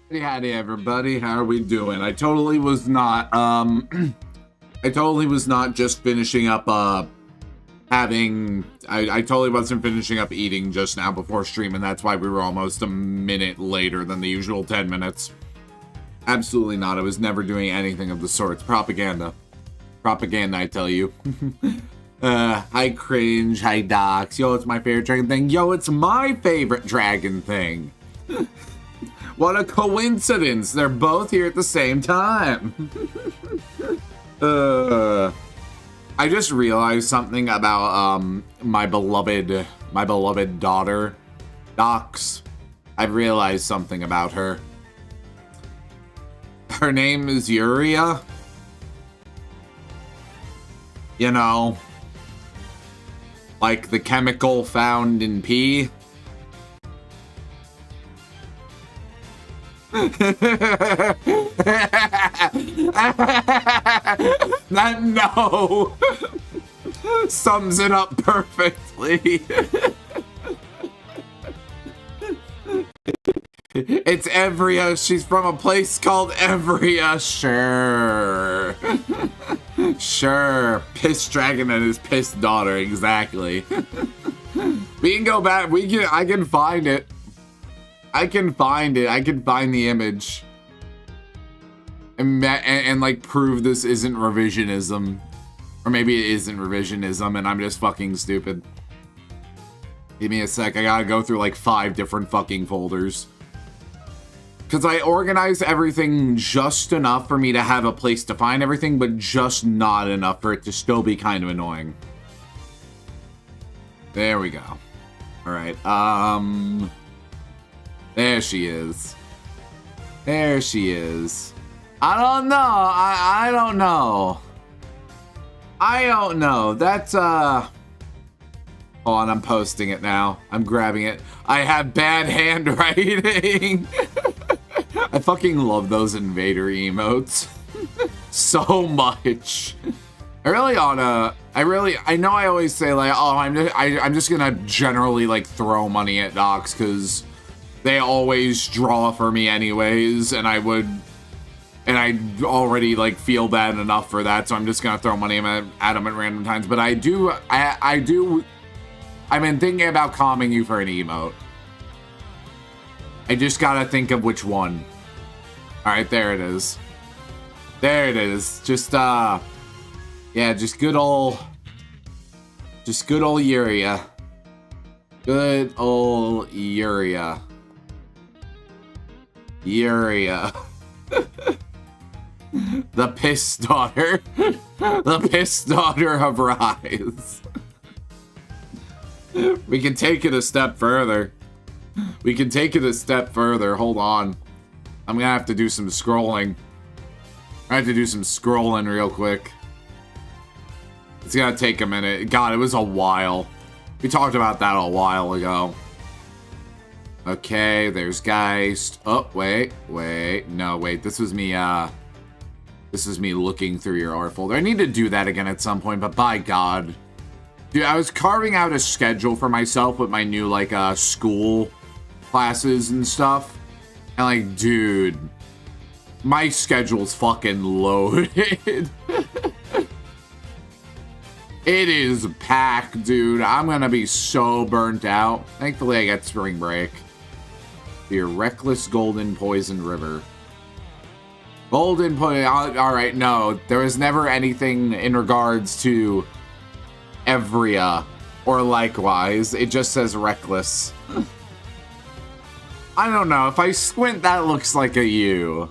Hey, howdy everybody, how are we doing? I totally was not, I totally was not just finishing up, I totally wasn't finishing up eating just now before stream, and that's why we were almost a minute later than the usual 10 minutes. Absolutely not, I was never doing anything of the sort. It's propaganda. Propaganda, I tell you. Hi Cringe, hi Docs, yo, it's my favorite dragon thing. Yo, it's my favorite dragon thing. What a coincidence! They're both here at the same time. I just realized something about my beloved daughter, Docs. I've realized something about her. Her name is Uria. You know, like the chemical found in pee. That no sums it up perfectly. It's Evria. She's from a place called Evria. Sure. Sure. Piss dragon and his piss daughter. Exactly. We can go back. I can find it. I can find it. I can find the image. And like prove this isn't revisionism. Or maybe it isn't revisionism and I'm just fucking stupid. Give me a sec. I gotta go through like 5 different fucking folders. Because I organized everything just enough for me to have a place to find everything, but just not enough for it to still be kind of annoying. There we go. Alright, there she is. There she is. I don't know. I don't know. I don't know. That's, Hold on, I'm posting it now. I'm grabbing it. I have bad handwriting. I fucking love those invader emotes. So much. I know I always say like, oh, I'm just gonna generally like throw money at docs because they always draw for me anyways, and I already like feel bad enough for that, so I'm just gonna throw money at them at random times. But I've been thinking about calming you for an emote. I just gotta think of which one. Alright, there it is. There it is. Just yeah, just good old Uria. Good old Uria. Uria. The piss daughter. The piss daughter of Rise. We can take it a step further. We can take it a step further. Hold on. I'm gonna have to do some scrolling. I have to do some scrolling real quick. It's gonna take a minute. God, it was a while. We talked about that a while ago. Okay, there's Geist. Oh, wait. No, wait. This was me looking through your R folder. I need to do that again at some point, but by God. Dude, I was carving out a schedule for myself with my new, like, school classes and stuff. And, like, dude, my schedule's fucking loaded. It is packed, dude. I'm gonna be so burnt out. Thankfully, I get spring break. Your reckless golden poison river. Golden poison. Alright, no. There was never anything in regards to Evria or likewise. It just says reckless. I don't know. If I squint, that looks like a U.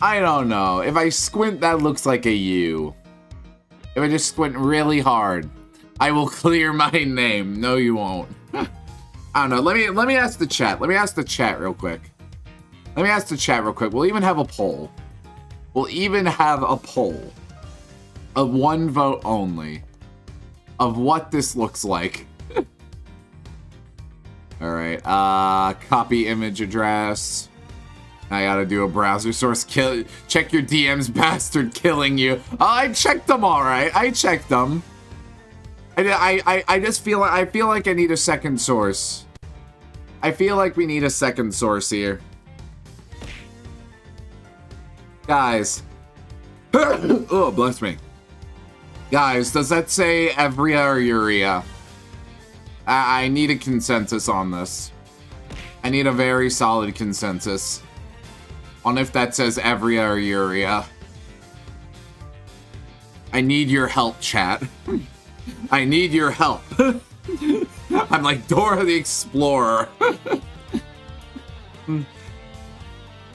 I don't know. If I squint, that looks like a U. If I just squint really hard, I will clear my name. No, you won't. I don't know. Let me ask the chat. Let me ask the chat real quick. We'll even have a poll. We'll even have a poll of 1 vote only of what this looks like. All right. Copy image address. I gotta do a browser source kill. Check your DMs, bastard, killing you. Oh, I checked them, all right. I checked them. I just feel like I need a second source. I feel like we need a second source here. Guys. Oh, bless me. Guys, does that say Evria or Uria? I need a consensus on this. I need a very solid consensus on if that says Evria or Uria. I need your help, chat. I need your help. I'm like Dora the Explorer.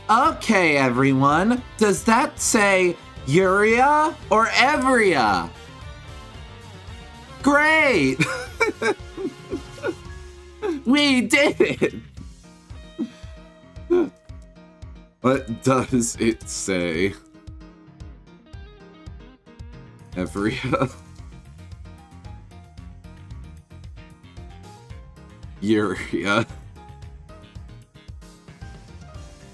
Okay, everyone. Does that say Uria or Evria? Great! We did it! What does it say? Evria. Uria.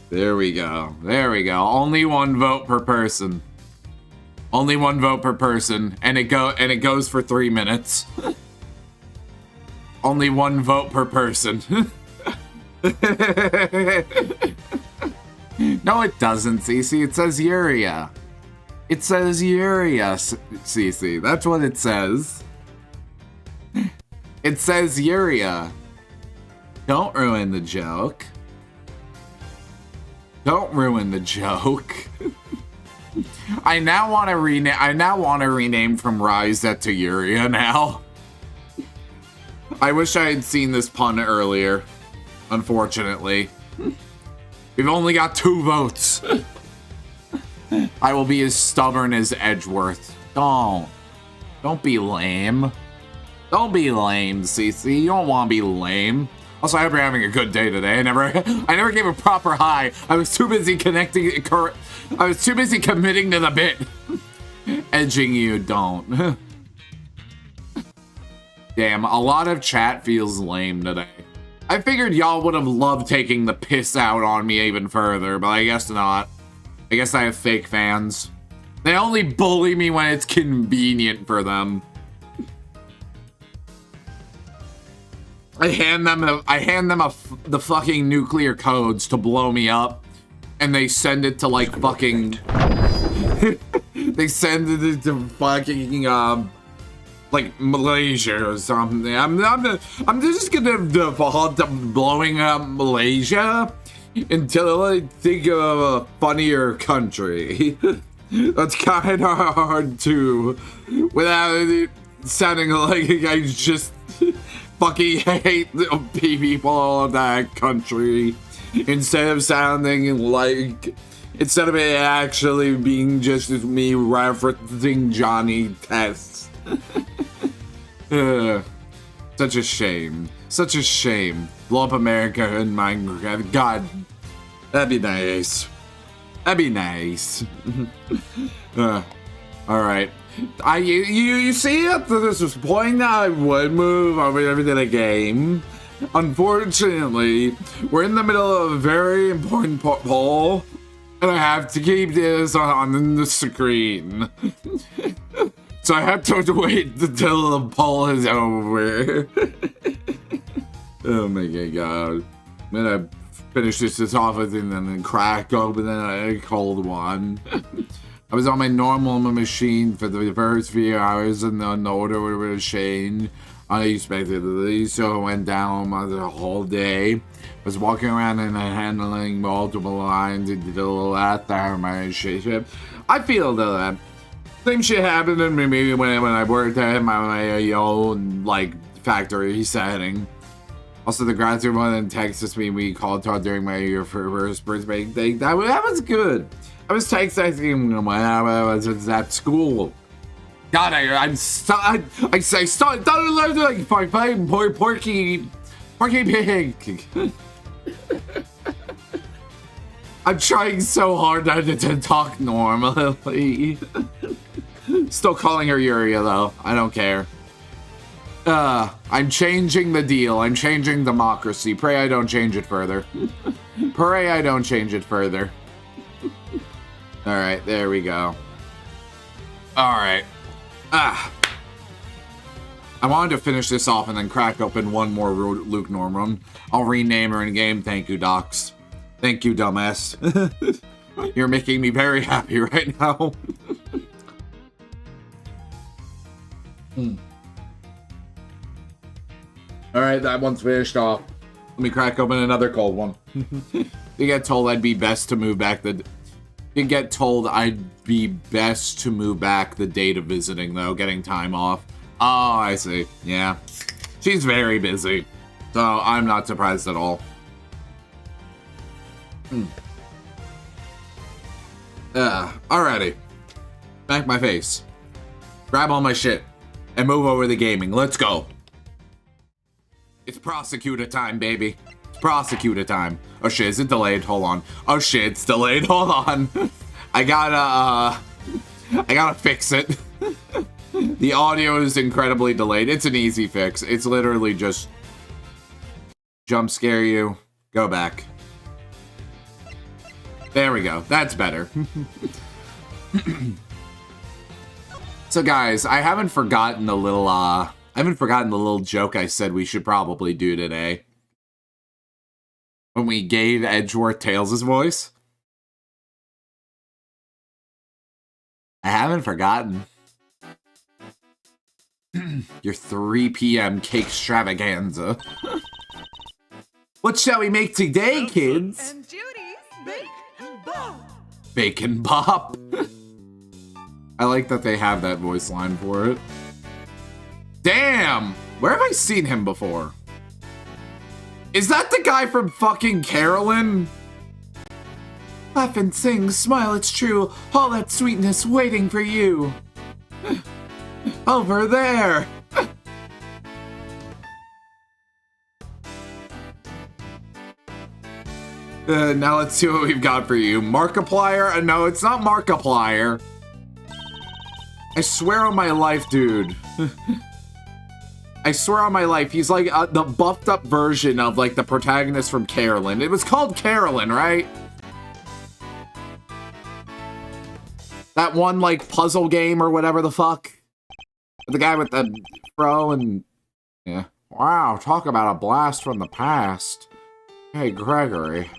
There we go. There we go. Only one vote per person. Only one vote per person, and it goes for 3 minutes. Only one vote per person. No, it doesn't, Cece. It says Uria. It says Uria, Cece. That's what it says. It says Uria. Don't ruin the joke. Don't ruin the joke. I now want to rename from Ryzet to Uria now. I wish I had seen this pun earlier. Unfortunately. We've only got 2 votes. I will be as stubborn as Edgeworth. Don't be lame. Don't be lame, Cece. You don't want to be lame. Also, I hope you're having a good day today. I never gave a proper hi. I was too busy committing to the bit. Edging you, don't. Damn, a lot of chat feels lame today. I figured y'all would have loved taking the piss out on me even further, but I guess not. I guess I have fake fans. They only bully me when it's convenient for them. I hand them the fucking nuclear codes to blow me up, and they send it to like fucking. They send it to fucking like Malaysia or something. I'm just gonna default to blowing up Malaysia until I think of a funnier country. That's kind of hard to, without it sounding like I just fucking hate the people of that country, instead of it actually being just me referencing Johnny Tests. Such a shame. Such a shame. Blow up America and Minecraft. God, that'd be nice. That'd be nice. Alright. You see, up to this point, I would move over to the game. Unfortunately, we're in the middle of a very important poll, and I have to keep this on the screen. So I have to wait until the poll is over. Oh my god. I'm gonna finish this off with and then crack open a cold one. I was on my normal machine for the first few hours, and then the order was changed unexpectedly, so I went down the whole day. Was walking around and handling multiple lines until the last hour of my ship. I feel that same shit happened to me when I worked at my own like factory setting. Also, the grad student one in Texas we called during my first birthday thing. That was good. I was texting when I was at school. God, I started like fighting Porky Pig. I'm trying so hard not to talk normally. Still calling her Uria though. I don't care. I'm changing the deal. I'm changing democracy. Pray I don't change it further. Pray I don't change it further. Alright, there we go. Alright. I wanted to finish this off and then crack open one more Luke Norm run. I'll rename her in game. Thank you, Docs. Thank you, dumbass. You're making me very happy right now. Alright, that one's finished off. Let me crack open another cold one. You get told I'd be best to move back the... You get told I'd be best to move back the date of visiting, though, getting time off. Oh, I see. Yeah. She's very busy. So, I'm not surprised at all. Alrighty. Back my face. Grab all my shit. And move over the gaming. Let's go. It's prosecutor time, baby. It's prosecutor time. Oh shit, is it delayed? Hold on. Oh shit, it's delayed. Hold on. I gotta fix it. The audio is incredibly delayed. It's an easy fix. It's literally just jump scare you, go back. There we go. That's better. So guys, I haven't forgotten the little joke I said we should probably do today. When we gave Edgeworth Tails his voice. I haven't forgotten. Your 3 p.m. cake extravaganza. What shall we make today, kids? And Judy's Bacon Bop. Bacon Bop. I like that they have that voice line for it. Damn! Where have I seen him before? Is that the guy from fucking Carolyn? Laugh and sing, smile, it's true. All that sweetness waiting for you. Over there. Now let's see what we've got for you. Markiplier? No, it's not Markiplier. I swear on my life, dude. I swear on my life, he's like the buffed up version of like the protagonist from Carolyn. It was called Carolyn, right? That one like puzzle game or whatever the fuck. The guy with the fro and... Yeah. Wow, talk about a blast from the past. Hey, Gregory.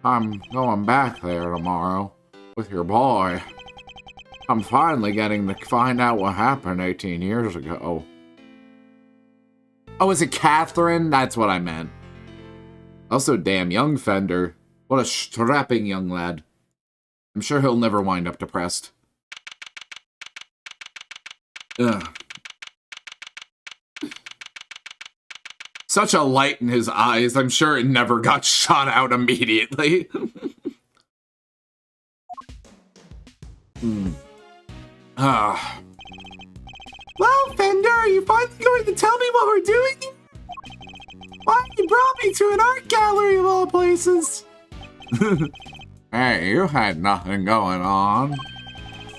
I'm going back there tomorrow with your boy. I'm finally getting to find out what happened 18 years ago. Oh, is it Catherine? That's what I meant. Also, damn, young Fender. What a strapping young lad. I'm sure he'll never wind up depressed. Ugh. Such a light in his eyes. I'm sure it never got shot out immediately. Well, Fender, are you finally going to tell me what we're doing? Why, you brought me to an art gallery of all places. Hey, you had nothing going on.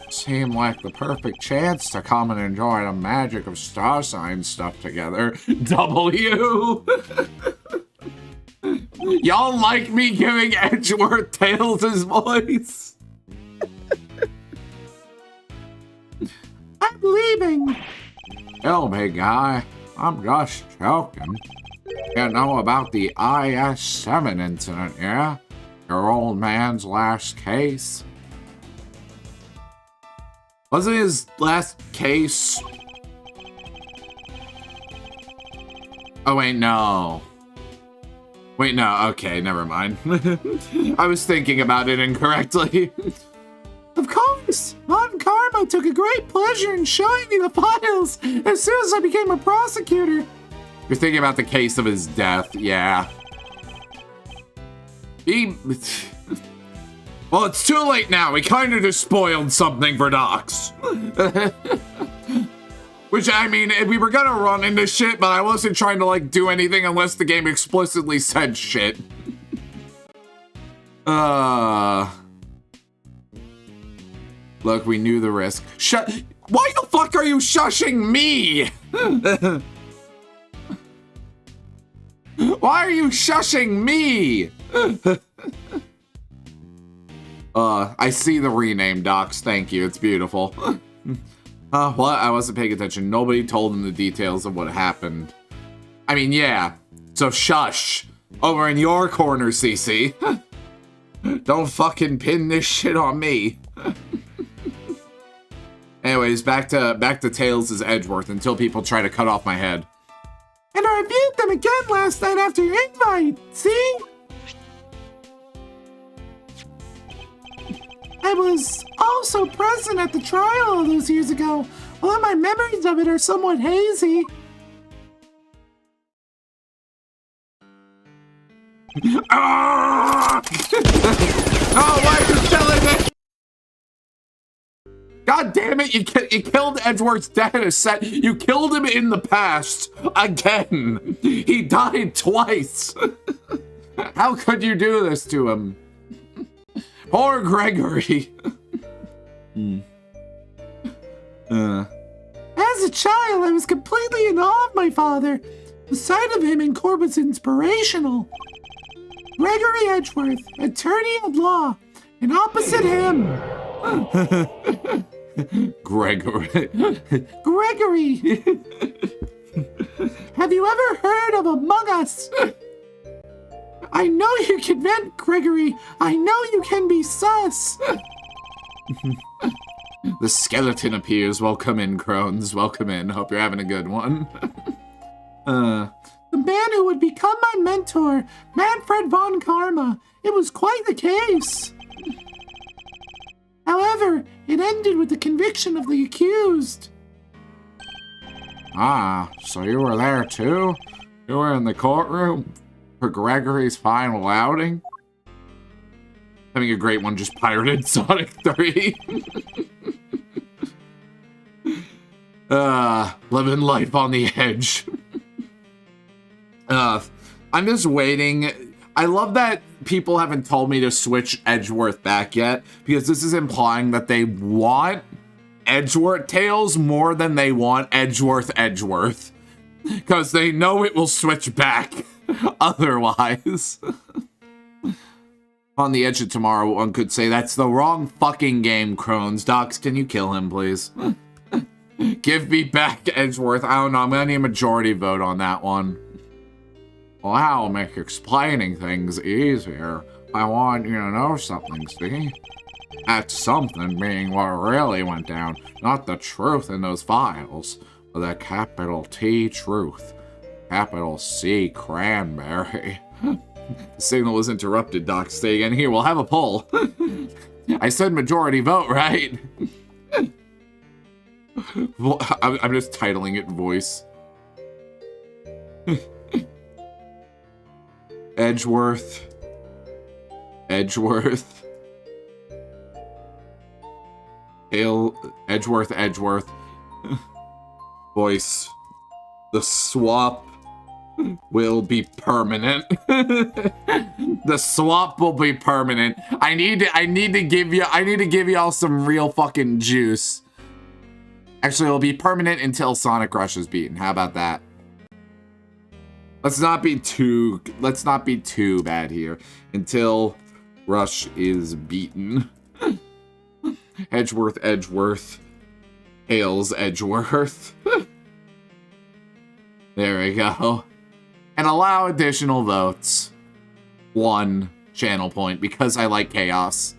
Seemed like the perfect chance to come and enjoy the magic of star sign stuff together. W. Y'all like me giving Edgeworth Tails his voice? I'm leaving. Hell, big guy. I'm just joking. You know about the IS-7 incident, yeah? Your old man's last case? Wasn't his last case... Oh, wait, no. Wait, no, okay, never mind. I was thinking about it incorrectly. Of course! Mon Karma took a great pleasure in showing me the files as soon as I became a prosecutor. You're thinking about the case of his death, yeah. Well, it's too late now. We kind of just spoiled something for Docs. Which, I mean, we were gonna run into shit, but I wasn't trying to, like, do anything unless the game explicitly said shit. Look, we knew the risk. Why the fuck are you shushing me? Why are you shushing me? I see the rename, Docs. Thank you. It's beautiful. What? I wasn't paying attention. Nobody told him the details of what happened. I mean, yeah. So shush. Over in your corner, CC. Don't fucking pin this shit on me. Anyways, back to Tails' Edgeworth until people try to cut off my head. And I reviewed them again last night after your invite, see? I was also present at the trial all those years ago. Although my memories of it are somewhat hazy. Ah! Oh, why are you killing me? God damn it, you killed Edgeworth's dad. You killed him in the past. Again. He died twice. How could you do this to him? Poor Gregory. As a child, I was completely in awe of my father. The sight of him in court was inspirational. Gregory Edgeworth, attorney at law, and opposite him. Gregory. Gregory. Have you ever heard of Among Us? I know you can vent, Gregory. I know you can be sus. The skeleton appears. Welcome in, Crones. Welcome in. Hope you're having a good one. The man who would become my mentor, Manfred von Karma. It was quite the case. However, it ended with the conviction of the accused. Ah, so you were there too? You were in the courtroom for Gregory's final outing? Having a great one just pirated Sonic 3. Living life on the edge. I'm just waiting. I love that people haven't told me to switch Edgeworth back yet, because this is implying that they want Edgeworth Tails more than they want Edgeworth. Because they know it will switch back otherwise. On the edge of tomorrow, one could say that's the wrong fucking game, Crones. Docs, can you kill him, please? Give me back Edgeworth. I don't know, I'm gonna need a majority vote on that one. Well, that'll make explaining things easier. I want you to know something, see? That something being what really went down, not the truth in those files, but the capital T truth, capital C cranberry. The signal was interrupted, Doc. Stay again. Here, we'll have a poll. I said majority vote, right? Well, I'm just titling it voice. Edgeworth. Edgeworth. Voice. The swap will be permanent. The swap will be permanent. I need to give y'all some real fucking juice. Actually, it'll be permanent until Sonic Rush is beaten. How about that? Let's not be too bad here. Until Rush is beaten. Edgeworth. Tails Edgeworth. There we go. And allow additional votes. 1 channel point, because I like chaos.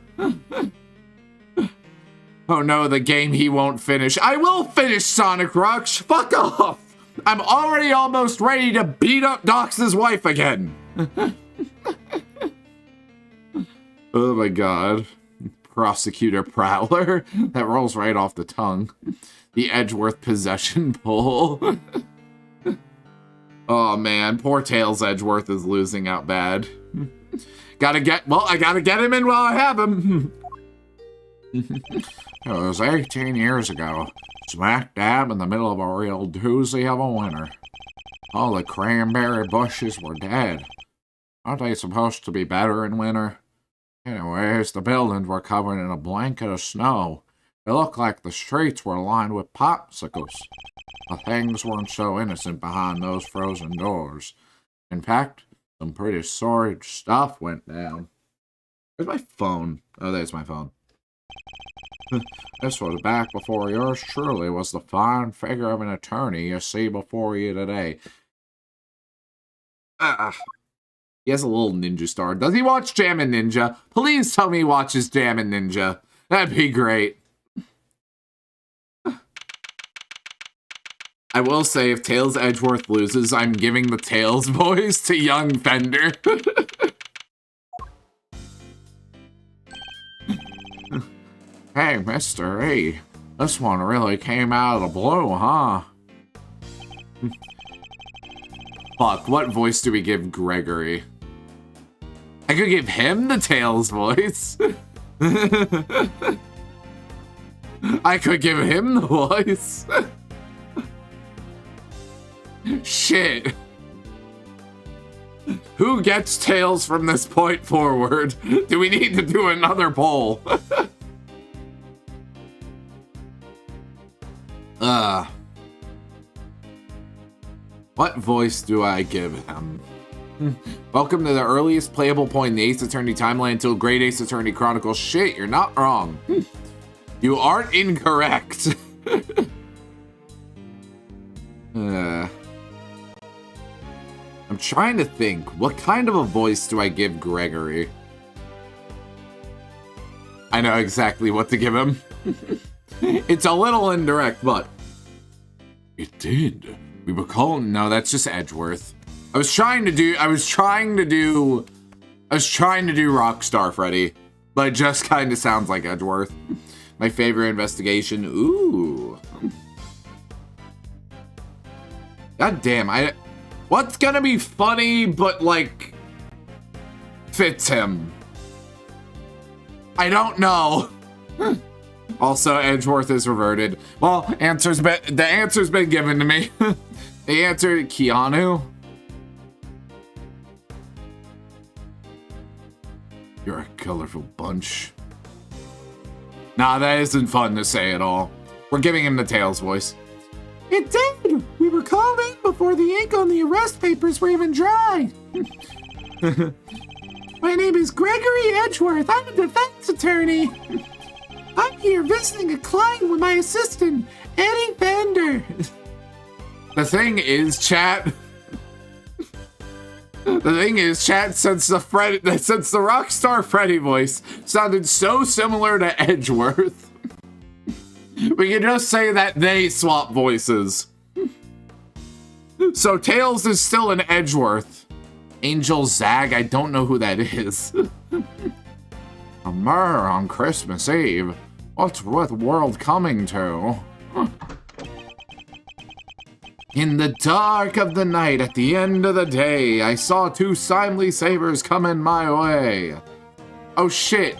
Oh no, the game he won't finish. I will finish Sonic Rush! Fuck off! I'm already almost ready to beat up Dox's wife again! Oh my god. Prosecutor Prowler. That rolls right off the tongue. The Edgeworth possession poll. Oh man, poor Tails Edgeworth is losing out bad. I gotta get him in while I have him. It was 18 years ago, smack dab in the middle of a real doozy of a winter. All the cranberry bushes were dead. Aren't they supposed to be better in winter? Anyways, the buildings were covered in a blanket of snow. It looked like the streets were lined with popsicles. The things weren't so innocent behind those frozen doors. In fact, some pretty sordid stuff went down. Where's my phone? Oh, there's my phone. This was back before yours truly was the fine figure of an attorney you see before you today. He has a little ninja star. Does he watch Jammin' Ninja? Please tell me he watches Jammin' Ninja. That'd be great. I will say, if Tails Edgeworth loses, I'm giving the Tails voice to young Fender. Hey, Mr. E. This one really came out of the blue, huh? Fuck, what voice do we give Gregory? I could give him the Tails voice. I could give him the voice. Shit. Who gets Tails from this point forward? Do we need to do another poll? What voice do I give him? Welcome to the earliest playable point in the Ace Attorney timeline until Great Ace Attorney Chronicles. Shit, you're not wrong. You aren't incorrect. I'm trying to think. What kind of a voice do I give Gregory? I know exactly what to give him. It's a little indirect, but... It did. We were calling... No, that's just Edgeworth. I was trying to do Rockstar Freddy, but it just kind of sounds like Edgeworth. My favorite investigation. Ooh. God damn, what's gonna be funny, but like, fits him? I don't know. Also, Edgeworth is reverted. Well, the answer's been given to me. The answer, Keanu. You're a colorful bunch. Nah, that isn't fun to say at all. We're giving him the Tails voice. It did! We were called in before the ink on the arrest papers were even dry. My name is Gregory Edgeworth. I'm a defense attorney. I'm here visiting a client with my assistant, Eddie Bender. The thing is, chat, since the Rockstar Freddy voice sounded so similar to Edgeworth, we can just say that they swap voices. So Tails is still an Edgeworth. Angel Zag, I don't know who that is. A myrrh on Christmas Eve. What's the world coming to? In the dark of the night, at the end of the day, I saw two timely sabers coming my way. Oh shit,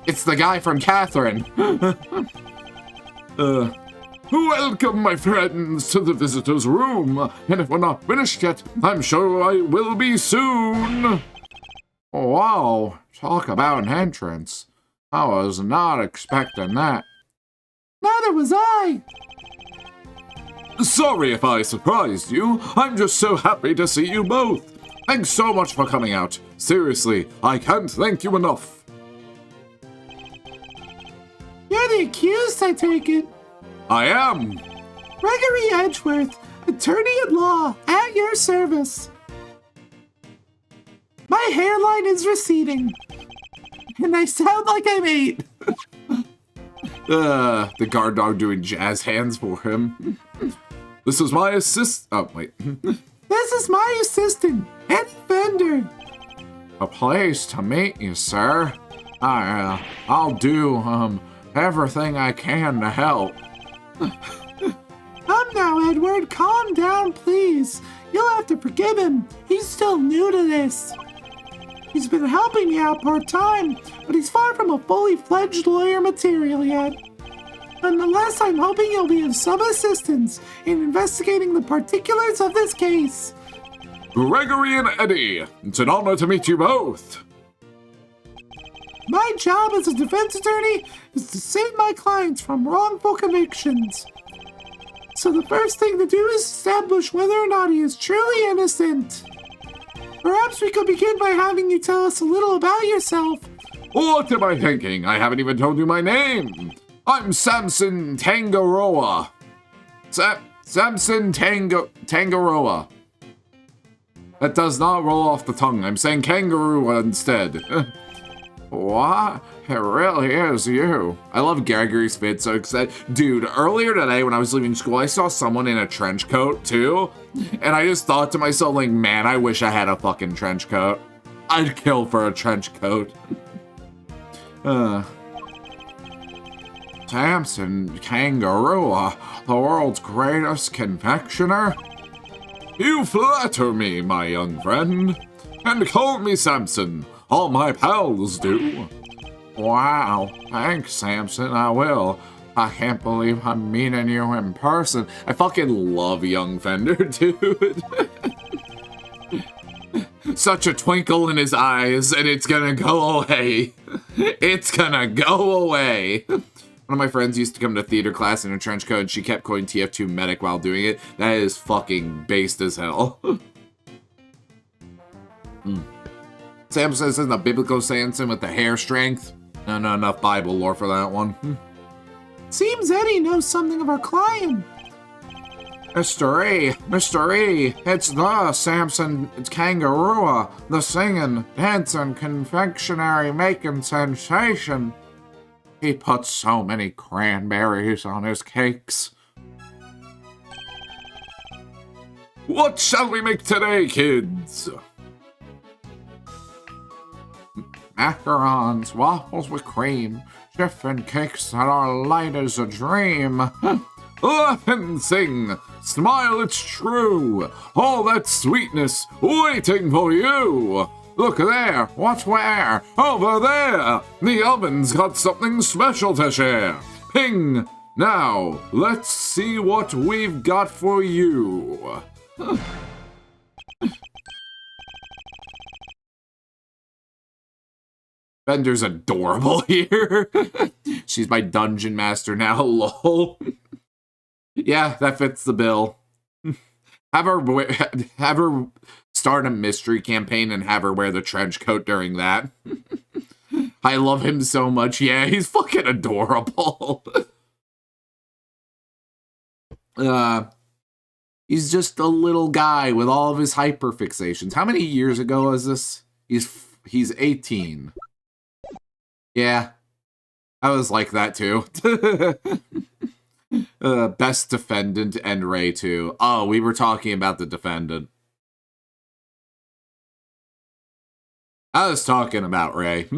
it's the guy from Catherine. Welcome, my friends, to the visitor's room. And if we're not finished yet, I'm sure I will be soon. Wow, talk about an entrance. I was not expecting that. Neither was I. Sorry if I surprised you. I'm just so happy to see you both. Thanks so much for coming out. Seriously, I can't thank you enough. You're the accused, I take it. I am. Gregory Edgeworth, attorney at law, at your service. My hairline is receding. And I sound like I'm 8. The guard dog doing jazz hands for him. This is my Oh, wait. This is my assistant, Eddie Bender. A pleasure to meet you, sir. I'll do, everything I can to help. Come now, Edward, calm down, please. You'll have to forgive him. He's still new to this. He's been helping me out part-time, but he's far from a fully fledged lawyer material yet. Nonetheless, I'm hoping he'll be of some assistance in investigating the particulars of this case. Gregory and Eddie, it's an honor to meet you both. My job as a defense attorney is to save my clients from wrongful convictions. So the first thing to do is establish whether or not he is truly innocent. Perhaps we could begin by having you tell us a little about yourself. What am I thinking? I haven't even told you my name. I'm Samson Tangaroa. Samson Tangaroa. That does not roll off the tongue. I'm saying kangaroo instead. What? It really is you. I love Gregory's fit so excited. Dude, earlier today when I was leaving school, I saw someone in a trench coat too. And I just thought to myself, like, man, I wish I had a fucking trench coat. I'd kill for a trench coat. Samson Kangaroo, the world's greatest confectioner. You flatter me, my young friend. And call me Samson. All my pals do. Wow, thanks, Samson, I will. I can't believe I'm meeting you in person. I fucking love young Fender, dude. Such a twinkle in his eyes, and it's gonna go away. It's gonna go away. One of my friends used to come to theater class in a trench coat, and she kept quoting TF2 Medic while doing it. That is fucking based as hell. Samson isn't a biblical Samson with the hair strength. No, not enough Bible lore for that one. Seems Eddie knows something of our client. Mr. E, it's the Samson Kangaroo, the singing, dancing, confectionery making sensation. He puts so many cranberries on his cakes. What shall we make today, kids? Macarons, waffles with cream, chiffon cakes that are light as a dream. Laugh and sing, smile, it's true. All that sweetness waiting for you. Look there, what's where? Over there. The oven's got something special to share. Ping. Now, let's see what we've got for you. Bender's adorable here. She's my dungeon master now, lol. Yeah, that fits the bill. Have her start a mystery campaign and have her wear the trench coat during that. I love him so much. Yeah, he's fucking adorable. He's just a little guy with all of his hyperfixations. How many years ago was this? He's 18. Yeah, I was like that too. Best defendant and Ray too. Oh, we were talking about the defendant. I was talking about Ray.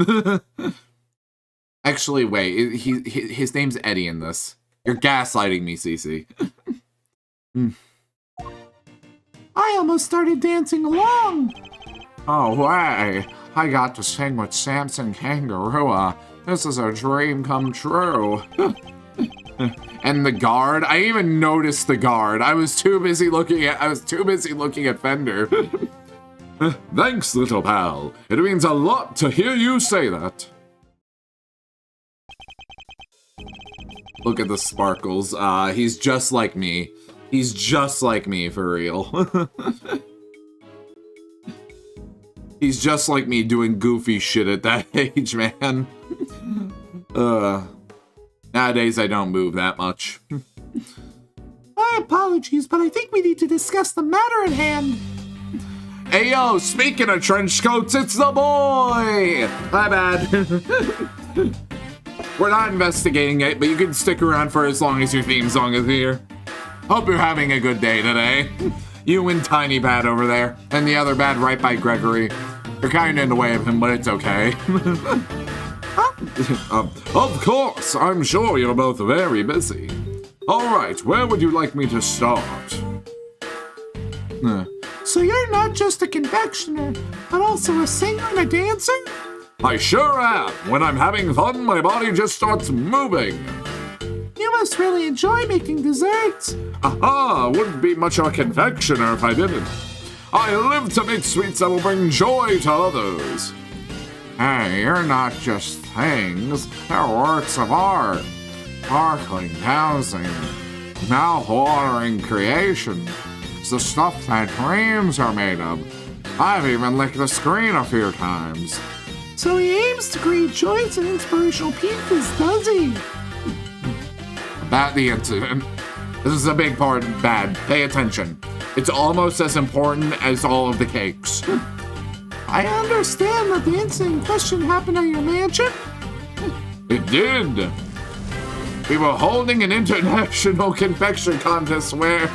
Actually, wait, his name's Eddie in this. You're gaslighting me, Cece. I almost started dancing along. Oh, way. I got to sing with Samson Kangaroo. This is a dream come true. And the guard, I even noticed the guard. I was too busy looking at Fender. Thanks, little pal. It means a lot to hear you say that. Look at the sparkles. He's just like me. He's just like me, for real. He's just like me doing goofy shit at that age, man. Nowadays, I don't move that much. My apologies, but I think we need to discuss the matter at hand. Hey, yo, speaking of trench coats, it's the boy! My bad. We're not investigating it, but you can stick around for as long as your theme song is here. Hope you're having a good day today. You and Tiny Bad over there, and the other bad right by Gregory. You're kind of in the way of him, but it's okay. Of course, I'm sure you're both very busy. Alright, where would you like me to start? So you're not just a confectioner, but also a singer and a dancer? I sure am. When I'm having fun, my body just starts moving. You must really enjoy making desserts. Aha, wouldn't be much of a confectioner if I didn't. I live to make sweets that will bring joy to others. Hey, you're not just things, they're works of art. Sparkling, dancing, mouth-watering creation. It's the stuff that dreams are made of. I've even licked the screen a few times. So he aims to create joyous and inspirational pieces, does he? About the incident. This is a big part of bad. Pay attention. It's almost as important as all of the cakes. I understand that the incident in question happened at your mansion. It did. We were holding an international confection contest where...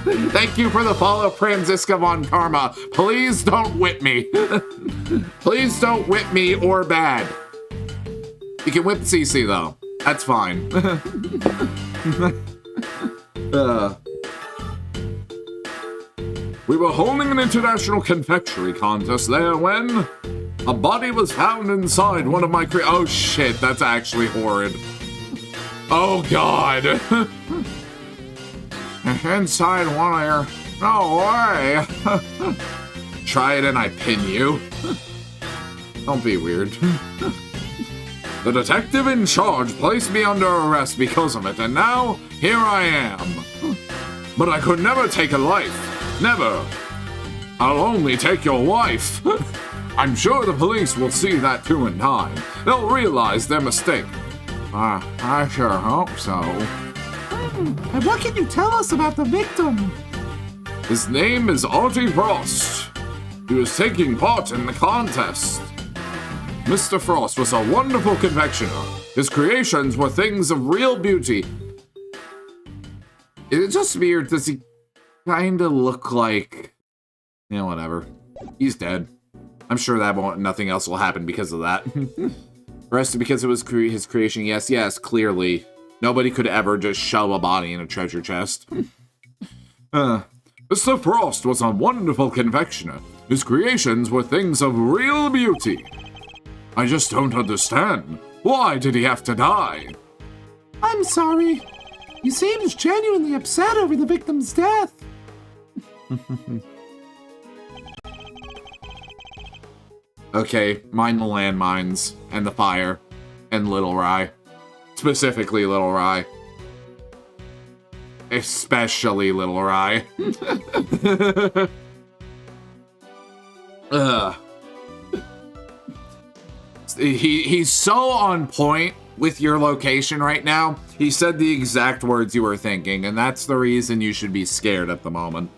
Thank you for the follow, Franziska von Karma. Please don't whip me. Please don't whip me or bad. You can whip Cece, though. That's fine. We were holding an international confectionery contest there when... a body was found inside one of my oh shit, that's actually horrid. Oh god. Inside one of your... no way. Try it and I pin you. Don't be weird. The detective in charge placed me under arrest because of it, and now here I am. But I could never take a life. Never. I'll only take your wife. I'm sure the police will see that too in time. They'll realize their mistake. I sure hope so. And what can you tell us about the victim? His name is Artie Frost. He was taking part in the contest. Mr. Frost was a wonderful confectioner. His creations were things of real beauty. It's just weird. Does he kind of look like... yeah, whatever. He's dead. I'm sure that nothing else will happen because of that. Arrested because it was his creation. Yes, clearly. Nobody could ever just shove a body in a treasure chest. Mr. Frost was a wonderful confectioner. His creations were things of real beauty. I just don't understand. Why did he have to die? I'm sorry. He seems genuinely upset over the victim's death. Okay, mind the landmines, and the fire, and Little Rye. Specifically Little Rye. Especially Little Rye. He's so on point with your location right now. He said the exact words you were thinking, and that's the reason you should be scared at the moment.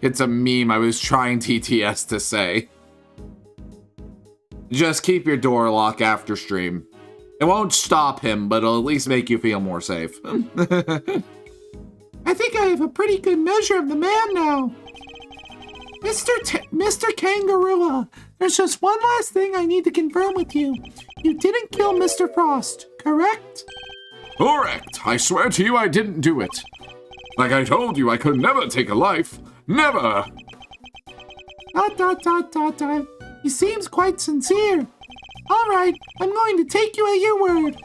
It's a meme I was trying TTS to say. Just keep your door locked after stream. It won't stop him, but it'll at least make you feel more safe. I think I have a pretty good measure of the man now. Mr. Kangaroo, there's just one last thing I need to confirm with you. You didn't kill Mr. Frost, correct? Correct. I swear to you I didn't do it. Like I told you, I could never take a life. Never! ... He seems quite sincere. Alright, I'm going to take you at your word.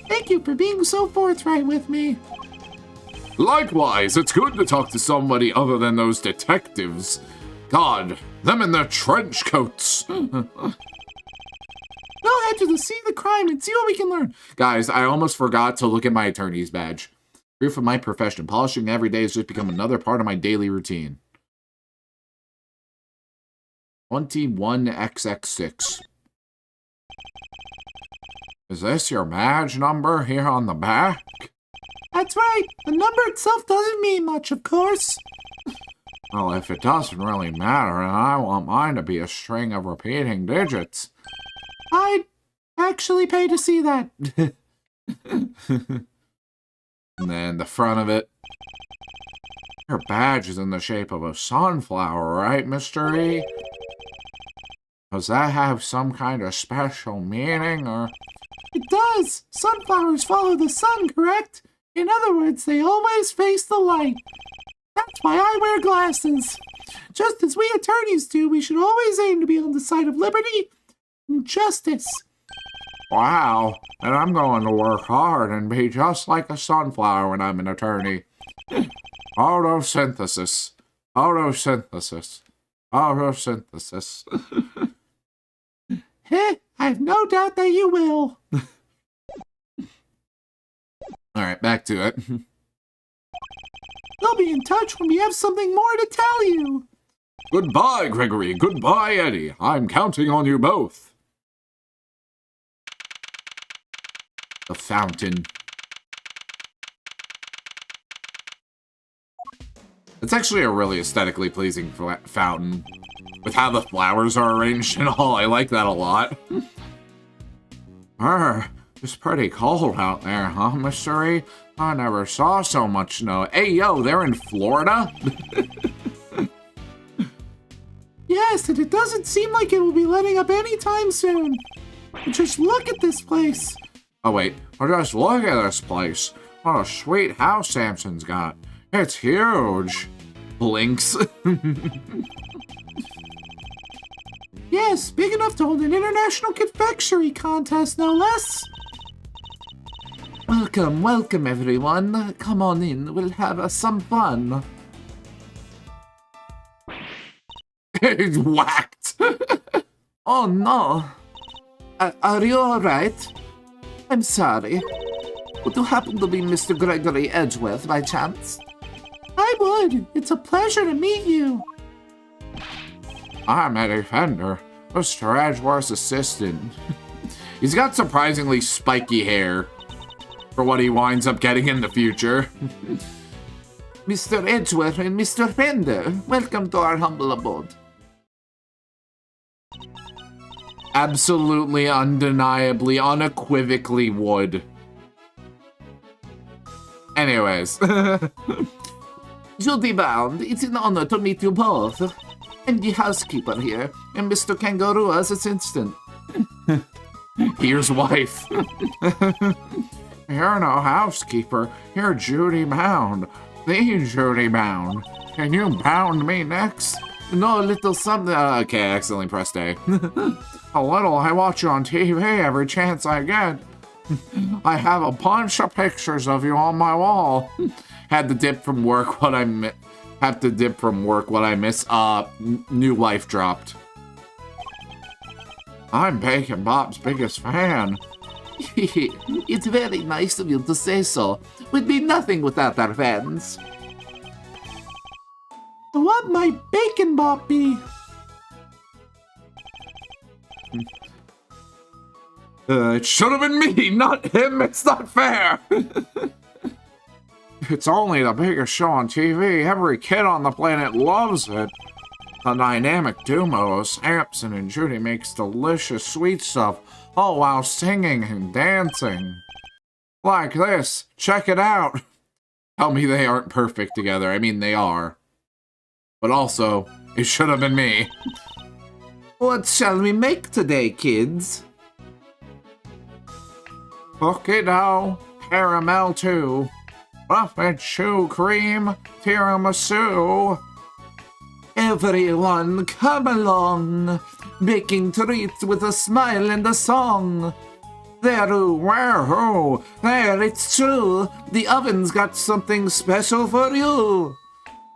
Thank you for being so forthright with me. Likewise, it's good to talk to somebody other than those detectives. God, them in their trench coats. Go ahead to the scene of the crime and see what we can learn. Guys, I almost forgot to look at my attorney's badge. Proof of my profession. Polishing every day has just become another part of my daily routine. 21XX6. Is this your badge number here on the back? That's right. The number itself doesn't mean much, of course. Well, if it doesn't really matter, then I want mine to be a string of repeating digits. I'd actually pay to see that. And then the front of it. Your badge is in the shape of a sunflower, right, Mr. E? Does that have some kind of special meaning, or...? It does! Sunflowers follow the sun, correct? In other words, they always face the light. That's why I wear glasses. Just as we attorneys do, we should always aim to be on the side of liberty and justice. Wow, and I'm going to work hard and be just like a sunflower when I'm an attorney. Photosynthesis. Photosynthesis. Photosynthesis. Heh, I have no doubt that you will. Alright, back to it. We'll be in touch when we have something more to tell you. Goodbye, Gregory. Goodbye, Eddie. I'm counting on you both. The fountain. It's actually a really aesthetically pleasing fountain. With how the flowers are arranged and all, I like that a lot. It's pretty cold out there, huh, Mystery? I never saw so much snow. Hey, yo, they're in Florida? Yes, and it doesn't seem like it will be letting up anytime soon. Just look at this place. Oh, wait. Just look at this place. What a sweet house Samson's got. It's huge. Blinks. Yes, big enough to hold an international confectionery contest, no less. Welcome, welcome, everyone. Come on in. We'll have some fun. He's whacked. Oh, no. Are you all right? I'm sorry. Would you happen to be Mr. Gregory Edgeworth by chance? I would. It's a pleasure to meet you. I'm a defender. Mr. Edgeworth's assistant. He's got surprisingly spiky hair for what he winds up getting in the future. Mr. Edgeworth and Mr. Fender, welcome to our humble abode. Absolutely, undeniably, unequivocally would. Anyways. Duty bound, it's an honor to meet you both. I'm the housekeeper here, and Mr. Kangaroo as assistant. Here's wife. You're no housekeeper. You're Judy Bound. The Judy Bound. Can you bound me next? No, a little something. Okay, I accidentally pressed A. A little. I watch you on TV every chance I get. I have a bunch of pictures of you on my wall. Had to dip from work what I miss. New life dropped. I'm Bacon Bob's biggest fan. It's very nice of you to say so. We'd be nothing without our fans. What might Bacon Bob be? It should have been me, not him. It's not fair. It's only the biggest show on TV. Every kid on the planet loves it. The dynamic duo of Samson and Judy makes delicious sweet stuff, all while singing and dancing. Like this. Check it out. Tell me they aren't perfect together. I mean, they are. But also, it should have been me. What shall we make today, kids? Cookie dough, caramel too. Buffet shoe cream, tiramisu. Everyone, come along. Baking treats with a smile and a song. There, where, there, it's true. The oven's got something special for you.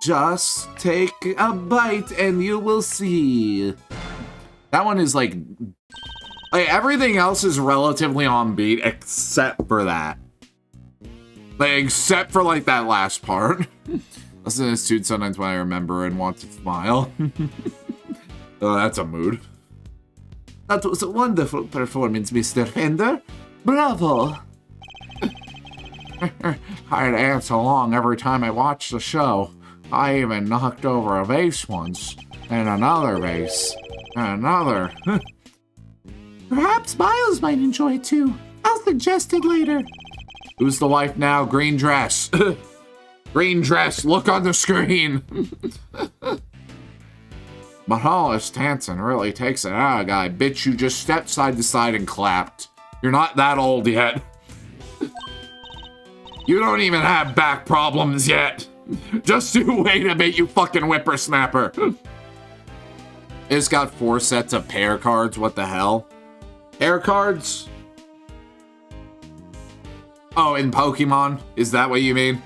Just take a bite and you will see. That one is like everything else is relatively on beat except for that. Except for like that last part. Listen to this tune sometimes when I remember and want to smile. Oh, that's a mood. That was a wonderful performance, Mr. Fender. Bravo! I'd dance along every time I watched the show. I even knocked over a vase once. And another vase. And another. Perhaps Miles might enjoy it too. I'll suggest it later. Who's the wife now? Green dress. Green dress, look on the screen. But all this dancing really takes it out of a guy. Bitch, you just stepped side to side and clapped. You're not that old yet. You don't even have back problems yet. Just you wait a bit, you fucking whippersnapper. It's got 4 sets of pair cards, what the hell? Pair cards? Oh, in Pokemon? Is that what you mean?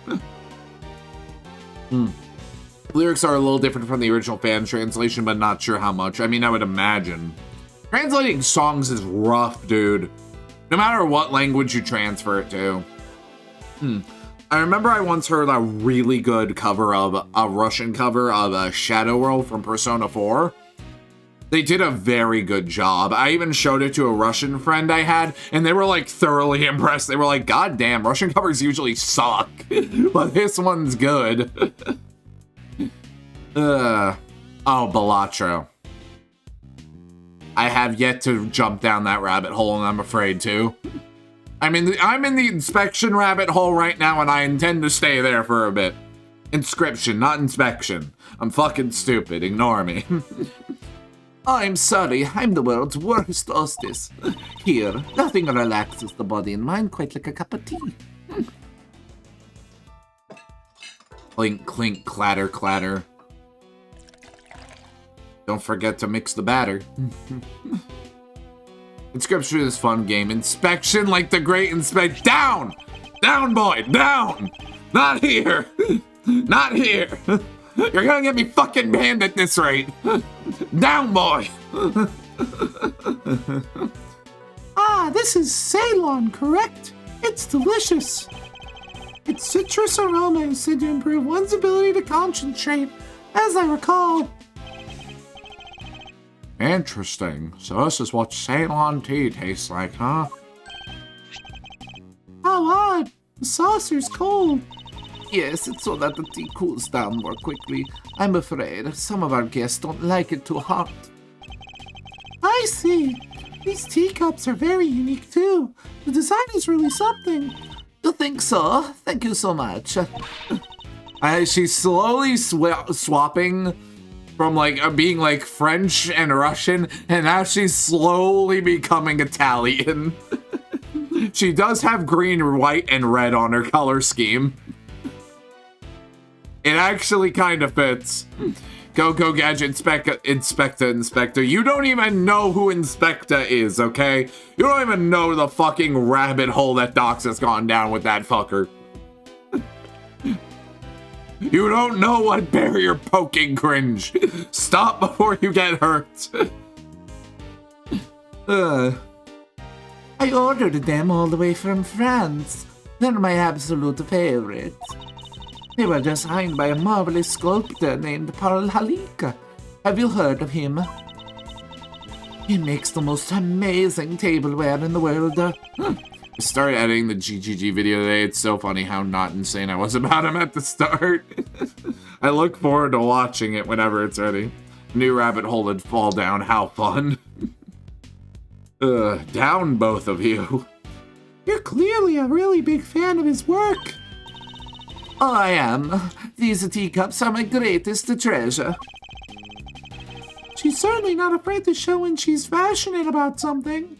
Lyrics are a little different from the original fan translation, but not sure how much. I mean, I would imagine. Translating songs is rough, dude. No matter what language you transfer it to. I remember I once heard a really good cover of a Russian cover of Shadow World from Persona 4. They did a very good job. I even showed it to a Russian friend I had, and they were like thoroughly impressed. They were like, God damn, Russian covers usually suck, but this one's good. Oh, Balatro. I have yet to jump down that rabbit hole, and I'm afraid to. I'm in the inspection rabbit hole right now, and I intend to stay there for a bit. Inscription, not inspection. I'm fucking stupid. Ignore me. I'm sorry. I'm the world's worst hostess. Here, nothing relaxes the body and mind quite like a cup of tea. Clink, clink, clatter, clatter. Don't forget to mix the batter. Inscription is fun game. Inspection like the great inspect. Down! Down, boy! Down! Not here! Not here! You're gonna get me fucking banned at this rate! Down, boy! Ah, this is Ceylon, correct? It's delicious. Its citrus aroma is said to improve one's ability to concentrate, as I recall. Interesting. So this is what Ceylon tea tastes like, huh? How odd. The saucer's cold. Yes, it's so that the tea cools down more quickly. I'm afraid some of our guests don't like it too hot. I see. These teacups are very unique too. The design is really something. You think so? Thank you so much. She's slowly swapping from being like French and Russian, and now she's slowly becoming Italian. She does have green, white, and red on her color scheme. It actually kind of fits. Go, Gadget, Inspector. You don't even know who Inspector is, okay? You don't even know the fucking rabbit hole that Dox has gone down with that fucker. You don't know what barrier poking cringe. Stop before you get hurt. I ordered them all the way from France. They're my absolute favorite. They were designed by a marvelous sculptor named Paul Halika. Have you heard of him? He makes the most amazing tableware in the world. I started editing the GGG video today. It's so funny how not insane I was about him at the start. I look forward to watching it whenever it's ready. New rabbit hole and fall down. How fun. Down both of you. You're clearly a really big fan of his work. Oh, I am. These teacups are my greatest treasure. She's certainly not afraid to show when she's passionate about something.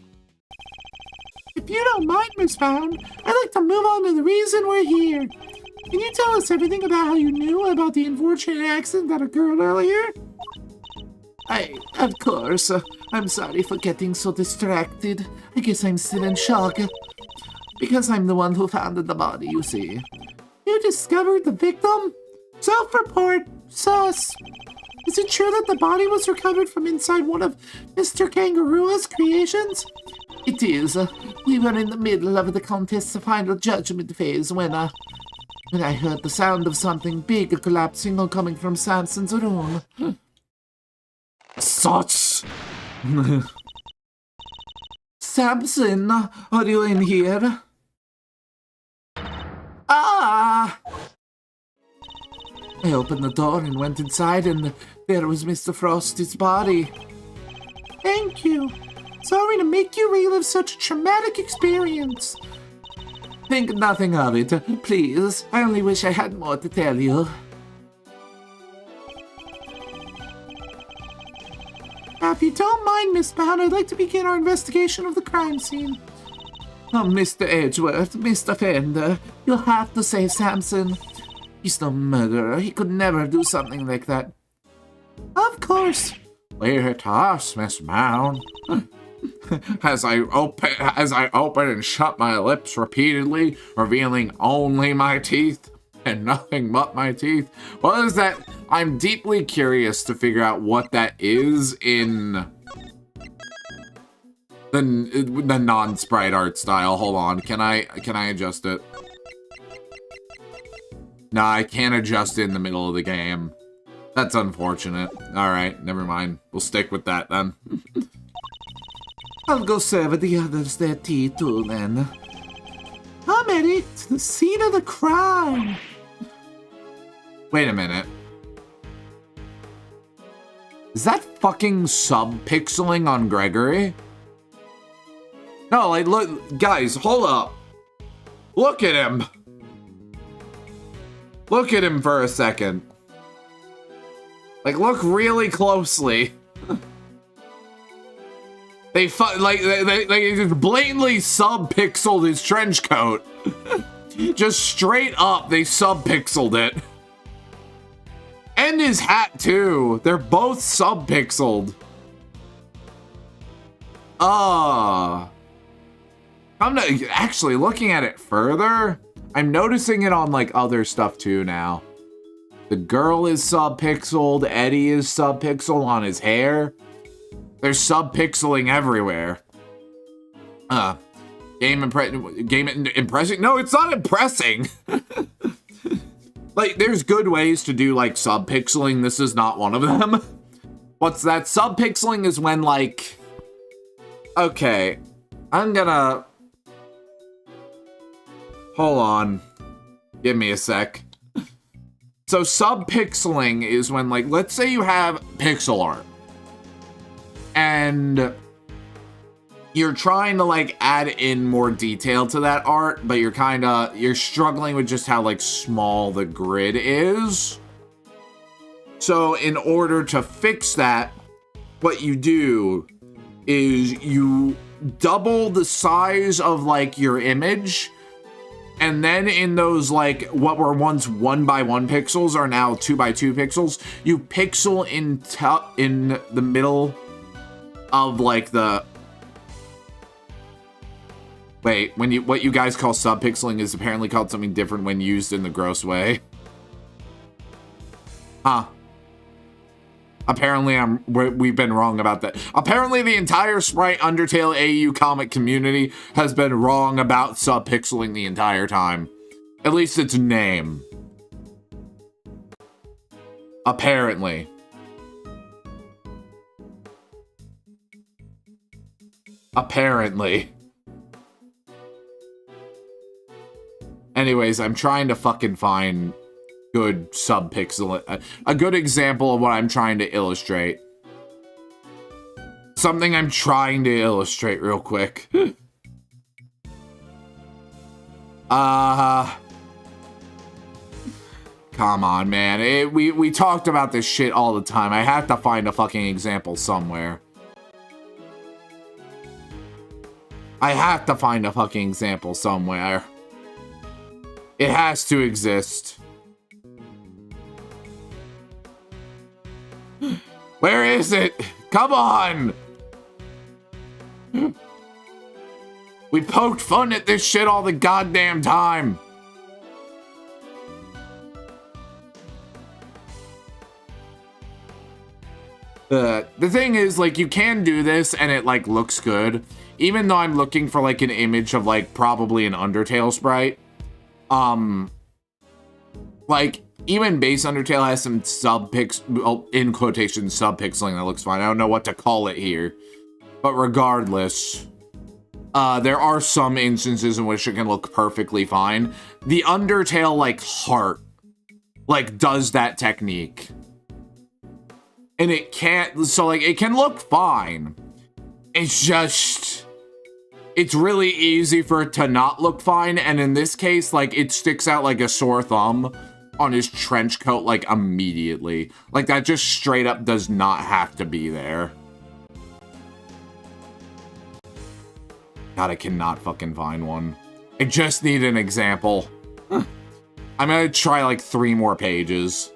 If you don't mind, Miss Pound, I'd like to move on to the reason we're here. Can you tell us everything about how you knew about the unfortunate accident that occurred earlier? Of course. I'm sorry for getting so distracted. I guess I'm still in shock. Because I'm the one who found the body, you see. You discovered the victim? Self-report. Sus. Is it true that the body was recovered from inside one of Mr. Kangaroo's creations? It is. We were in the middle of the contest's final judgment phase when I heard the sound of something big collapsing or coming from Samson's room. Such. Samson, are you in here? Ah! I opened the door and went inside, and there was Mr. Frosty's body. Thank you. Sorry to make you relive such a traumatic experience. Think nothing of it, please. I only wish I had more to tell you. Now, if you don't mind, Miss Pound, I'd like to begin our investigation of the crime scene. Oh, Mr. Edgeworth, Mr. Fender, you'll have to save Samson. He's no murderer. He could never do something like that. Of course. Leave it to us, Miss Mound. As I open and shut my lips repeatedly, revealing only my teeth and nothing but my teeth. What is that? I'm deeply curious to figure out what that is in the non-sprite art style. Hold on, can I adjust it? No, I can't adjust it in the middle of the game. That's unfortunate. Alright, never mind. We'll stick with that then. I'll go serve the others their tea too then. Come, Eddie, to the scene of the crime. Wait a minute. Is that fucking sub-pixeling on Gregory? No, like, look, guys, hold up. Look at him. Look at him for a second. Like, look really closely. They just blatantly sub-pixeled his trench coat. Just straight up, they sub-pixeled it. And his hat, too. They're both sub-pixeled. Actually, looking at it further, I'm noticing it on, like, other stuff, too, now. The girl is sub-pixeled. Eddie is sub-pixeled on his hair. They're sub-pixeling everywhere. Game impressing? No, it's not impressing. Like, there's good ways to do, like, sub-pixeling. This is not one of them. What's that? Sub-pixeling is when, like... Okay. I'm gonna... Hold on. Give me a sec. So, sub-pixeling is when, like, let's say you have pixel art. And... you're trying to, like, add in more detail to that art, but you're struggling with just how, like, small the grid is. So, in order to fix that, what you do is you double the size of, like, your image, and then in those, like, what were once 1x1 pixels are now 2x2 pixels, you pixel in the middle of, like, the... Wait, what you guys call sub-pixeling is apparently called something different when used in the gross way. Huh. Apparently we've been wrong about that. Apparently the entire Sprite Undertale AU comic community has been wrong about sub-pixeling the entire time. At least its name. Apparently. Apparently. Anyways, I'm trying to fucking find good sub-pixel, a good example of what I'm trying to illustrate. Something I'm trying to illustrate real quick. Come on, man. We talked about this shit all the time. I have to find a fucking example somewhere. I have to find a fucking example somewhere. It has to exist. Where is it? Come on! We poked fun at this shit all the goddamn time. The thing is, like, you can do this and it, like, looks good. Even though I'm looking for, like, an image of, like, probably an Undertale sprite. Like, even base Undertale has some in quotation, sub-pixeling that looks fine. I don't know what to call it here. But regardless, there are some instances in which it can look perfectly fine. The Undertale, like, heart, like, does that technique. And it can't, so, like, it can look fine. It's just... it's really easy for it to not look fine, and in this case, like, it sticks out like a sore thumb on his trench coat, like, immediately. Like, that just straight up does not have to be there. God, I cannot fucking find one. I just need an example. I'm gonna try, like, 3 more pages.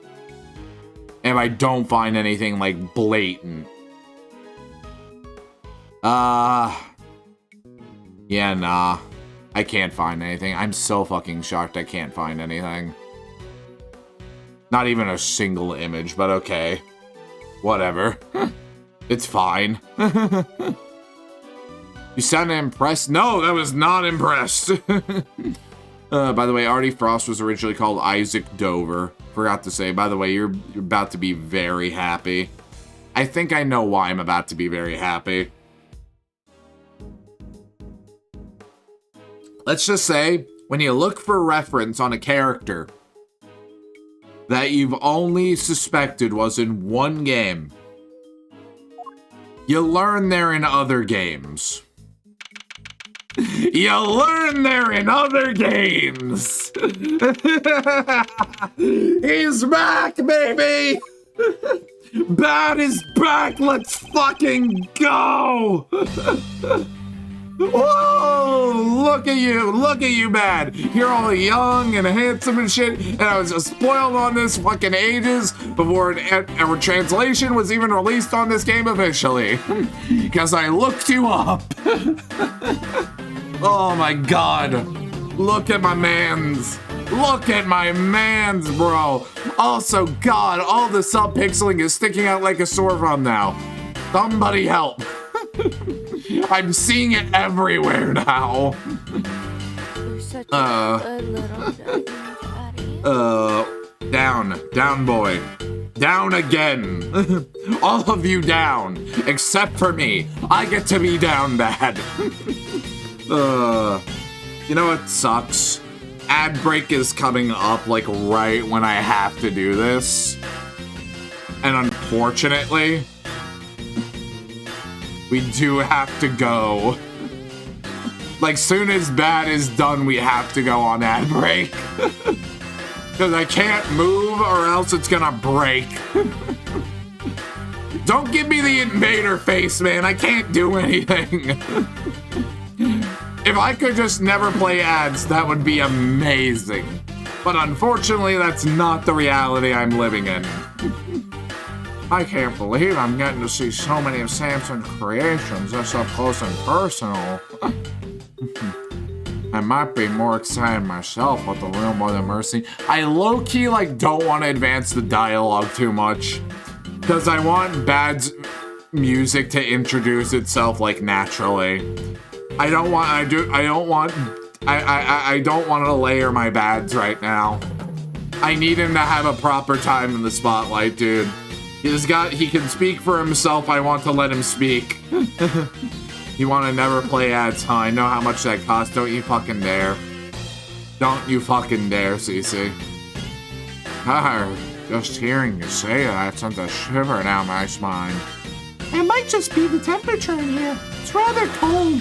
And if I don't find anything, like, blatant. Yeah, nah. I can't find anything. I'm so fucking shocked I can't find anything. Not even a single image, but okay. Whatever. It's fine. You sounded impressed? No, that was not impressed. By the way, Artie Frost was originally called Isaac Dover. Forgot to say, by the way, you're about to be very happy. I think I know why I'm about to be very happy. Let's just say, when you look for reference on a character that you've only suspected was in one game, You learn there in other games. You learn there in other games. He's back, baby. Bad is back. Let's fucking go. Whoa! Look at you, Bad. You're all young and handsome and shit, and I was spoiled on this fucking ages before our translation was even released on this game officially. Because I looked you up. Oh my god. Look at my mans. Look at my mans, bro. Also, god, all the sub-pixeling is sticking out like a sore thumb now. Somebody help. I'm seeing it everywhere now. You're such a good little daddy. Down boy. Down again. All of you down, except for me. I get to be down bad. You know what sucks? Ad break is coming up like right when I have to do this. And unfortunately, we do have to go. Like, soon as Bad is done, we have to go on ad break. Because I can't move or else it's gonna break. Don't give me the invader face, man. I can't do anything. If I could just never play ads, that would be amazing. But unfortunately, that's not the reality I'm living in. I can't believe I'm getting to see so many of Samson's creations this up close and personal. I might be more excited myself with the real Mother Mercy. I low-key like don't want to advance the dialogue too much. Because I want Bad's music to introduce itself like naturally. I don't want to layer my Bads right now. I need him to have a proper time in the spotlight, dude. He can speak for himself. I want to let him speak. You want to never play ads, huh? I know how much that costs. Don't you fucking dare. Don't you fucking dare, Cece. Just hearing you say that sends a shiver down my spine. It might just be the temperature in here. It's rather cold.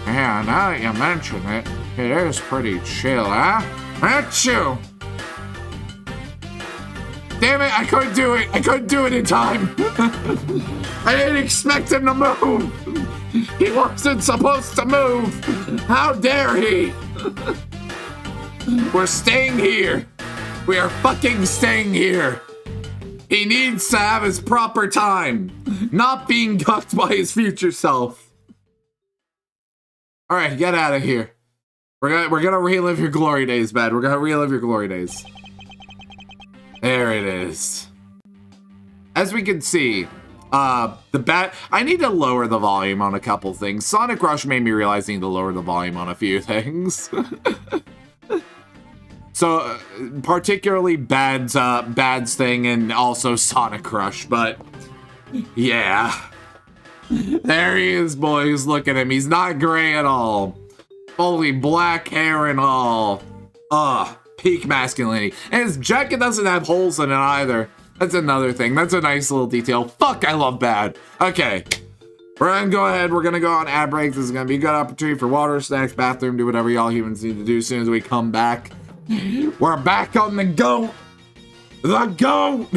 Yeah, now that you mention it, it is pretty chill, huh? Achoo! Damn it, I couldn't do it! I couldn't do it in time! I didn't expect him to move! He wasn't supposed to move! How dare he! We're staying here! We are fucking staying here! He needs to have his proper time! Not being cucked by his future self! Alright, get out of here. We're gonna relive your glory days, Bad. We're gonna relive your glory days. There it is. As we can see, I need to lower the volume on a couple things. Sonic Rush made me realize I need to lower the volume on a few things. So, particularly Bad's thing and also Sonic Rush, but yeah. There he is, boys. Look at him. He's not gray at all. Fully black hair and all. Peak masculinity. And his jacket doesn't have holes in it either. That's another thing. That's a nice little detail. Fuck, I love Bad. Okay. We're gonna go ahead. We're gonna go on ad breaks. This is gonna be a good opportunity for water, snacks, bathroom, do whatever y'all humans need to do as soon as we come back. We're back on the goat. The goat.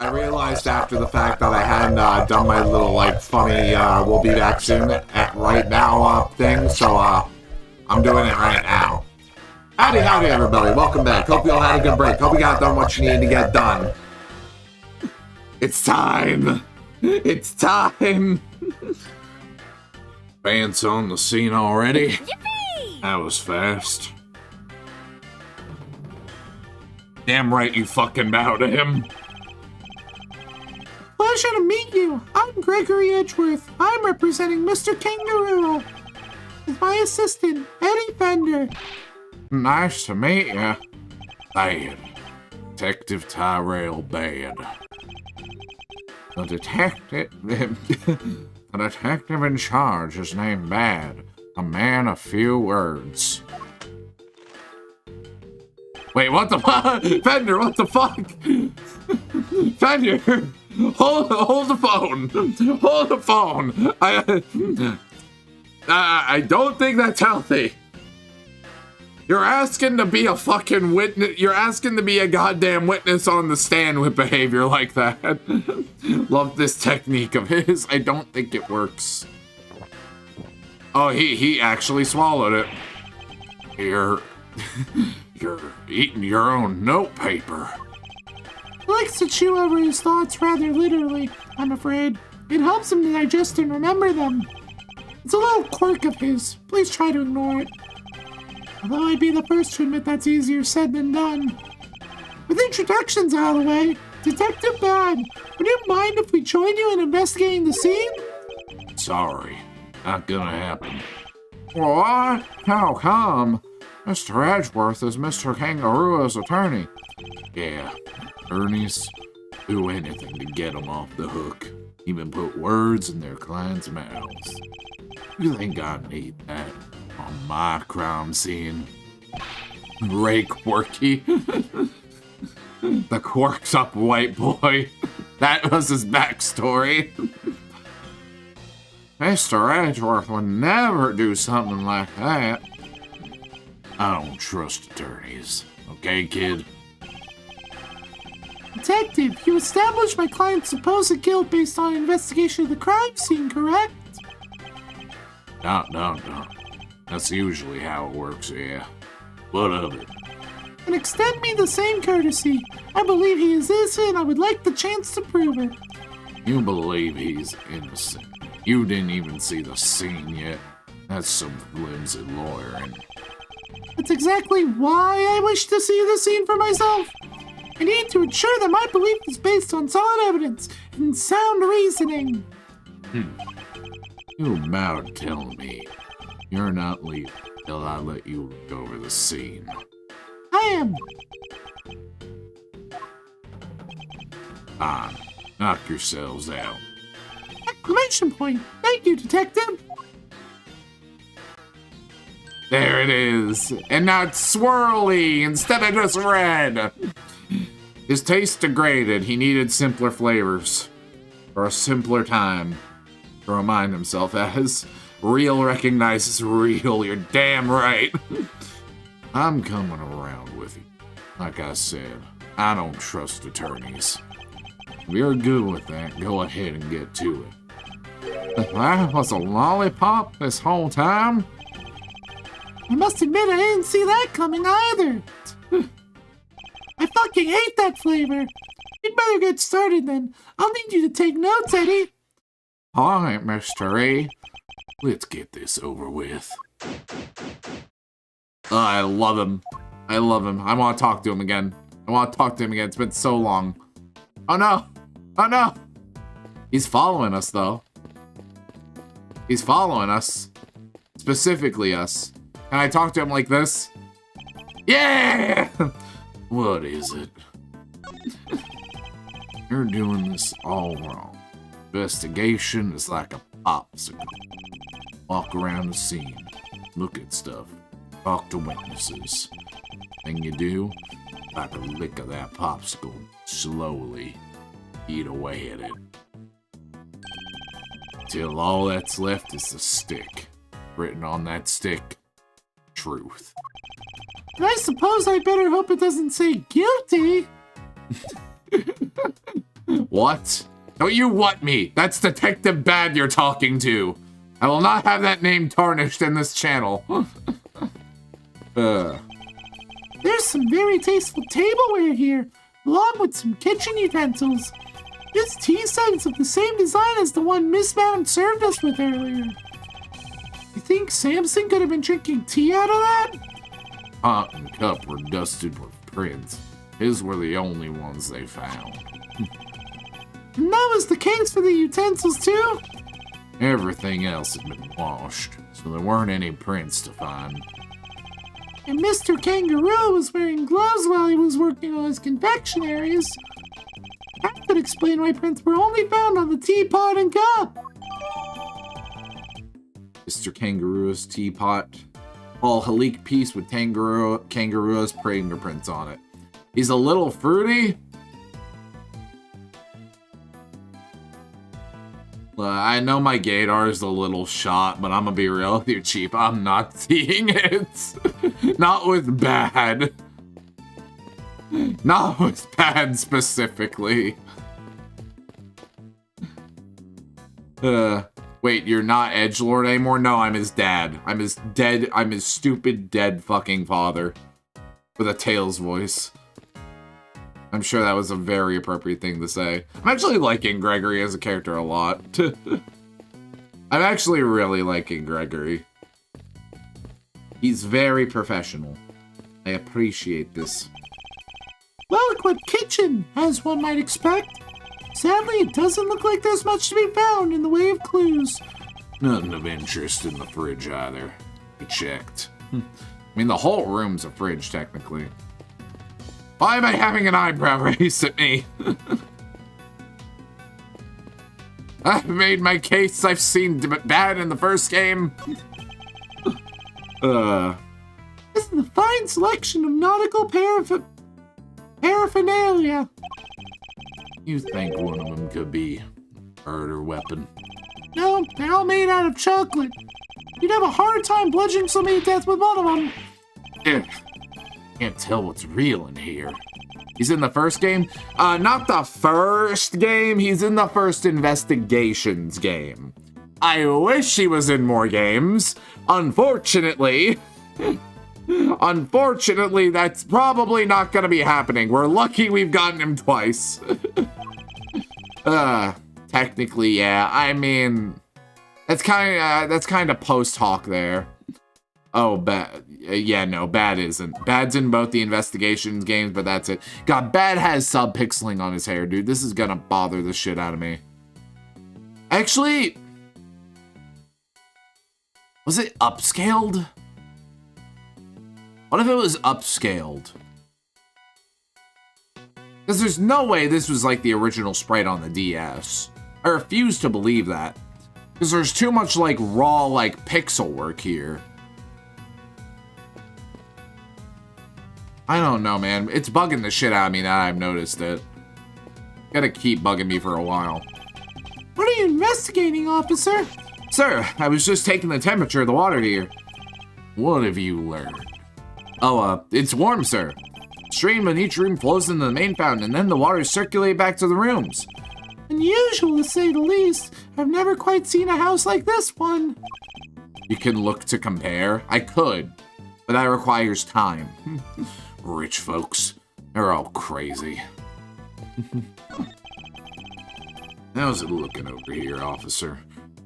I realized after the fact that I hadn't done my little, like, funny, we'll be back soon at right now thing, so, I'm doing it right now. Howdy, everybody. Welcome back. Hope you all had a good break. Hope you got done what you needed to get done. It's time. It's time. Fans on the scene already. Yippee! That was fast. Damn right you fucking bow to him. Pleasure to meet you. I'm Gregory Edgeworth. I'm representing Mr. Kangaroo. As my assistant, Eddie Fender. Nice to meet you. Bad. Detective Tyrell Bad. The detective in charge is named Bad. A man of few words. Wait, what the fuck? Fender, what the fuck? Fender, hold the phone. Hold the phone. I don't think that's healthy. You're asking to be a fucking witness. You're asking to be a goddamn witness on the stand with behavior like that. Love this technique of his. I don't think it works. Oh, he actually swallowed it. You're eating your own notepaper. He likes to chew over his thoughts rather literally, I'm afraid. It helps him to digest and remember them. It's a little quirk of his. Please try to ignore it. Although I'd be the first to admit that's easier said than done. With introductions out of the way, Detective Bad, would you mind if we join you in investigating the scene? Sorry, not gonna happen. What? How come? Mr. Edgeworth is Mr. Kangaroo's attorney. Yeah, attorneys do anything to get them off the hook. Even put words in their clients' mouths. You think I need that on my crime scene? Ray Quirky. The quirked up white boy. That was his backstory. Mr. Edgeworth would never do something like that. I don't trust attorneys. Okay, kid? Detective, you established my client's supposed guilt based on an investigation of the crime scene, correct? No. That's usually how it works, yeah. What of it? And extend me the same courtesy. I believe he is innocent and I would like the chance to prove it. You believe he's innocent. You didn't even see the scene yet. That's some flimsy lawyering. That's exactly why I wish to see the scene for myself. I need to ensure that my belief is based on solid evidence and sound reasoning. You about to tell me you're not leaving till I let you look over the scene. I am. On. Knock yourselves out. Exclamation point. Thank you, Detective. There it is. And now it's swirly instead of just red. His taste degraded. He needed simpler flavors. For a simpler time. To remind himself as real recognizes real. You're damn right. I'm coming around with you. Like I said, I don't trust attorneys. If you're good with that, go ahead and get to it. That was a lollipop this whole time? I must admit I didn't see that coming either. I fucking hate that flavor. You'd better get started then. I'll need you to take notes, Eddie. All right, Mr. E. Let's get this over with. Oh, I love him. I love him. I want to talk to him again. It's been so long. Oh no! Oh no! He's following us, though. He's following us. Specifically us. Can I talk to him like this? Yeah! What is it? You're doing this all wrong. Investigation is like a popsicle. Walk around the scene. Look at stuff. Talk to witnesses. Thing you do, like a lick of that popsicle. Slowly eat away at it. Till all that's left is the stick. Written on that stick, truth. And I suppose I better hope it doesn't say guilty. What? Don't you what me? That's Detective Bad you're talking to. I will not have that name tarnished in this channel. There's some very tasteful tableware here, along with some kitchen utensils. This tea set is of the same design as the one Miss Mountain served us with earlier. You think Samson could have been drinking tea out of that? Pot and cup were dusted with prints. His were the only ones they found. And that was the case for the utensils too? Everything else had been washed, so there weren't any prints to find. And Mr. Kangaroo was wearing gloves while he was working on his confectionaries. That could explain why prints were only found on the teapot and cup. Mr. Kangaroo's teapot. All Halik piece with Kangaroo's fingerprints on it. He's a little fruity. I know my gaydar is a little shot, but I'm gonna be real with you, Chief. I'm not seeing it. Not with bad. Not with bad specifically. Wait, you're not Edgelord anymore? No, I'm his dad. I'm his stupid dead fucking father. With a Tails voice. I'm sure that was a very appropriate thing to say. I'm actually liking Gregory as a character a lot. I'm actually really liking Gregory. He's very professional. I appreciate this. Well-equipped kitchen, as one might expect. Sadly, it doesn't look like there's much to be found in the way of clues. Nothing of interest in the fridge either. I checked. I mean, the whole room's a fridge, technically. Why am I having an eyebrow raise at me? I've made my case. I've seen bad in the first game. This is a fine selection of nautical paraphernalia. You think one of them could be a murder weapon? No, they're all made out of chocolate. You'd have a hard time bludgeoning somebody to death with one of them. Can't tell what's real in here. He's in the first game? Not the first game. He's in the first investigations game. I wish he was in more games. Unfortunately, that's probably not gonna be happening. We're lucky we've gotten him twice. Technically, yeah. I mean, that's kind of post hoc there. Oh, bad. Yeah, no, bad isn't. Bad's in both the investigations games, but that's it. God, Bad has sub-pixeling on his hair, dude. This is gonna bother the shit out of me. Actually, was it upscaled? What if it was upscaled? Because there's no way this was like the original sprite on the DS. I refuse to believe that. Because there's too much like raw like pixel work here. I don't know, man. It's bugging the shit out of me now I've noticed it. Gotta keep bugging me for a while. What are you investigating, officer? Sir, I was just taking the temperature of the water here. What have you learned? Oh, it's warm, sir. Stream in each room flows into the main fountain, and then the water circulates back to the rooms. Unusual, to say the least. I've never quite seen a house like this one. You can look to compare. I could, but that requires time. Rich folks, they're all crazy. How's it looking over here, officer?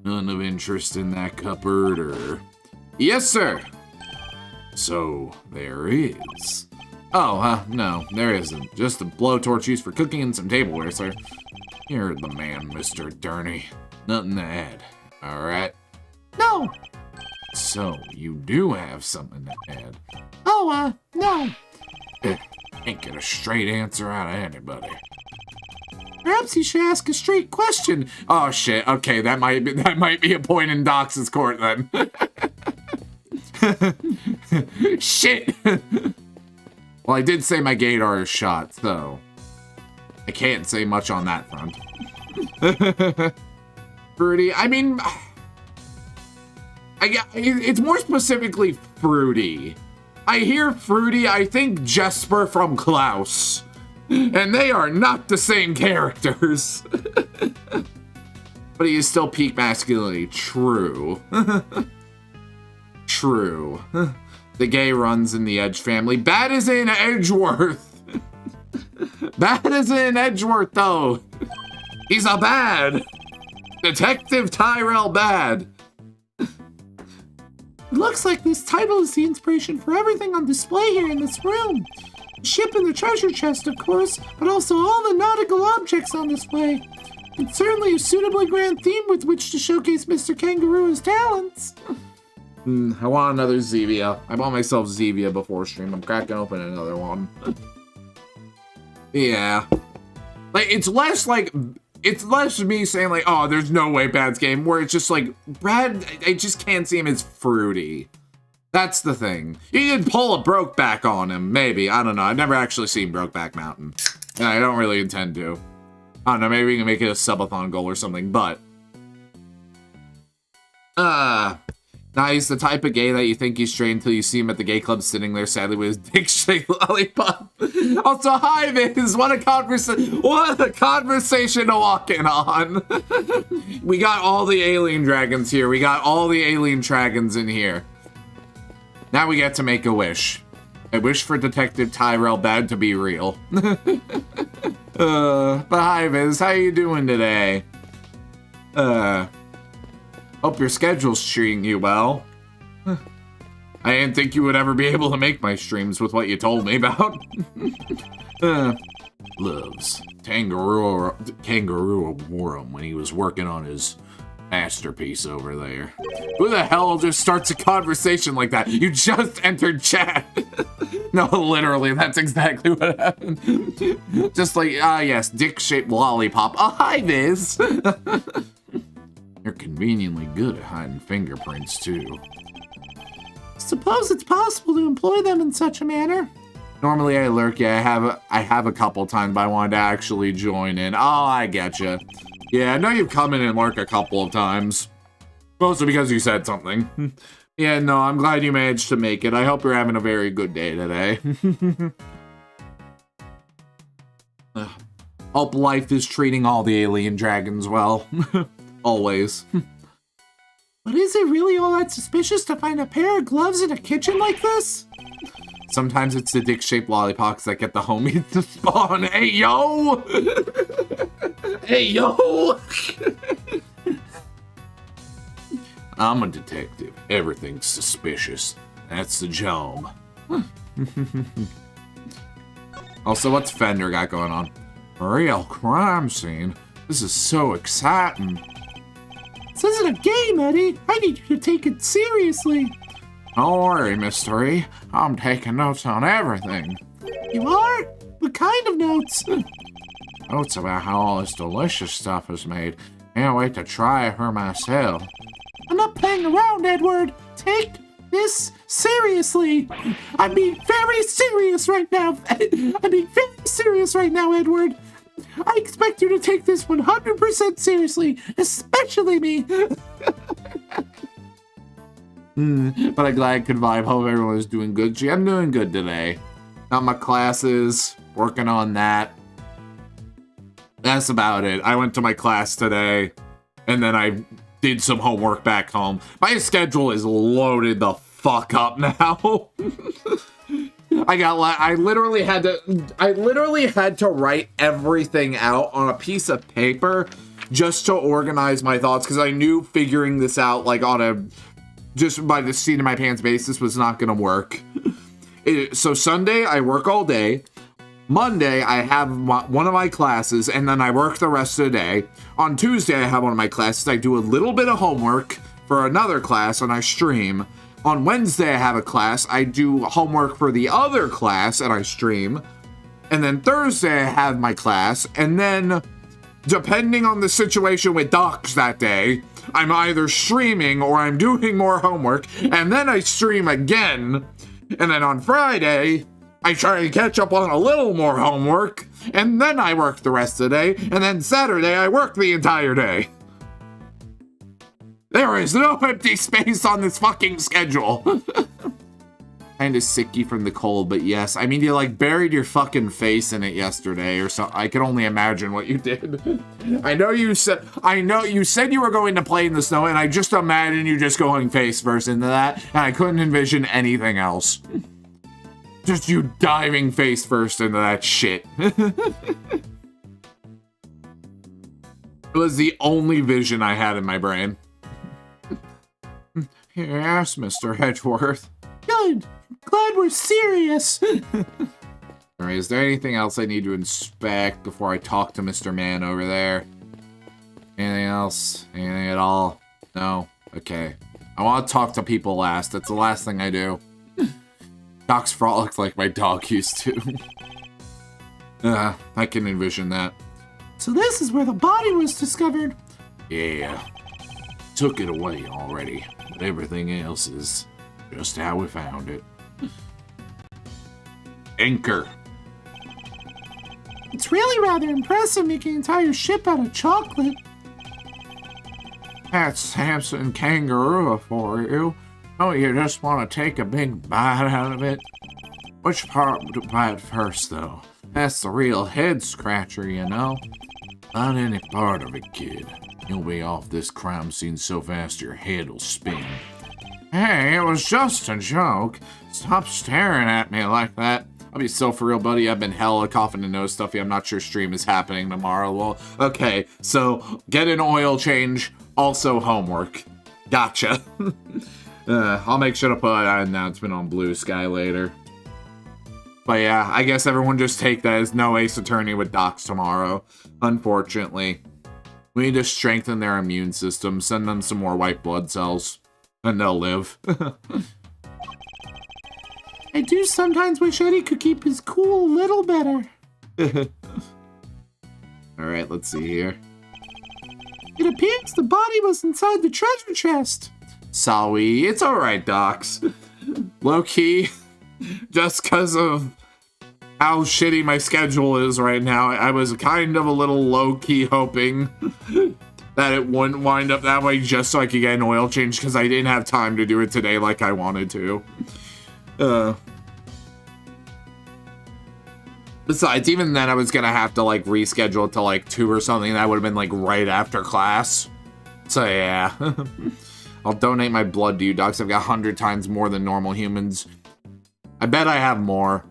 None of interest in that cupboard, or... Yes, sir! So, there is. Oh, no, there isn't. Just a blowtorch used for cooking and some tableware, sir. You're the man, Mr. Durney. Nothing to add, alright? No! So, you do have something to add. Oh, no. Can't get a straight answer out of anybody. Perhaps you should ask a straight question. Oh shit, okay, that might be a point in Dox's court then. Shit! Well, I did say my gaydar is shot, so I can't say much on that front. Fruity, I mean, it's more specifically fruity. I hear fruity, I think Jesper from Klaus. And they are not the same characters. But he is still peak masculinity. True. True. The gay runs in the Edge family. Bad is in Edgeworth. Bad is in Edgeworth, though. He's a bad. Detective Tyrell Bad. It looks like this title is the inspiration for everything on display here in this room. The ship and the treasure chest, of course, but also all the nautical objects on display. It's certainly a suitably grand theme with which to showcase Mr. Kangaroo's talents. I want another Zevia. I bought myself Zevia before stream. I'm cracking open another one. Yeah. Like, it's less me saying like, oh, there's no way Bad's game, where it's just like, Brad, I just can't see him as fruity. That's the thing. You could pull a Brokeback on him, maybe. I don't know. I've never actually seen Brokeback Mountain. And I don't really intend to. I don't know, maybe we can make it a subathon goal or something, but... Nah, he's the type of gay that you think he's straight until you see him at the gay club sitting there sadly with his dick-shaped lollipop. Also, hi, Viz! What a conversation to walk in on! We got all the alien dragons here. We got all the alien dragons in here. Now we get to make a wish. I wish for Detective Tyrell Bad to be real. But hi, Viz. How you doing today? Hope your schedule's treating you well. I didn't think you would ever be able to make my streams with what you told me about. Loves Kangaroo wore him when he was working on his masterpiece over there. Who the hell just starts a conversation like that? You just entered chat. No, literally, that's exactly what happened. Just like, yes, dick-shaped lollipop. Oh, hi, Viz. You're conveniently good at hiding fingerprints, too. Suppose it's possible to employ them in such a manner. Normally I lurk, yeah, I have a couple times, but I wanted to actually join in. Oh, I getcha. Yeah, I know you've come in and lurk a couple of times. Mostly because you said something. Yeah, no, I'm glad you managed to make it. I hope you're having a very good day today. Hope life is treating all the alien dragons well. Always. But is it really all that suspicious to find a pair of gloves in a kitchen like this? Sometimes it's the dick-shaped lollipops that get the homies to spawn. Hey, yo! Hey, yo! I'm a detective. Everything's suspicious. That's the job. Also, what's Fender got going on? A real crime scene. This is so exciting. This isn't a game, Eddie. I need you to take it seriously. Don't worry, Mystery. I'm taking notes on everything. You are? What kind of notes? Notes about how all this delicious stuff is made. Can't wait to try it for myself. I'm not playing around, Edward. Take this seriously. I'm being very serious right now. I'm being very serious right now, Edward. I expect you to take this 100% seriously, especially me. But I'm glad I could vibe. Hope everyone is doing good. Gee, I'm doing good today. Got my classes, working on that. That's about it. I went to my class today, and then I did some homework back home. My schedule is loaded the fuck up now. I literally had to write everything out on a piece of paper just to organize my thoughts, because I knew figuring this out like on a just by the seat of my pants basis was not gonna work. So Sunday I work all day. Monday I have one of my classes, and then I work the rest of the day. On Tuesday I have one of my classes. I do a little bit of homework for another class, and I stream. On Wednesday, I have a class. I do homework for the other class, and I stream. And then Thursday, I have my class. And then, depending on the situation with docs that day, I'm either streaming or I'm doing more homework. And then I stream again. And then on Friday, I try to catch up on a little more homework. And then I work the rest of the day. And then Saturday, I work the entire day. There is no empty space on this fucking schedule. kind of sicky from the cold, but yes. I mean, you like buried your fucking face in it yesterday or so. I can only imagine what you did. I know you said you were going to play in the snow, and I just imagine you just going face first into that, and I couldn't envision anything else. Just you diving face first into that shit. It was the only vision I had in my brain. Yes, Mr. Hedgeworth. Good. Glad we're serious. Alright, is there anything else I need to inspect before I talk to Mr. Man over there? Anything else? Anything at all? No? Okay. I want to talk to people last. That's the last thing I do. Doc's frolic like my dog used to. I can envision that. So this is where the body was discovered. Yeah. Took it away already. But everything else is just how we found it. Anchor. It's really rather impressive making an entire ship out of chocolate. That's Samson Kangaroo for you. Oh, you just want to take a big bite out of it? Which part to bite first, though? That's the real head scratcher, you know? Not any part of it, kid. You'll be off this crime scene so fast your head will spin. Hey, it was just a joke. Stop staring at me like that. I'll be so for real, buddy. I've been hella coughing and nose stuffy. I'm not sure stream is happening tomorrow. Well, okay, so get an oil change, also homework. Gotcha. I'll make sure to put an announcement on Blue Sky later. But yeah, I guess everyone just take that as no Ace Attorney with docs tomorrow. Unfortunately. We need to strengthen their immune system, send them some more white blood cells, and they'll live. I do sometimes wish Eddie could keep his cool a little better. Alright, let's see here. It appears the body was inside the treasure chest. Sorry, it's alright, Docs. Low-key, just because of how shitty my schedule is right now, I was kind of a little low-key hoping that it wouldn't wind up that way just so I could get an oil change, because I didn't have time to do it today like I wanted to. Besides, even then I was gonna have to like reschedule it to like 2 or something. That would have been like right after class. So yeah. I'll donate my blood to you, Docs. I've got 100 times more than normal humans. I bet I have more.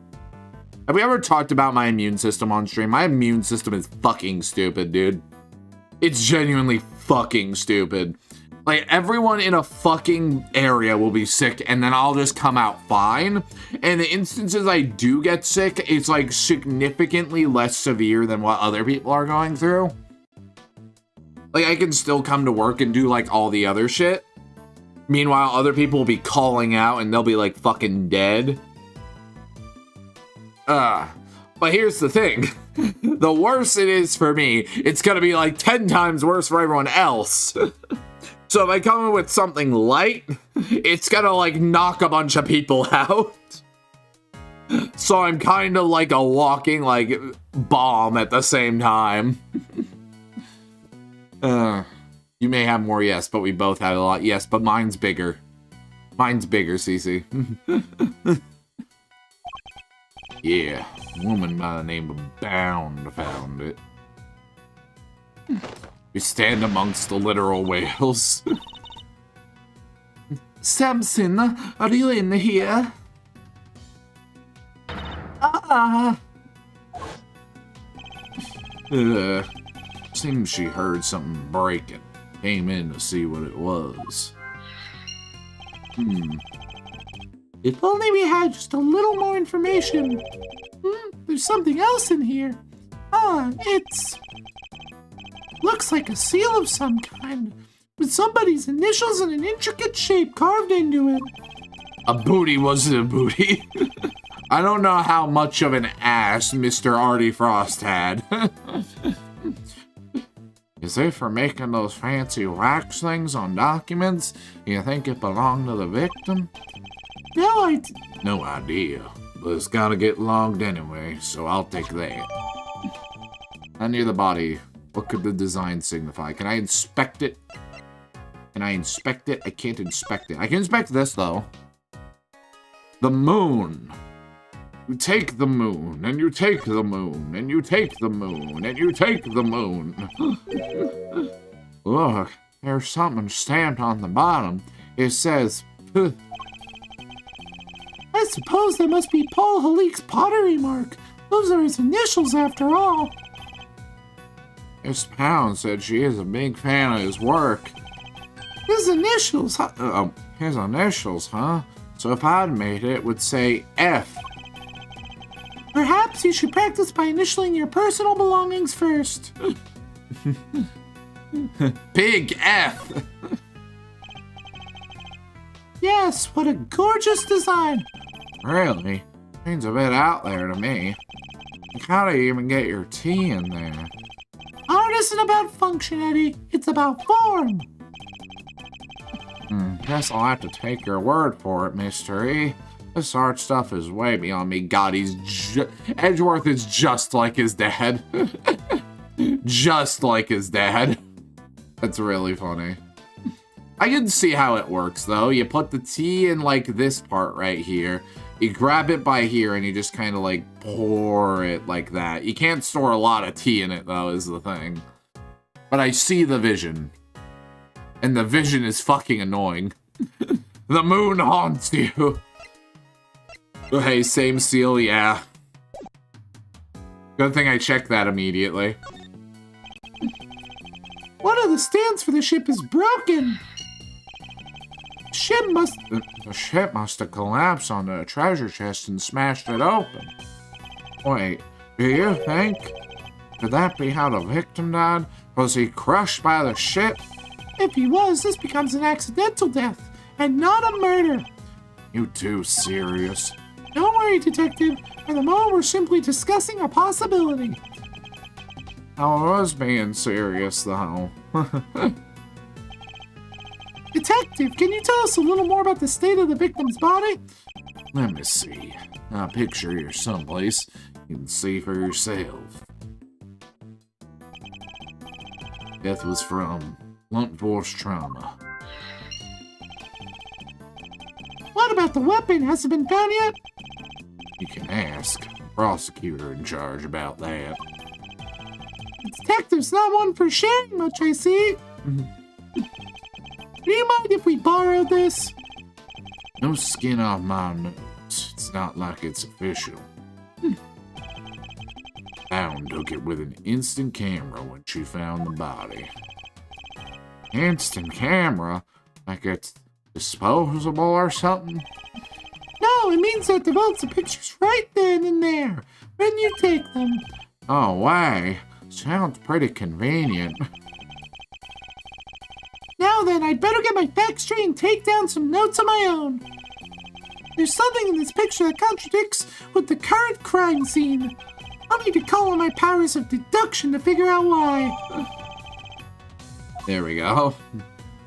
Have we ever talked about my immune system on stream? My immune system is fucking stupid, dude. It's genuinely fucking stupid. Like, everyone in a fucking area will be sick, and then I'll just come out fine. And the instances I do get sick, it's, like, significantly less severe than what other people are going through. Like, I can still come to work and do, like, all the other shit. Meanwhile, other people will be calling out, and they'll be, like, fucking dead. But here's the thing. The worse it is for me, it's gonna be, like, 10 times worse for everyone else. So if I come in with something light, it's gonna, like, knock a bunch of people out. So I'm kind of like a walking, like, bomb at the same time. You may have more, yes, but we both have a lot. Yes, but mine's bigger. Mine's bigger, Cece. Yeah, a woman by the name of Bound found it. We stand amongst the literal whales. Samson, are you in here? Seems she heard something breaking. Came in to see what it was. If only we had just a little more information. There's something else in here. It's... looks like a seal of some kind, with somebody's initials in an intricate shape carved into it. A booty wasn't a booty. I don't know how much of an ass Mr. Artie Frost had. Is it for making those fancy wax things on documents? You think it belonged to the victim? No idea. But it's gotta get logged anyway, so I'll take that. Under the body, what could the design signify? Can I inspect it? Can I inspect it? I can't inspect it. I can inspect this, though. The moon. You take the moon, and you take the moon, and you take the moon, and you take the moon. Look, there's something stamped on the bottom. It says, I suppose that must be Paul Halik's pottery mark. Those are his initials after all. Miss Pound said she is a big fan of his work. His initials, huh? His initials, huh? So if I'd made it, it would say F. Perhaps you should practice by initialing your personal belongings first. Big F! Yes, what a gorgeous design. Really? Seems a bit out there to me. How do you even get your T in there? Art isn't about function, Eddie. It's about form. Guess I'll have to take your word for it, Mr. E. This art stuff is way beyond me. God, Edgeworth is just like his dad. Just like his dad. That's really funny. I can see how it works, though. You put the T in, like, this part right here. You grab it by here, and you just kind of, like, pour it like that. You can't store a lot of tea in it, though, is the thing. But I see the vision. And the vision is fucking annoying. The moon haunts you. Hey, same seal, yeah. Good thing I checked that immediately. One of the stands for the ship is broken. The ship must have collapsed on the treasure chest and smashed it open. Wait, do you think? Could that be how the victim died? Was he crushed by the ship? If he was, this becomes an accidental death, and not a murder. You too serious? Don't worry, Detective. For the moment, we're simply discussing a possibility. I was being serious, though. Detective, can you tell us a little more about the state of the victim's body? Let me see. I'll picture here someplace. You can see for yourself. Death was from blunt force trauma. What about the weapon? Has it been found yet? You can ask the prosecutor in charge about that. The detective's not one for sharing much, I see. Do you mind if we borrowed this? No skin off my nose. It's not like it's official. Pound took it with an instant camera when she found the body. Instant camera? Like it's disposable or something? No, it means that develops the pictures right then and there, when you take them. Oh, way. Sounds pretty convenient. Now then, I'd better get my facts straight and take down some notes of my own. There's something in this picture that contradicts with the current crime scene. I'll need to call on my powers of deduction to figure out why. There we go.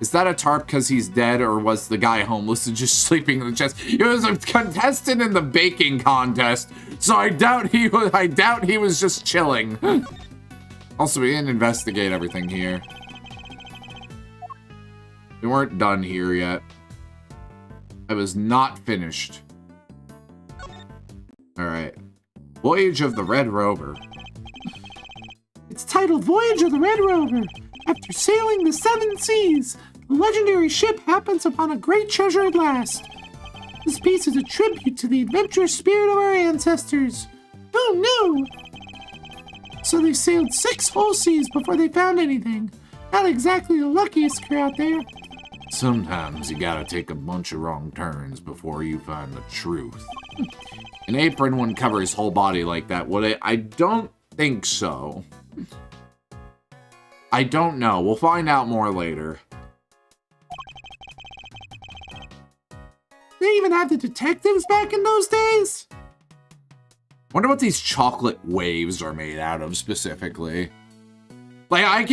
Is that a tarp because he's dead, or was the guy homeless and just sleeping in the chest? He was a contestant in the baking contest, so I doubt he was just chilling. Also, we didn't investigate everything here. We weren't done here yet. I was not finished. Alright. Voyage of the Red Rover. It's titled Voyage of the Red Rover. After sailing the 7 seas, the legendary ship happens upon a great treasure at last. This piece is a tribute to the adventurous spirit of our ancestors. Who knew? So they sailed 6 whole seas before they found anything. Not exactly the luckiest crew out there. Sometimes you gotta take a bunch of wrong turns before you find the truth. An apron wouldn't cover his whole body like that, would it? I don't think so. I don't know. We'll find out more later. They even had the detectives back in those days? Wonder what these chocolate waves are made out of specifically. Like, I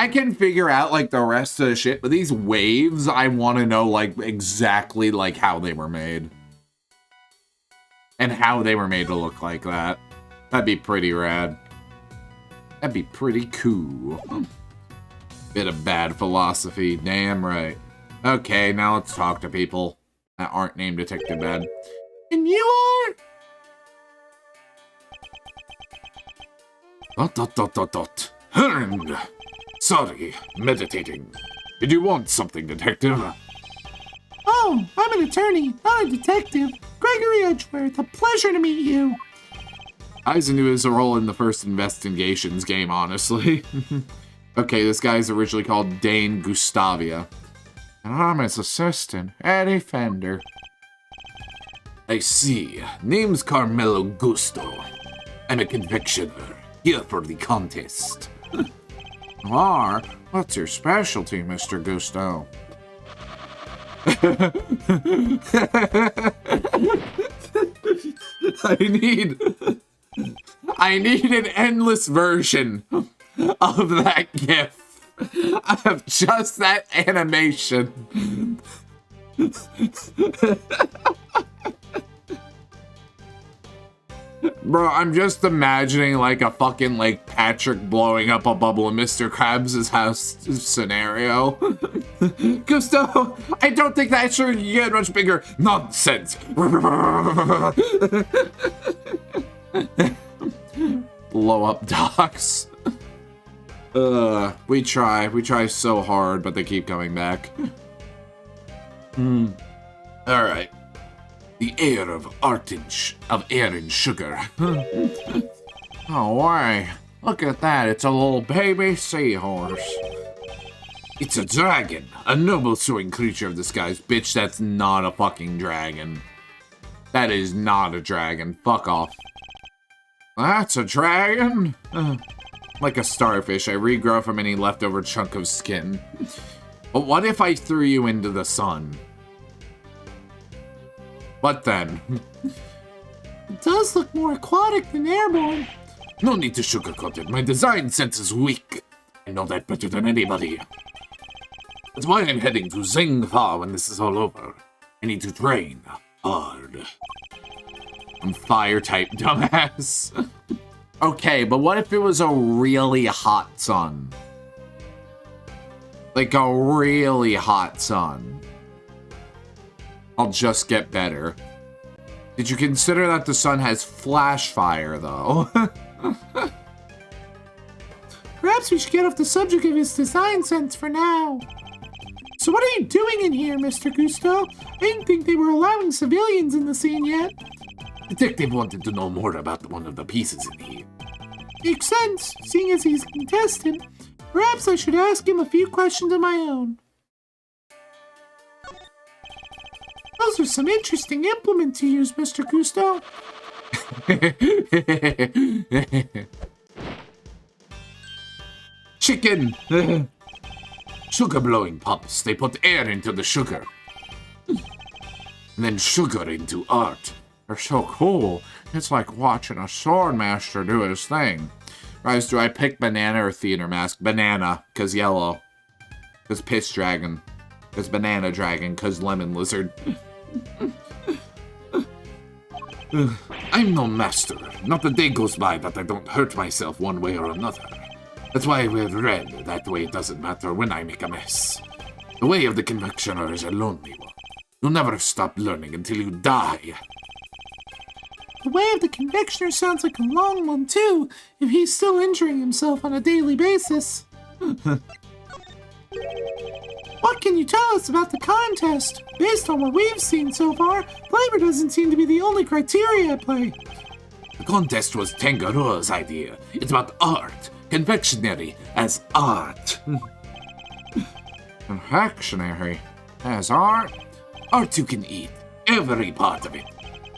can figure out, like, the rest of the shit, but these waves, I want to know, like, exactly, like, how they were made. And how they were made to look like that. That'd be pretty rad. That'd be pretty cool. Bit of bad philosophy, damn right. Okay, now let's talk to people that aren't named Detective Bad. And you are? Hern. Sorry, meditating. Did you want something, detective? Oh, I'm an attorney, not a detective. Gregory Edgeworth, a pleasure to meet you. Eisen knew his role in the first investigations game, honestly. Okay, this guy's originally called Dane Gustavia. And I'm his assistant, Eddie Fender. I see. Name's Carmelo Gusto. I'm a confectioner, here for the contest. Are? What's your specialty, Mr. Gusto? I need an endless version of that GIF. Of just that animation. Bro, I'm just imagining like a fucking like Patrick blowing up a bubble in Mr. Krabs' house scenario. Gusto, I don't think that should get much bigger. Nonsense. Blow up docks. We try so hard, but they keep coming back. Alright. The air of air and sugar. Oh, why? Look at that, it's a little baby seahorse. It's a dragon, a noble soaring creature of the skies. Bitch, that's not a fucking dragon. That is not a dragon. Fuck off. That's a dragon? Like a starfish, I regrow from any leftover chunk of skin. But what if I threw you into the sun? What then? It does look more aquatic than airborne. No need to sugarcoat it. My design sense is weak. I know that better than anybody. That's why I'm heading to Zingfa when this is all over. I need to train hard. I'm fire type, dumbass. Okay, but what if it was a really hot sun? Like a really hot sun. I'll just get better. Did you consider that the sun has flash fire, though? Perhaps we should get off the subject of his design sense for now. So what are you doing in here, Mr. Gusto? I didn't think they were allowing civilians in the scene yet. Detective wanted to know more about one of the pieces in here. Makes sense, seeing as he's a contestant. Perhaps I should ask him a few questions of my own. Those are some interesting implements you use, Mr. Gusto. Chicken! Sugar-blowing pumps. They put air into the sugar. And then sugar into art. They're so cool. It's like watching a sword master do his thing. Guys, do I pick banana or theater mask? Banana, cause yellow. Cause piss dragon. Cause banana dragon, cause lemon lizard. I'm no master. Not a day goes by that I don't hurt myself one way or another. That's why I wear red. That way it doesn't matter when I make a mess. The way of the confectioner is a lonely one. You'll never stop learning until you die. The way of the confectioner sounds like a long one, too, if he's still injuring himself on a daily basis. What can you tell us about the contest? Based on what we've seen so far, flavor doesn't seem to be the only criteria at play. The contest was Tangaroa's idea. It's about art. Confectionery as art. Confectionery as art? Art you can eat. Every part of it.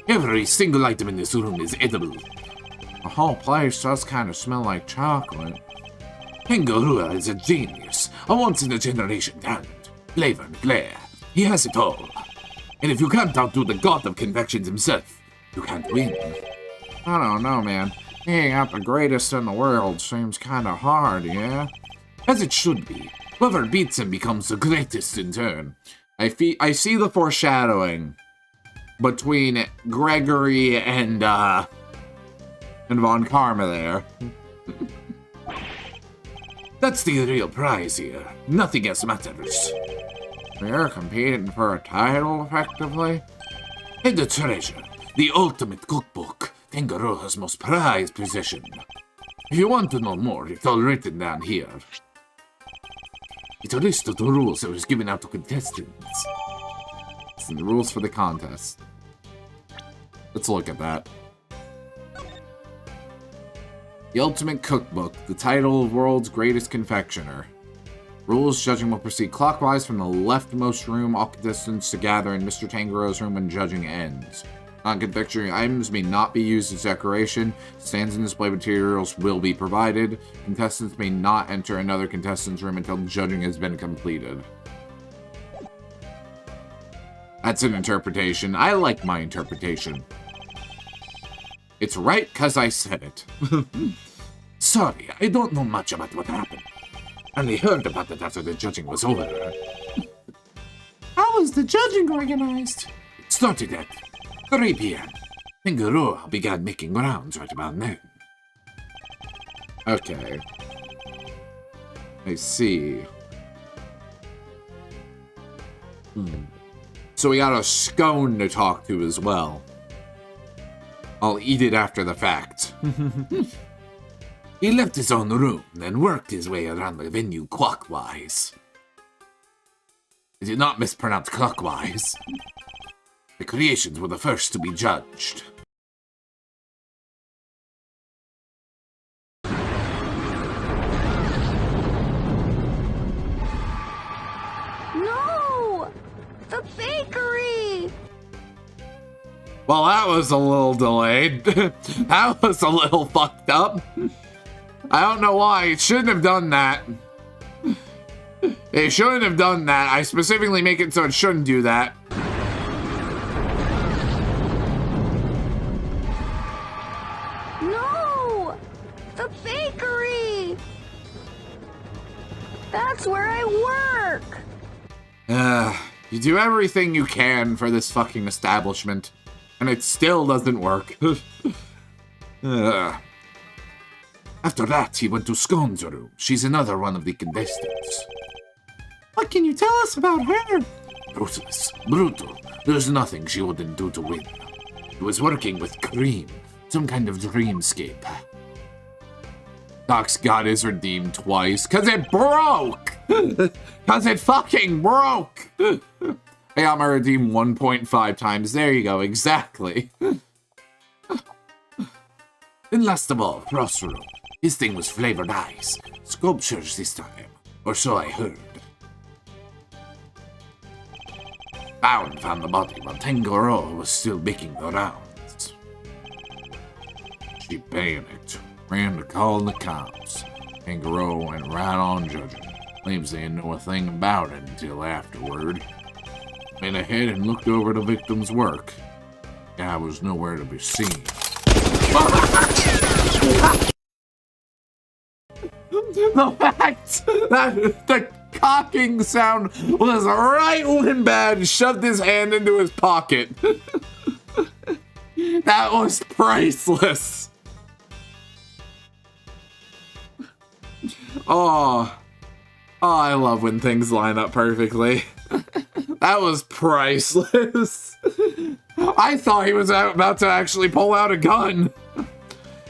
Every single item in this room is edible. The whole place does kind of smell like chocolate. Tangaroa is a genius. A once-in-a-generation talent. Flavor and flair. He has it all. And if you can't outdo the god of confections himself, you can't win. I don't know, man. Being out the greatest in the world seems kind of hard, yeah? As it should be. Whoever beats him becomes the greatest in turn. I see the foreshadowing between Gregory and Von Karma there. That's the real prize here. Nothing else matters. We're competing for a title, effectively? And the treasure. The ultimate cookbook. Tangaroa's most prized possession. If you want to know more, it's all written down here. It's a list of the rules that was given out to contestants. It's the rules for the contest. Let's look at that. The Ultimate Cookbook, the title of World's Greatest Confectioner. Rules: judging will proceed clockwise from the leftmost room. All contestants to gather in Mr. Tangaroa's room when judging ends. Non-confectionery items may not be used as decoration. Stands and display materials will be provided. Contestants may not enter another contestant's room until judging has been completed. That's an interpretation. I like my interpretation. It's right because I said it. Sorry, I don't know much about what happened. I only heard about it after the judging was over. How was the judging organized? It started at 3 p.m. Tangaroa began making rounds right about then. Okay. I see. So we got a scone to talk to as well. I'll eat it after the fact. He left his own room, then worked his way around the venue clockwise. I did not mispronounce clockwise. The creations were the first to be judged. No! The bakery! Well, that was a little delayed. That was a little fucked up. I don't know why. It shouldn't have done that. It shouldn't have done that. I specifically make it so it shouldn't do that. No! The bakery! That's where I work! You do everything you can for this fucking establishment, and it still doesn't work. After that, he went to Scone's room. She's another one of the contestants. What can you tell us about her? Ruthless, brutal. There's nothing she wouldn't do to win. She was working with Cream, some kind of dreamscape. Doc's got his redeemed twice, cause it broke! Cause it fucking broke! I got my redeem 1.5 times. There you go, exactly. Then last of all, Crossroad. His thing was flavored ice. Sculptures this time. Or so I heard. Bound found the body while Tangaroa was still making the rounds. She panicked. Ran to call the cops. Tangaroa went right on judging. Claims they didn't know a thing about it until afterward. Went ahead and looked over the victim's work. Guy was nowhere to be seen. The fact that the cocking sound was right when Bad shoved his hand into his pocket. That was priceless. Oh, I love when things line up perfectly. That was priceless. I thought he was about to actually pull out a gun.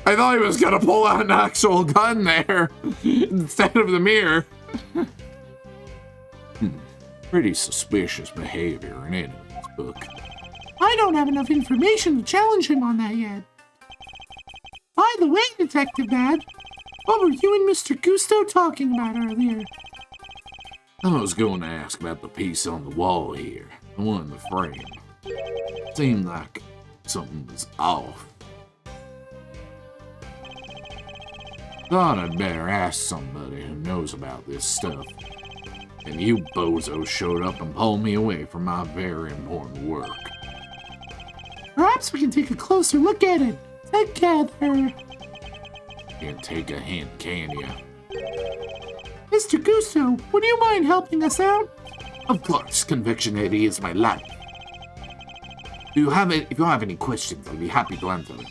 I thought he was gonna pull out an actual gun there instead of the mirror. Pretty suspicious behavior in anyone's book. I don't have enough information to challenge him on that yet. By the way, Detective Bad, what were you and Mr. Gusto talking about earlier? I was going to ask about the piece on the wall here, the one in the frame. Seemed like something was off. Thought I'd better ask somebody who knows about this stuff. And you bozos showed up and pulled me away from my very important work. Perhaps we can take a closer look at it together. Can't take a hint, can ya? Mr. Gusto, would you mind helping us out? Of course, conviction is my life. If you have any questions, I'll be happy to answer them.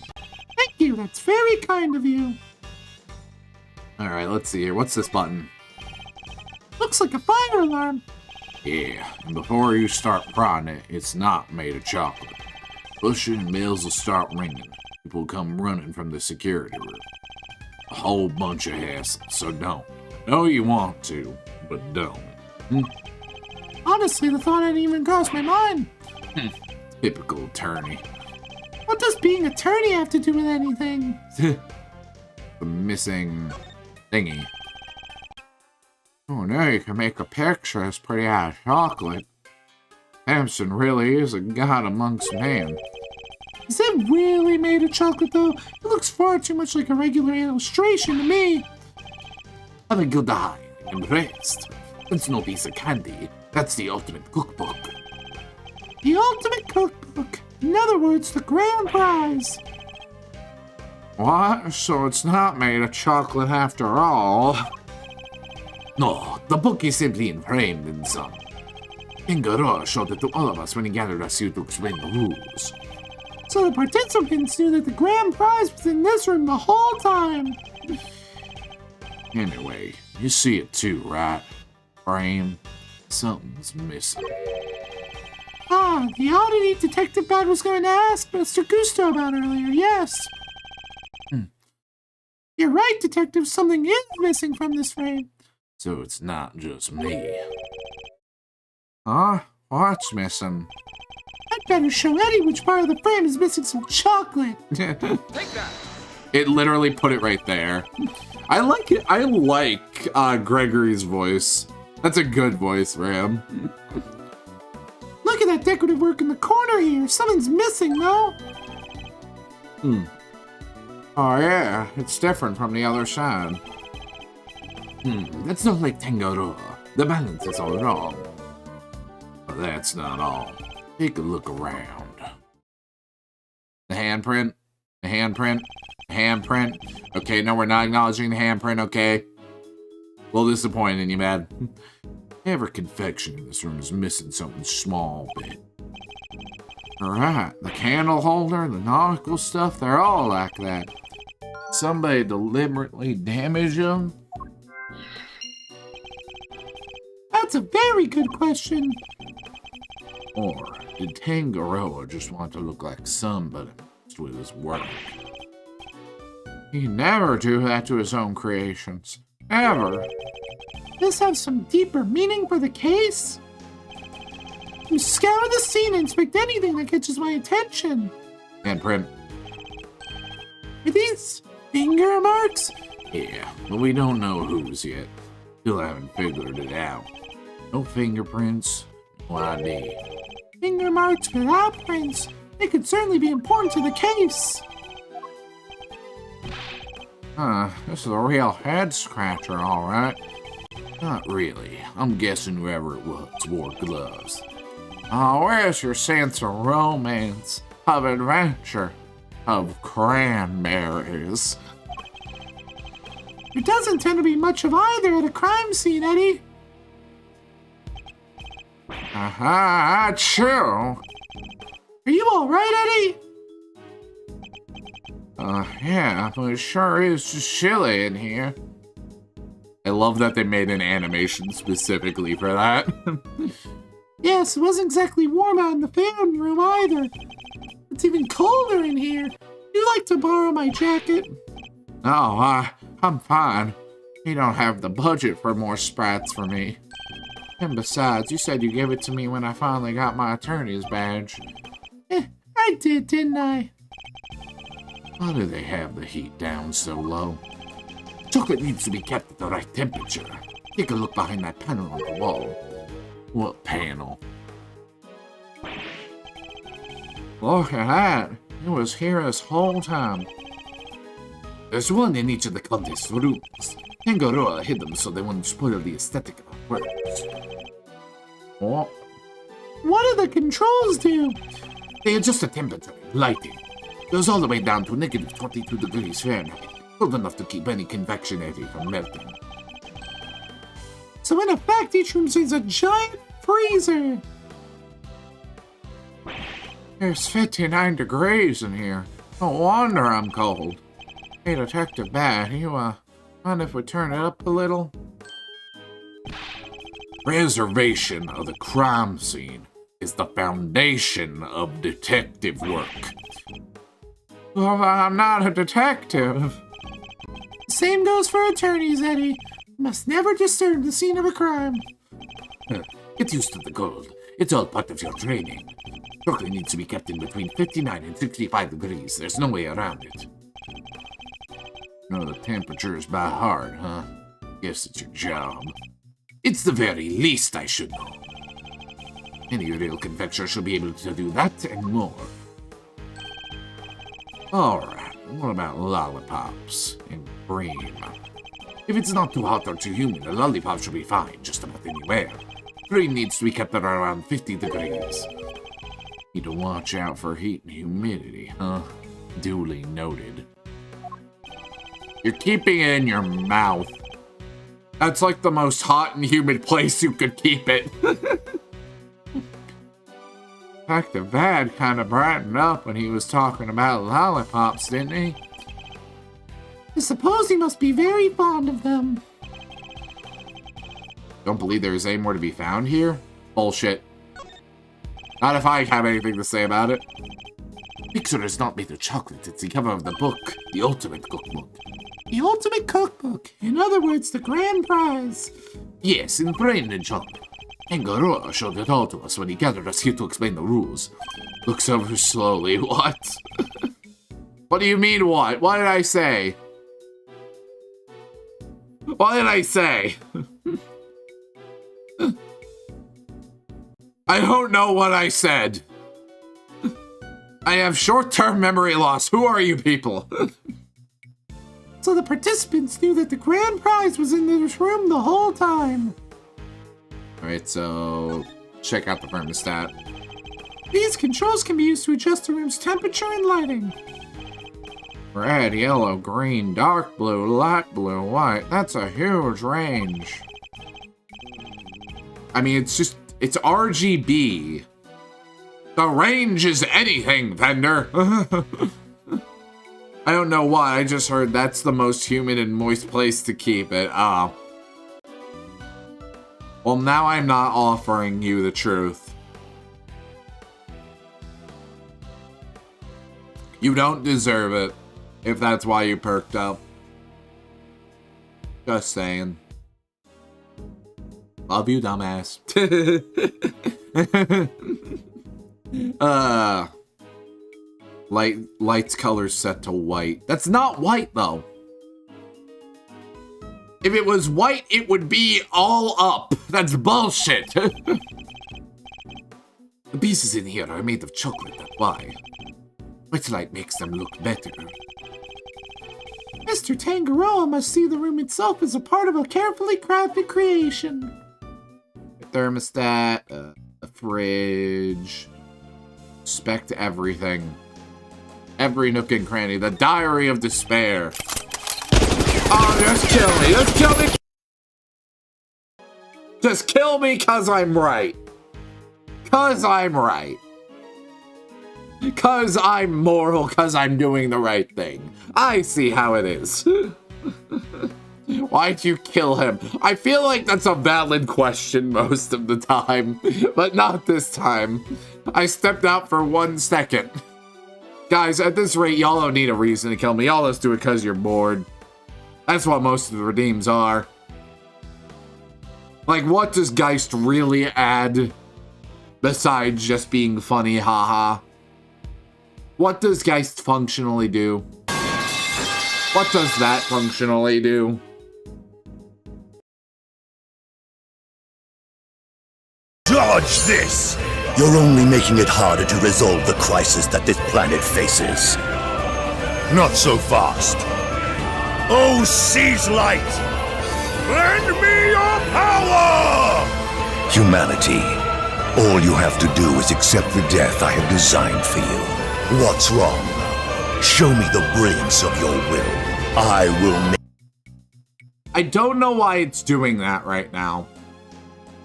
Thank you, that's very kind of you. Alright, let's see here. What's this button? Looks like a fire alarm. Yeah, and before you start prying it, it's not made of chocolate. pushing, bells will start ringing. People come running from the security room. A whole bunch of hassle, so don't. Know you want to, but don't. Honestly, the thought hadn't even crossed my mind. Typical attorney. What does being attorney have to do with anything? The missing thingy. Oh, now you can make a picture that's pretty out of chocolate. Samson really is a god amongst men. Is it really made of chocolate, though? It looks far too much like a regular illustration to me. Have a good eye and rest. It's no piece of candy. That's the ultimate cookbook. The ultimate cookbook. In other words, the grand prize. What? So it's not made of chocolate after all? No, the book is simply framed in some. Linger showed it to all of us when he gathered us here to explain the rules. So the participants knew that the grand prize was in this room the whole time. Anyway, you see it too, right? Frame. Something's missing. Ah, the oddity Detective Bad was going to ask Mr. Gusto about earlier, yes. You're right, Detective, something is missing from this frame. So it's not just me. Huh? What's missing? I'd better show Eddie which part of the frame is missing some chocolate. Take that! It literally put it right there. I like it. I like Gregory's voice. That's a good voice for him. Look at that decorative work in the corner here. Something's missing, no? Oh yeah, it's different from the other side. That's not like Tangaroa. The balance is all wrong. But that's not all. Take a look around. The handprint. The handprint. The handprint. Okay, no, we're not acknowledging the handprint, okay? A little disappointed in you, man. Every confection in this room is missing something small bit. Alright, the candle holder, the nautical stuff, they're all like that. Somebody deliberately damaged them? That's a very good question. Or did Tangaroa just want to look like somebody with his work? He'd never do that to his own creations. Ever. This has some deeper meaning for the case? You scour the scene and inspect anything that catches my attention. Handprint. Are these finger marks? Yeah, but we don't know whose yet. Still haven't figured it out. No fingerprints, no ID. Finger marks without prints. They could certainly be important to the case. This is a real head scratcher, alright. Not really. I'm guessing whoever it was wore gloves. Oh, where's your sense of romance, of adventure, of cranberries? There doesn't tend to be much of either at a crime scene, Eddie. Aha, achoo! Are you alright, Eddie? Yeah, but it sure is just chilly in here. I love that they made an animation specifically for that. Yes, it wasn't exactly warm out in the fan room either. It's even colder in here. You like to borrow my jacket? No, I'm fine. You don't have the budget for more sprats for me. And besides, you said you gave it to me when I finally got my attorney's badge. I did, didn't I? Why do they have the heat down so low? Chocolate needs to be kept at the right temperature. Take a look behind that panel on the wall. What panel? Look at that. It was here this whole time. There's one in each of the contest rooms. Tangaroa hid them so they wouldn't spoil the aesthetic of our works. What? What do the controls do? They adjust the temperature, lighting. Goes all the way down to negative 22 degrees Fahrenheit. Cold enough to keep any convection eddy from melting. So in effect, each room sees a giant freezer. There's 59 degrees in here. No wonder I'm cold. Hey, Detective Bat, you, mind if we turn it up a little? Preservation of the crime scene is the foundation of detective work. Well, I'm not a detective. Same goes for attorneys, Eddie. Must never disturb the scene of a crime. Get used to the cold. It's all part of your training. Chocolate needs to be kept in between 59 and 65 degrees. There's no way around it. Oh, the temperature is by heart, huh? Guess it's your job. It's the very least I should know. Any real confectioner should be able to do that and more. Alright, what about lollipops and cream? If it's not too hot or too humid, a lollipop should be fine just about anywhere. Cream needs to be kept at around 50 degrees. Need to watch out for heat and humidity, huh? Duly noted. You're keeping it in your mouth. That's like the most hot and humid place you could keep it. In fact, the Vad kind of brightened up when he was talking about lollipops, didn't he? I suppose he must be very fond of them. Don't believe there is any more to be found here? Bullshit. Not if I have anything to say about it. Pixar is not made of chocolate, it's the cover of the book, the ultimate cookbook. The ultimate cookbook. In other words, the grand prize. Yes, in brain and chocolate. Angoroa showed it all to us when he gathered us here to explain the rules. Looks over slowly. What? What do you mean, what? What did I say? What did I say? I don't know what I said. I have short-term memory loss. Who are you people? So the participants knew that the grand prize was in this room the whole time. Alright, so check out the thermostat. These controls can be used to adjust the room's temperature and lighting. Red, yellow, green, dark blue, light blue, white. That's a huge range. I mean, it's RGB. The range is anything, vendor. I don't know why, I just heard that's the most humid and moist place to keep it. Well, now I'm not offering you the truth. You don't deserve it, if that's why you perked up. Just saying. Love you, dumbass. Lights colors set to white. That's not white, though. If it was white, it would be all up. That's bullshit. The pieces in here are made of chocolate, that's why. White light makes them look better. Mr. Tangaroa must see the room itself as a part of a carefully crafted creation. A thermostat, a fridge. Inspect everything. Every nook and cranny. The Diary of Despair. Oh, just kill me. Just kill me. Just kill me because I'm right. Because I'm right. Because I'm moral, because I'm doing the right thing. I see how it is. Why'd you kill him? I feel like that's a valid question most of the time, but not this time. I stepped out for 1 second. Guys, at this rate, y'all don't need a reason to kill me. Y'all just do it because you're bored. That's what most of the redeems are. Like, what does Geist really add besides just being funny, haha? What does Geist functionally do? What does that functionally do? Dodge this! You're only making it harder to resolve the crisis that this planet faces. Not so fast. Oh, seize light! Lend me your power! Humanity, all you have to do is accept the death I have designed for you. What's wrong? Show me the brilliance of your will. I will make... I don't know why it's doing that right now.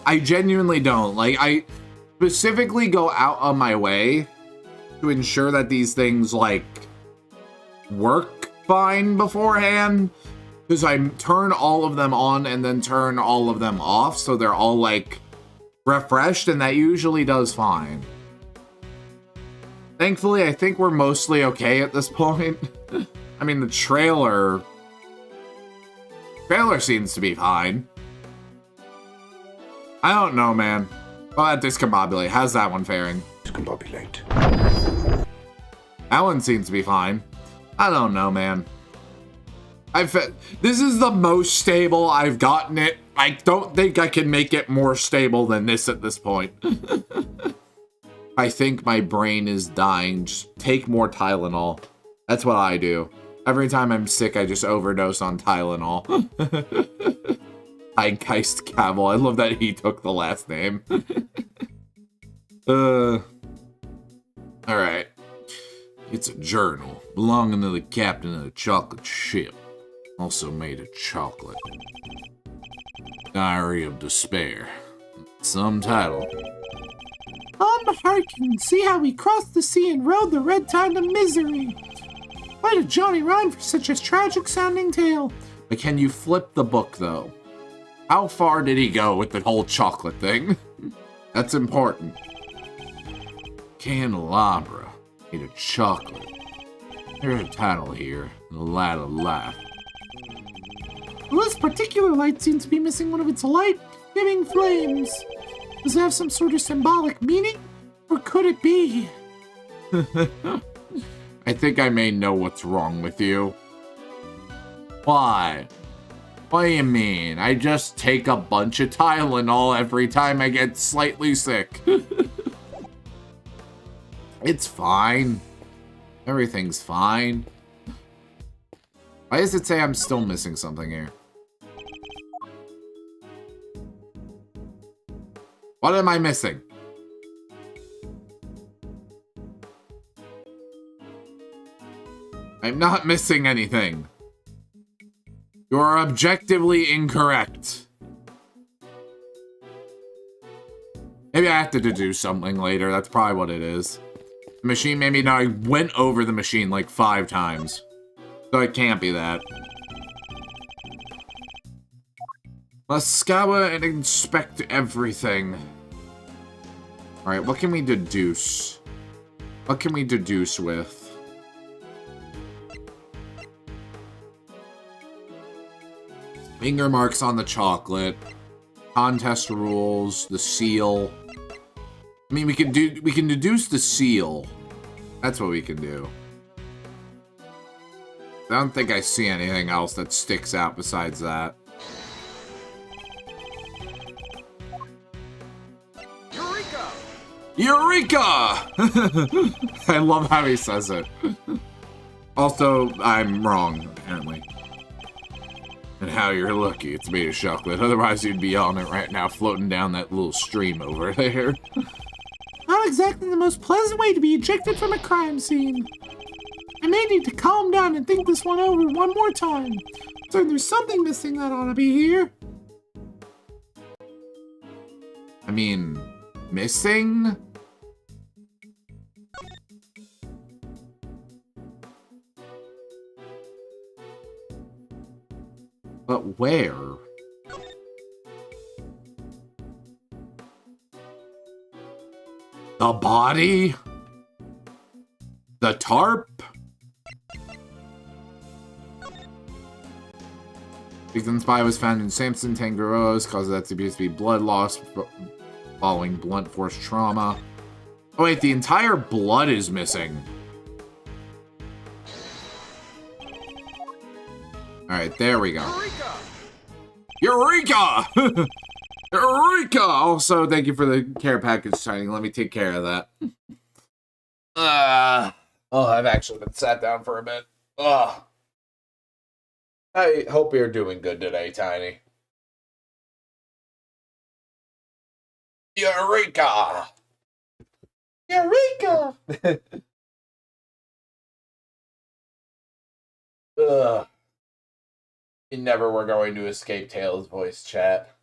I genuinely don't. Like, I specifically go out of my way to ensure that these things, like, work fine beforehand. Because I turn all of them on and then turn all of them off, so they're all, like, refreshed, and that usually does fine. Thankfully, I think we're mostly okay at this point. I mean, the trailer seems to be fine. I don't know, man. Well, that discombobulate. How's that one faring? Discombobulate. That one seems to be fine. I don't know, man. This is the most stable I've gotten it. I don't think I can make it more stable than this at this point. I think my brain is dying. Just take more Tylenol. That's what I do. Every time I'm sick, I just overdose on Tylenol. Geist Cavill. I love that he took the last name. Alright. It's a journal belonging to the captain of a chocolate ship. Also made of chocolate. Diary of Despair. Some title. Hearken, see how we crossed the sea and rode the red tide of misery. Quite a Johnny rhyme for such a tragic-sounding tale. But can you flip the book, though? How far did he go with the whole chocolate thing? That's important. Candelabra, made of chocolate. There's a title here, The Light of Life. Well, this particular light seems to be missing one of its light-giving flames. Does it have some sort of symbolic meaning? Or could it be? I think I may know what's wrong with you. Why? What do you mean? I just take a bunch of Tylenol every time I get slightly sick. It's fine. Everything's fine. Why does it say I'm still missing something here? What am I missing? I'm not missing anything. You're objectively incorrect. Maybe I have to deduce something later. That's probably what it is. The machine made me know I went over the machine like 5 times. So it can't be that. Let's scour and inspect everything. Alright, what can we deduce? What can we deduce with? Finger marks on the chocolate. Contest rules. The seal. I mean, we can deduce the seal. That's what we can do. I don't think I see anything else that sticks out besides that. Eureka! Eureka! I love how he says it. Also, I'm wrong, apparently. And how you're lucky it's made of chocolate. Otherwise, you'd be on it right now, floating down that little stream over there. Not exactly the most pleasant way to be ejected from a crime scene. I may need to calm down and think this one over one more time. So there's something missing that ought to be here. I mean, missing? But where? The body? The tarp? Victim's body was found in Samson Tangaroa's, cause of that to be blood loss following blunt force trauma. Oh wait, the entire blood is missing. Alright, there we go. Eureka! Eureka! Eureka! Also, thank you for the care package, Tiny. Let me take care of that. Oh, I've actually been sat down for a bit. I hope you're doing good today, Tiny. Eureka! Eureka! You never were going to escape Tails' voice chat.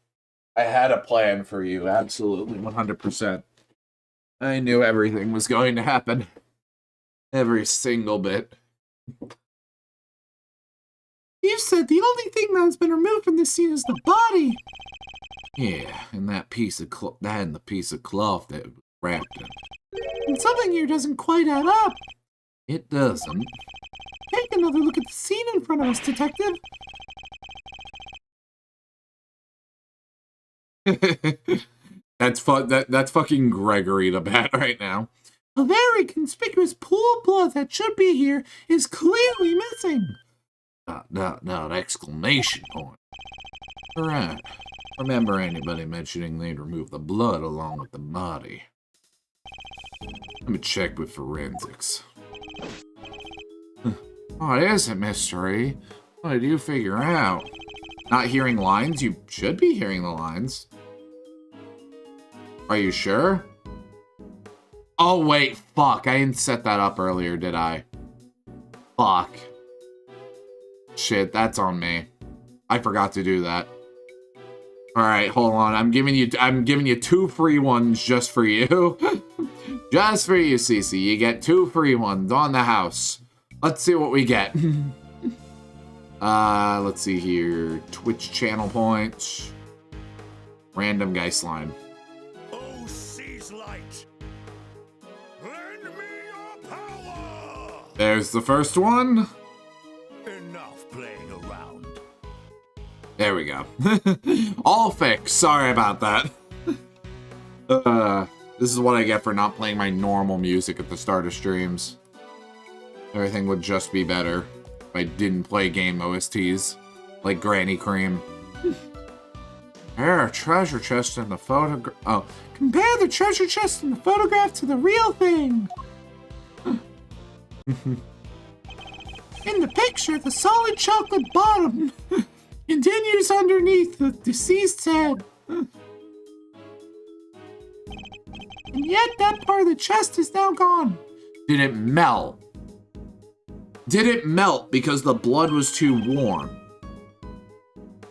I had a plan for you, absolutely, 100%. I knew everything was going to happen. Every single bit. You said the only thing that has been removed from this scene is the body. Yeah, and that piece of and the piece of cloth that it was wrapped in. And something here doesn't quite add up. It doesn't. Take another look at the scene in front of us, Detective. That's that's fucking Gregory the Bat right now. A very conspicuous pool of blood that should be here is clearly missing. Not exclamation point. Alright. Remember anybody mentioning they'd remove the blood along with the body? Let me check with forensics. What is it, mystery? What did you figure out? Not hearing lines? You should be hearing the lines. Are you sure? Oh, wait, fuck. I didn't set that up earlier, did I? Fuck. Shit, that's on me. I forgot to do that. Alright, hold on. I'm giving you 2 free ones just for you. Just for you, Cece. You get 2 free ones on the house. Let's see what we get. Let's see here. Twitch channel points. Random guy slime. Oh, seize light! Lend me your power! There's the first one. Enough playing around. There we go. All fixed. Sorry about that. This is what I get for not playing my normal music at the start of streams. Everything would just be better if I didn't play game OSTs, like Granny Cream. Here, a treasure chest in the photograph. Oh, Compare the treasure chest in the photograph to the real thing. In the picture, the solid chocolate bottom continues underneath the deceased's head. And yet that part of the chest is now gone. did it melt? Did it melt because the blood was too warm?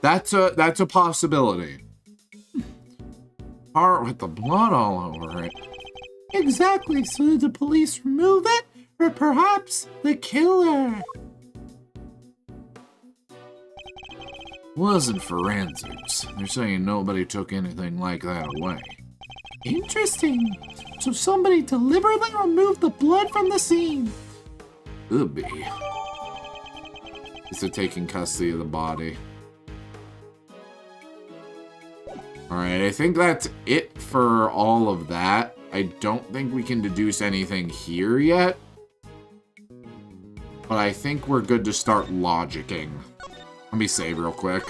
That's a possibility. Part with the blood all over it. Exactly, so did the police remove it? Or perhaps the killer? Wasn't forensics. They're saying nobody took anything like that away. Interesting. So somebody deliberately removed the blood from the scene. Could be. Is it taking custody of the body? Alright, I think that's it for all of that. I don't think we can deduce anything here yet. But I think we're good to start logicking. Let me save real quick.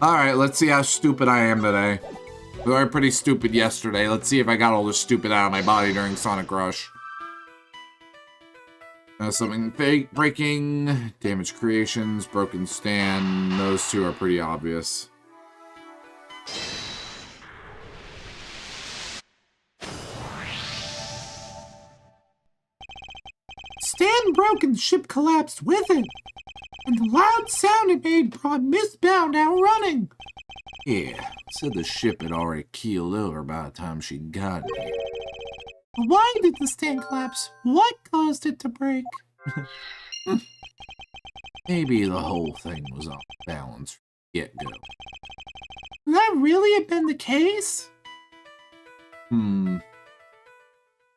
Alright, let's see how stupid I am today. We were pretty stupid yesterday. Let's see if I got all this stupid out of my body during Sonic Rush. Something fake, breaking, damaged creations, broken stand. Those two are pretty obvious. Stand broke and the ship collapsed with it. And the loud sound it made brought Miss Bound out running. Yeah, said the ship had already keeled over by the time she got here. But why did the stand collapse? What caused it to break? Maybe the whole thing was off balance from the get-go. Could that really have been the case?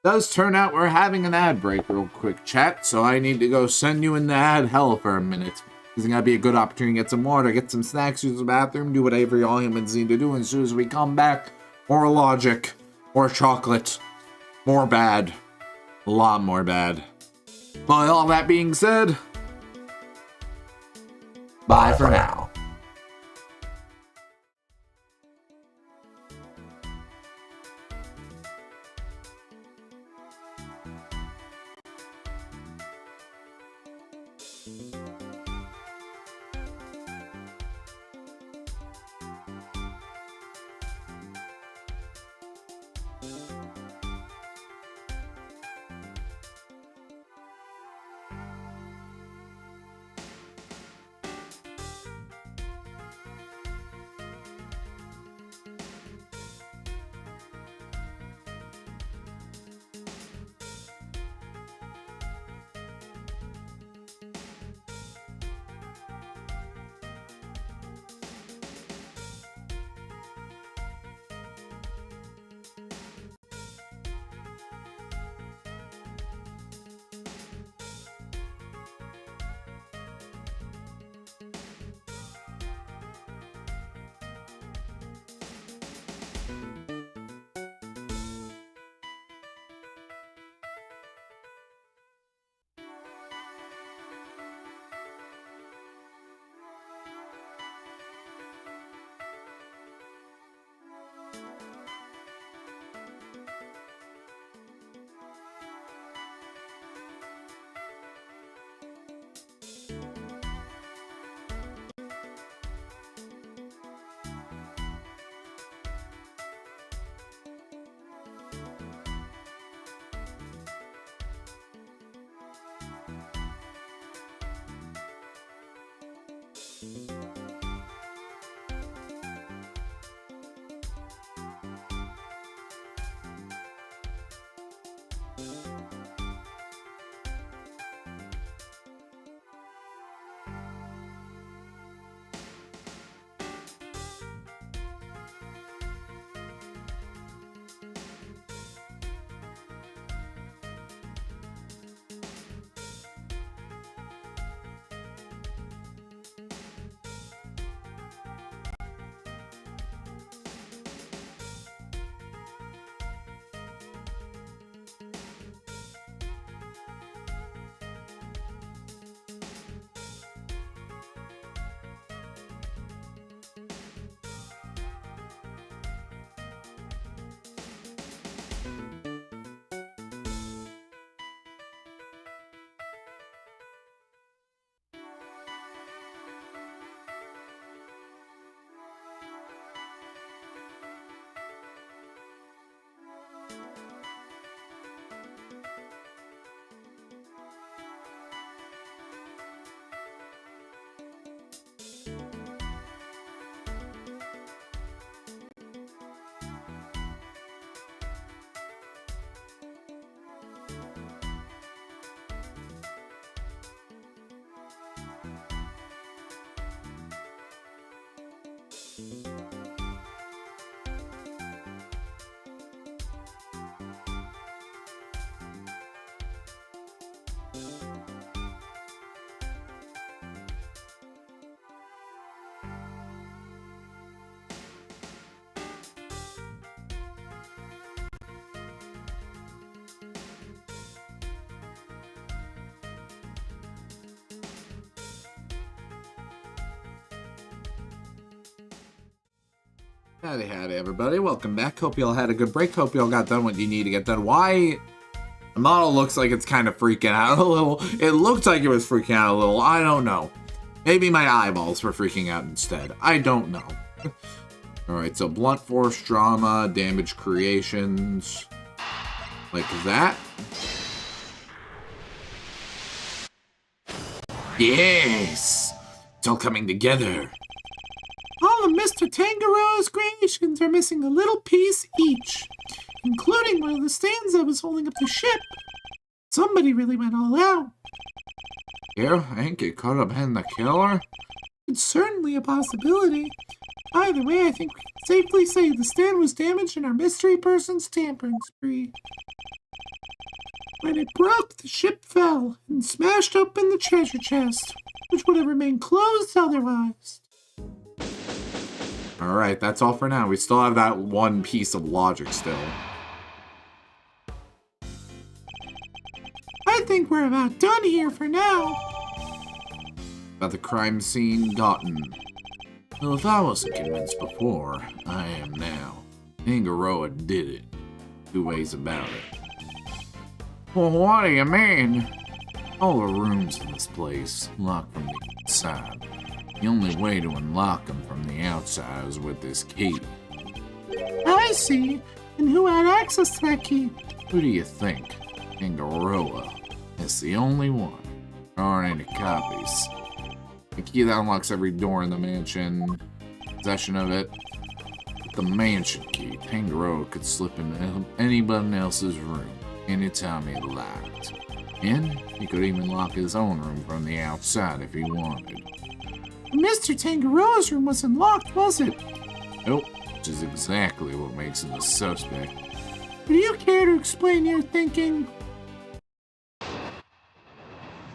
Does turn out we're having an ad break real quick, chat, so I need to go send you in the ad hell for a minute. This is going to be a good opportunity to get some water, get some snacks, use the bathroom, do whatever y'all humans need to do, and as soon as we come back, more logic, more chocolate, more bad, a lot more bad. But all that being said, bye for now. Howdy, everybody. Welcome back. Hope y'all had a good break. Hope y'all got done what you need to get done. Why? The model looks like it's kind of freaking out a little. It looked like it was freaking out a little. I don't know. Maybe my eyeballs were freaking out instead. I don't know. Alright, so blunt force drama, damage creations. Like that. Yes! It's all coming together. All of Mr. Tangaroa's creations are missing a little piece each, including where the stanza was holding up the ship. Somebody really went all out. You think it could have been the killer? It's certainly a possibility. Either way, I think we can safely say the stand was damaged in our mystery person's tampering spree. When it broke, the ship fell and smashed open the treasure chest, which would have remained closed otherwise. Alright, that's all for now. We still have that one piece of logic still. I think we're about done here for now. About the crime scene gotten. Well, if I wasn't convinced before, I am now. Tangaroa did it. 2 ways about it. Well, what do you mean? All the rooms in this place locked from the inside. The only way to unlock them from the outside is with this key. I see. And who had access to that key? Who do you think? Tangaroa. It's the only one. There aren't any copies. The key that unlocks every door in the mansion. Possession of it. With the mansion key, Tangaroa could slip into anybody else's room anytime he liked. And he could even lock his own room from the outside if he wanted. Mr. Tangaroa's room wasn't locked, was it? Nope, which is exactly what makes him a suspect. Do you care to explain your thinking?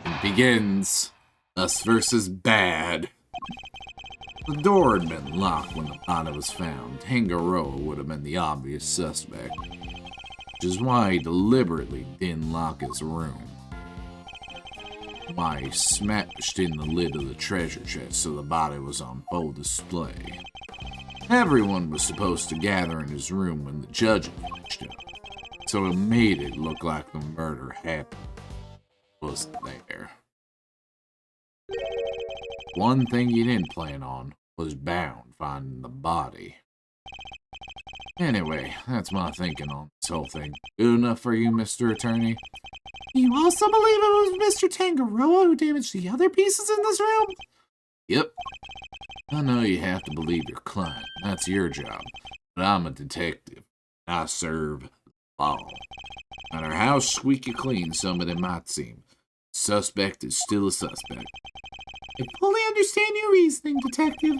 It begins. Us versus bad. The door had been locked when the body was found. Tangaroa would have been the obvious suspect, which is why he deliberately didn't lock his room. Why he smashed in the lid of the treasure chest so the body was on full display. Everyone was supposed to gather in his room when the judge finished up, so it made it look like the murder happened. Wasn't there. One thing he didn't plan on was Bound finding the body. Anyway, that's my thinking on this whole thing. Good enough for you, Mr. Attorney? You also believe it was Mr. Tangaroa who damaged the other pieces in this room? Yep. I know you have to believe your client. That's your job. But I'm a detective. I serve law. No matter how squeaky clean somebody might seem, suspect is still a suspect. I fully understand your reasoning, Detective.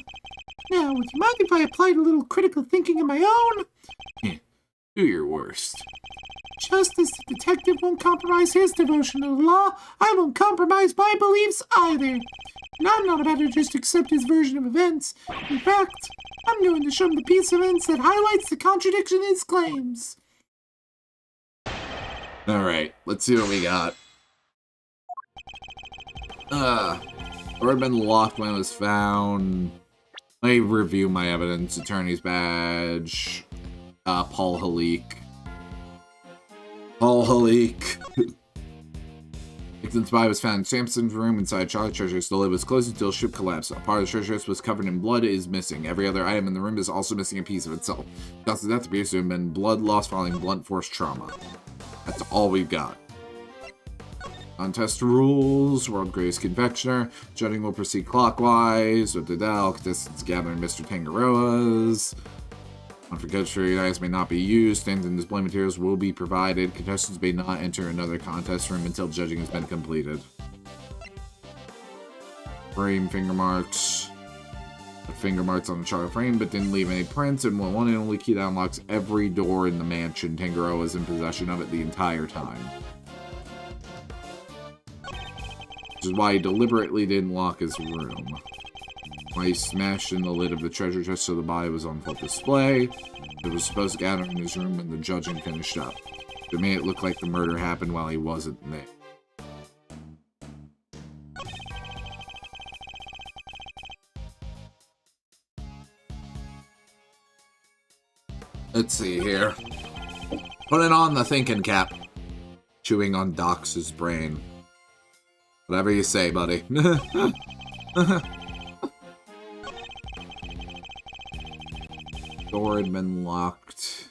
Now, would you mind if I applied a little critical thinking of my own? Do your worst. Just as the detective won't compromise his devotion to the law, I won't compromise my beliefs either. And I'm not about to just accept his version of events. In fact, I'm going to show him the piece of evidence that highlights the contradiction in his claims. Alright, let's see what we got. Or had been locked when it was found. Let me review my evidence. Attorney's badge. Paul Halik. Victim's body was found in Samson's room inside Charlie's treasure chest. The lid was closed until ship collapsed. A part of the treasure chest was covered in blood is missing. Every other item in the room is also missing a piece of itself. Cause of death appears to have been blood loss following blunt force trauma. That's all we've got. Contest rules. World greatest confectioner. Judging will proceed clockwise. With the Dell, contestants gathering Mr. Tangaroa's. Unfortunately, items may not be used. Stands and display materials will be provided. Contestants may not enter another contest room until judging has been completed. Frame finger marks. Finger marks on the Charlie frame, but didn't leave any prints. And one and only key that unlocks every door in the mansion. Tangaroa was in possession of it the entire time. Which is why he deliberately didn't lock his room. Why he smashed in the lid of the treasure chest so the body was on full display. It was supposed to gather in his room when the judging finished up. It made it look like the murder happened while he wasn't there. Let's see here. Putting on the thinking cap. Chewing on Dox's brain. Whatever you say, buddy. Door had been locked.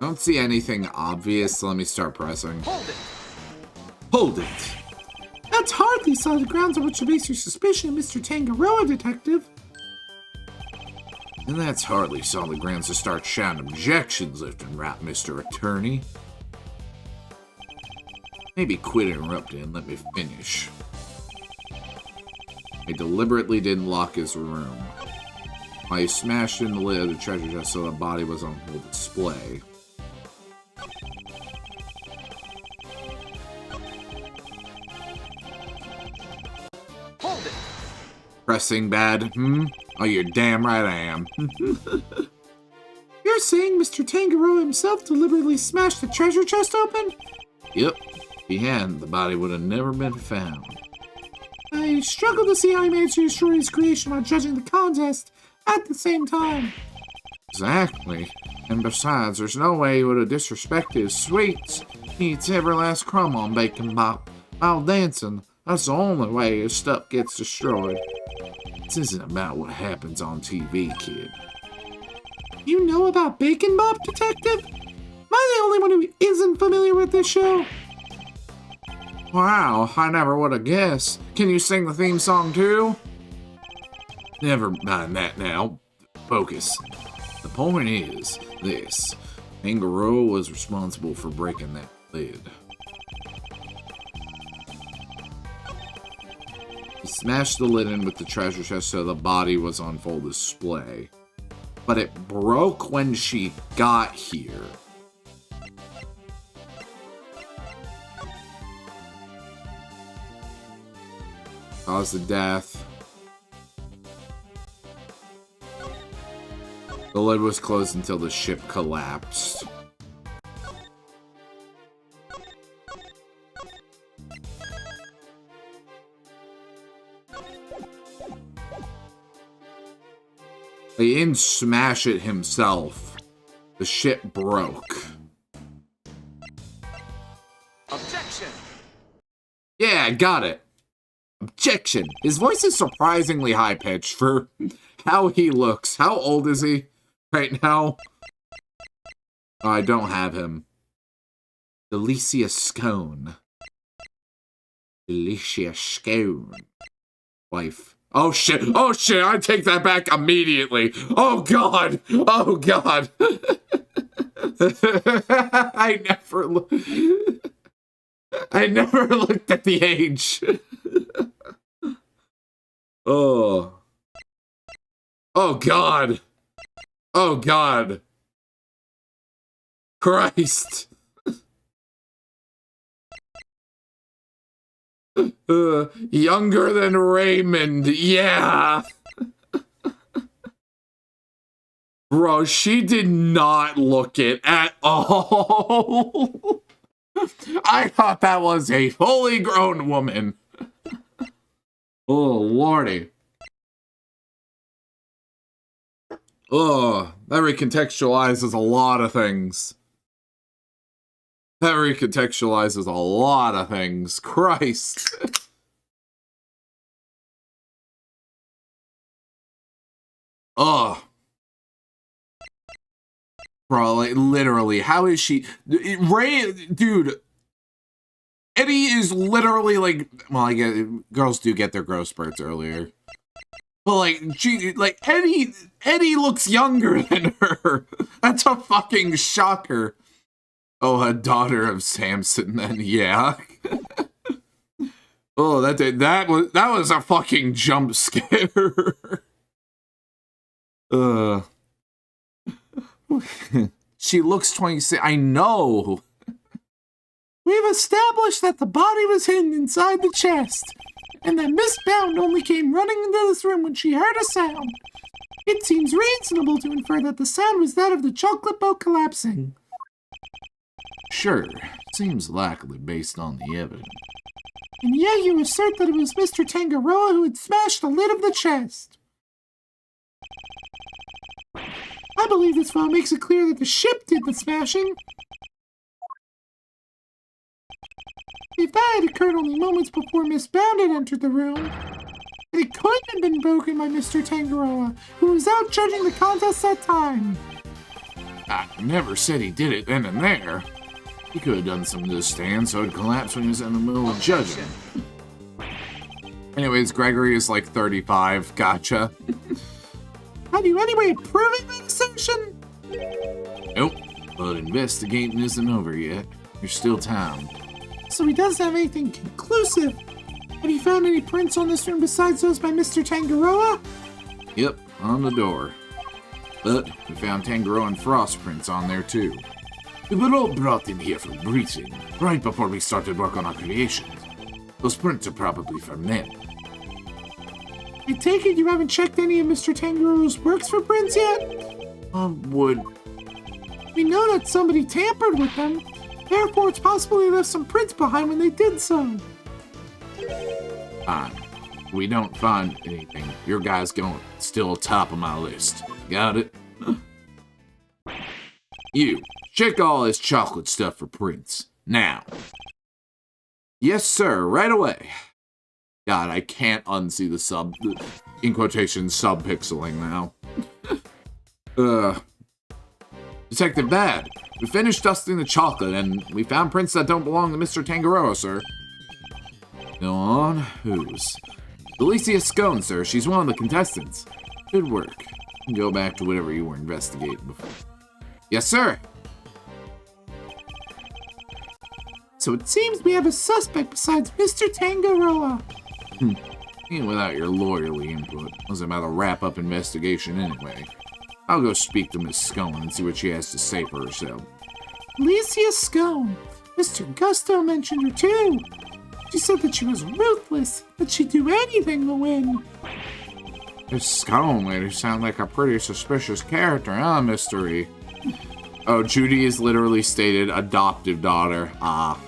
Don't see anything obvious, so let me start pressing. Hold it! Hold it! That's hardly solid grounds on which to base your suspicion of Mr. Tangaroa, Detective. And that's hardly solid grounds to start shouting objections left and right, Mr. Attorney. Maybe quit interrupting and let me finish. He deliberately didn't lock his room. While he smashed in the lid of the treasure chest so the body was on full display. Hold it! Pressing bad, hmm? Oh, you're damn right I am. You're saying Mr. Tangaroa himself deliberately smashed the treasure chest open? Yep. If he hadn't, the body would have never been found. I struggle to see how he managed to destroy his creation while judging the contest at the same time. Exactly. And besides, there's no way he would have disrespected his sweets. He eats every last crumb on Bacon Bop. While dancing, that's the only way his stuff gets destroyed. This isn't about what happens on TV, kid. You know about Bacon Bop, Detective? Am I the only one who isn't familiar with this show? Wow, I never would have guessed. Can you sing the theme song too? Never mind that now. Focus. The point is this. Tangaroa was responsible for breaking that lid. He smashed the lid in with the treasure chest so the body was on full display. But it broke when she got here. Cause of death. The lid was closed until the ship collapsed. He didn't smash it himself. The ship broke. Objection! Yeah, got it. Objection. His voice is surprisingly high-pitched for how he looks. How old is he right now? I don't have him. Delicious scone. Delicious scone. Wife. Oh shit, I take that back immediately. Oh god, oh god. I never looked at the age. Oh. Oh god. Oh god. Christ. Younger than Raymond, yeah. Bro, she did not look it at all. I thought that was a fully grown woman. Oh, lordy. Oh, that recontextualizes a lot of things. That recontextualizes a lot of things. Christ. Oh. Bro, like, literally, how is she... Ray, dude, Eddie is literally, like... Well, I guess girls do get their growth spurts earlier. But, like, Eddie looks younger than her. That's a fucking shocker. Oh, a daughter of Samson, then, yeah. Oh, that was a fucking jump scare. She looks 26. I know. We've established that the body was hidden inside the chest, and that Miss Bound only came running into this room when she heard a sound. It seems reasonable to infer that the sound was that of the chocolate boat collapsing. Sure, seems likely based on the evidence. And yet you assert that it was Mr. Tangaroa who had smashed the lid of the chest. I believe this file makes it clear that the ship did the smashing. If that had occurred only moments before Miss Bound had entered the room, it couldn't have been broken by Mr. Tangaroa, who was out judging the contest that time. I never said he did it then and there. He could have done something to the stand so it'd collapse when he was in the middle of judging. Anyways, Gregory is like 35. Gotcha. Have you any way of proving that assertion? Nope, but investigating isn't over yet. There's still time. So he doesn't have anything conclusive. Have you found any prints on this room besides those by Mr. Tangaroa? Yep, on the door. But we found Tangaroa and Frost prints on there too. We were all brought in here for briefing, right before we started work on our creations. Those prints are probably from them. I take it you haven't checked any of Mr. Tangaroa's works for prints yet? Would... We know that somebody tampered with them, therefore it's possible they left some prints behind when they did so. Fine. If we don't find anything, your guy's going still top of my list. Got it? You, check all this chocolate stuff for prints. Now. Yes, sir, right away. God, I can't unsee the in quotations, sub-pixeling now. Detective Bad, we finished dusting the chocolate, and we found prints that don't belong to Mr. Tangaroa, sir. Go on, whose? Alicia Scone, sir. She's one of the contestants. Good work. Go back to whatever you were investigating before. Yes, sir. So it seems we have a suspect besides Mr. Tangaroa. Even without your lawyerly input, wasn't about a wrap-up investigation anyway. I'll go speak to Miss Scone and see what she has to say for herself. Alicia Scone. Mr. Gusto mentioned her too. She said that she was ruthless, that she'd do anything to win. This Scone lady sounds like a pretty suspicious character, huh, Mystery? Oh, Judy is literally stated adoptive daughter. Ah.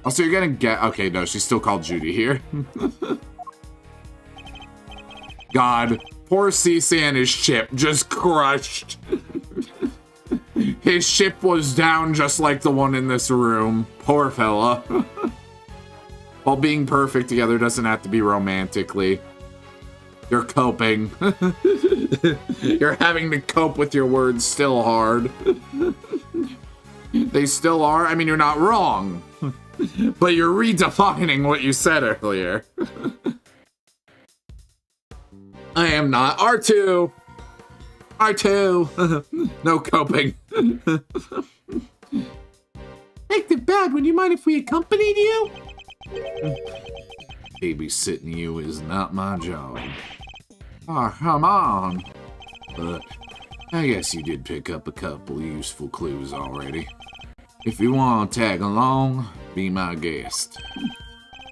Also, you're gonna get... Okay, no, she's still called Judy here. God, poor Cece and his ship just crushed. His ship was down just like the one in this room. Poor fella. While being perfect together doesn't have to be romantically. You're coping. You're having to cope with your words still hard. They still are. I mean, you're not wrong. But you're redefining what you said earlier. I am not. R2! R2! No coping. Make it bad. Would you mind if we accompanied you? Babysitting you is not my job. Oh, come on. But I guess you did pick up a couple useful clues already. If you want to tag along, be my guest.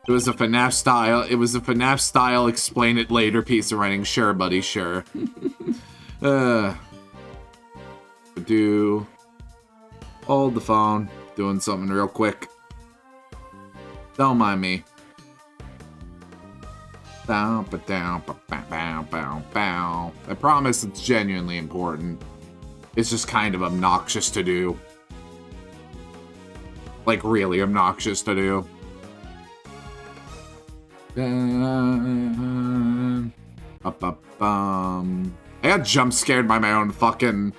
It was a FNAF style, explain it later piece of writing. Sure, buddy, sure. Hold the phone. Doing something real quick. Don't mind me. I promise it's genuinely important. It's just kind of obnoxious to do. Like, really obnoxious to do. I got jump scared by my own fucking...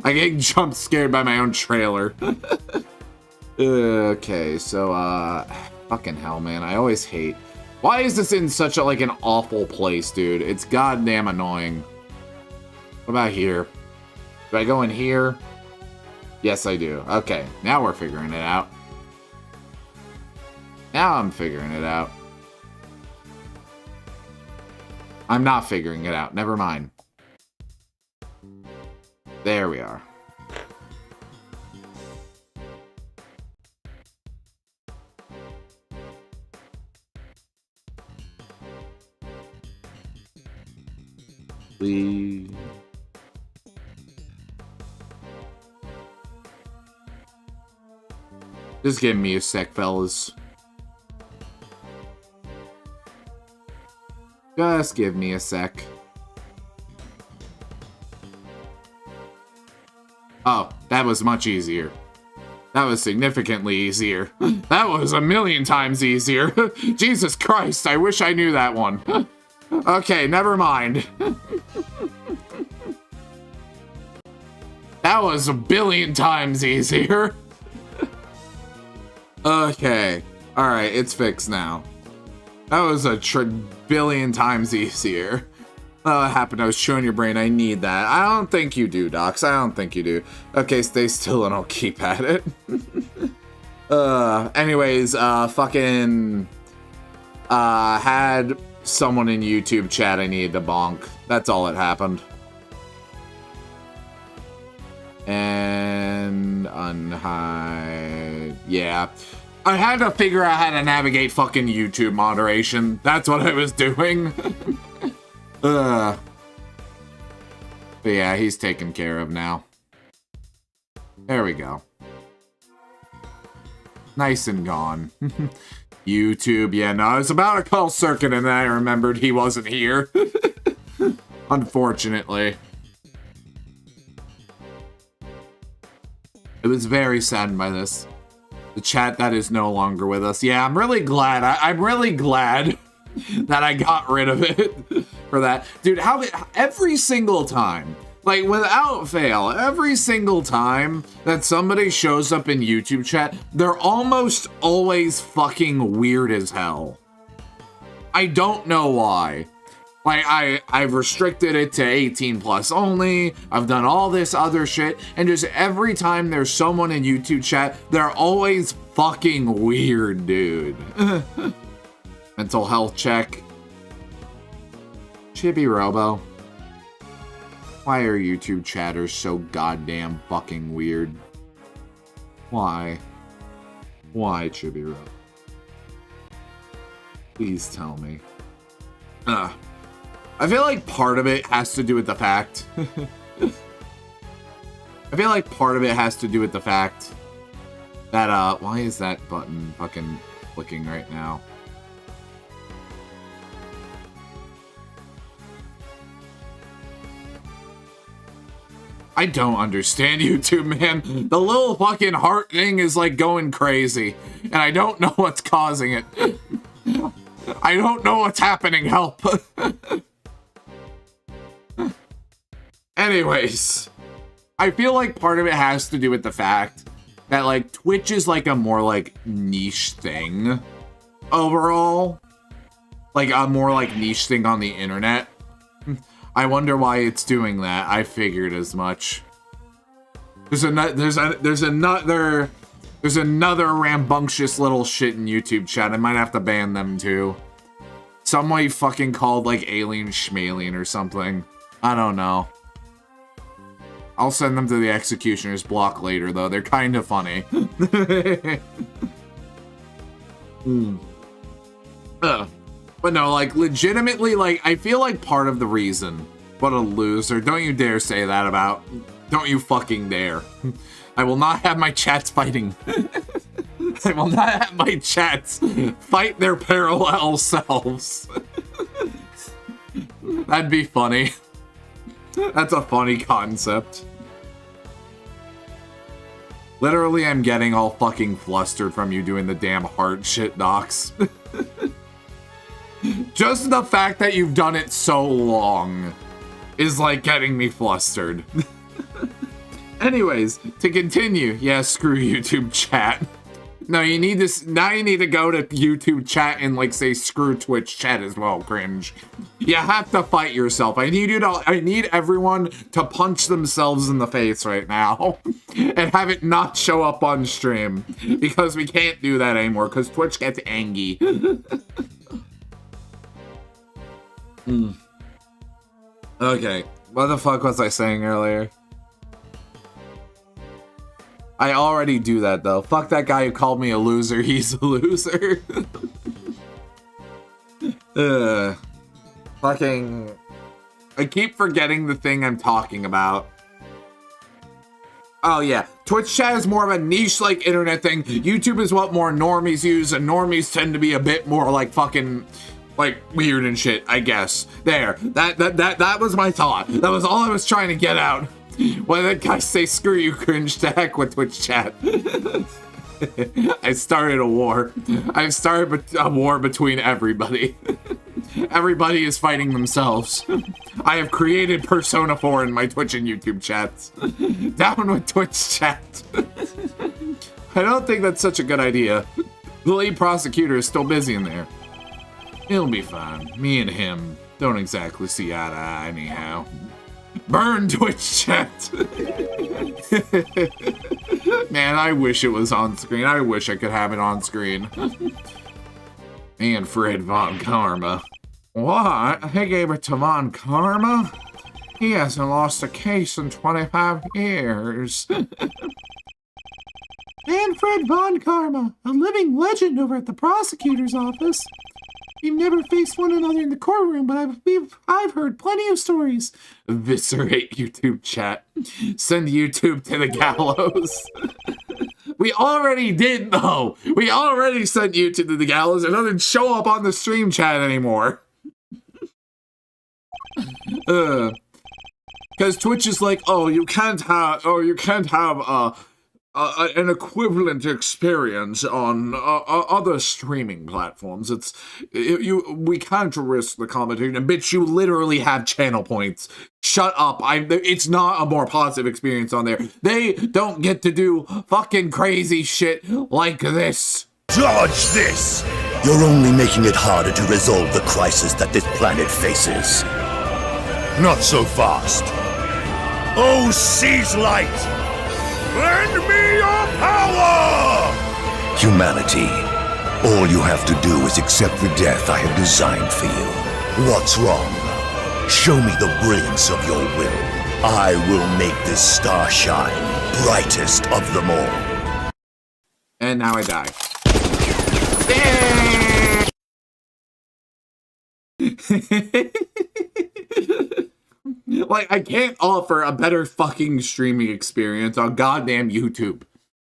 I get jump scared by my own trailer. Okay, so, fucking hell, man. I always hate... Why is this in such a, like, an awful place, dude? It's goddamn annoying. What about here? Do I go in here? Yes, I do. Okay, now we're figuring it out. Now I'm figuring it out. I'm not figuring it out. Never mind. There we are. Please. Just give me a sec, fellas. Just give me a sec. Oh, that was much easier. That was significantly easier. That was a million times easier. Jesus Christ, I wish I knew that one. Okay, never mind. That was a billion times easier. Okay. Alright, it's fixed now. That was a billion times easier. Oh, it happened. I was chewing your brain. I need that. I don't think you do, Docs. I don't think you do. Okay, stay still and I'll keep at it. Anyways, fucking... had someone in YouTube chat I needed to bonk. That's all that happened. And... unhide... yeah. I had to figure out how to navigate fucking YouTube moderation. That's what I was doing. But yeah, he's taken care of now. There we go. Nice and gone. YouTube, yeah, no, I was about to call Circuit and then I remembered he wasn't here. Unfortunately. I was very saddened by this. The chat that is no longer with us. Yeah, I'm really glad. I'm really glad that I got rid of it for that. Dude, how every single time, like without fail, every single time that somebody shows up in YouTube chat, they're almost always fucking weird as hell. I don't know why. Like, I've restricted it to 18 plus only. I've done all this other shit. And just every time there's someone in YouTube chat, they're always fucking weird, dude. Mental health check. Chibi Robo. Why are YouTube chatters so goddamn fucking weird? Why? Why, Chibi Robo? Please tell me. I feel like part of it has to do with the fact... I feel like part of it has to do with the fact that, why is that button fucking clicking right now? I don't understand YouTube, man. The little fucking heart thing is like going crazy, and I don't know what's causing it. I don't know what's happening, help. Anyways, I feel like part of it has to do with the fact that like Twitch is like a more like niche thing overall. Like a more like niche thing on the internet. I wonder why it's doing that. I figured as much. There's another rambunctious little shit in YouTube chat. I might have to ban them too. Somebody fucking called like Alien Schmalien or something. I don't know. I'll send them to the executioner's block later though. They're kind of funny. But no, like, legitimately, like, I feel like part of the reason. What a loser. Don't you dare say that about... Don't you fucking dare. I will not have my chats fighting. I will not have my chats fight their parallel selves. That'd be funny. That's a funny concept. Literally, I'm getting all fucking flustered from you doing the damn heart shit, Docs. Just the fact that you've done it so long is like getting me flustered. Anyways, to continue, yeah, screw YouTube chat. No, you need this. Now you need to go to YouTube chat and like say screw Twitch chat as well, cringe. You have to fight yourself. I need everyone to punch themselves in the face right now and have it not show up on stream because we can't do that anymore because Twitch gets angry. Okay, what the fuck was I saying earlier? I already do that though. Fuck that guy who called me a loser, he's a loser. Fucking... I keep forgetting the thing I'm talking about. Oh yeah, Twitch chat is more of a niche like internet thing. YouTube is what more normies use, and normies tend to be a bit more like fucking... like weird and shit, I guess. There, that was my thought. That was all I was trying to get out. When that guy say screw you, cringe, to heck with Twitch chat. I started a war. I've started a war between everybody. Everybody is fighting themselves. I have created Persona 4 in my Twitch and YouTube chats. Down with Twitch chat. I don't think that's such a good idea. The lead prosecutor is still busy in there. He'll be fine. Me and him don't exactly see eye to eye anyhow. Burn Twitch chat! Man, I wish it was on screen. I wish I could have it on screen. And Fred Von Karma. What? He gave it to Von Karma? He hasn't lost a case in 25 years. And Fred Von Karma, a living legend over at the prosecutor's office. We've never faced one another in the courtroom, but I've heard plenty of stories. Eviscerate YouTube chat. Send YouTube to the gallows. We already did, though. We already sent YouTube to the gallows. It doesn't show up on the stream chat anymore. Because Twitch is like, oh, you can't have an equivalent experience on other streaming platforms. We can't risk the competition. And bitch, you literally have channel points. Shut up. It's not a more positive experience on there. They don't get to do fucking crazy shit like this. Dodge this! You're only making it harder to resolve the crisis that this planet faces. Not so fast. Oh, seize light! Lend me your power! Humanity, all you have to do is accept the death I have designed for you. What's wrong? Show me the brilliance of your will. I will make this star shine, brightest of them all. And now I die. Like, I can't offer a better fucking streaming experience on goddamn YouTube.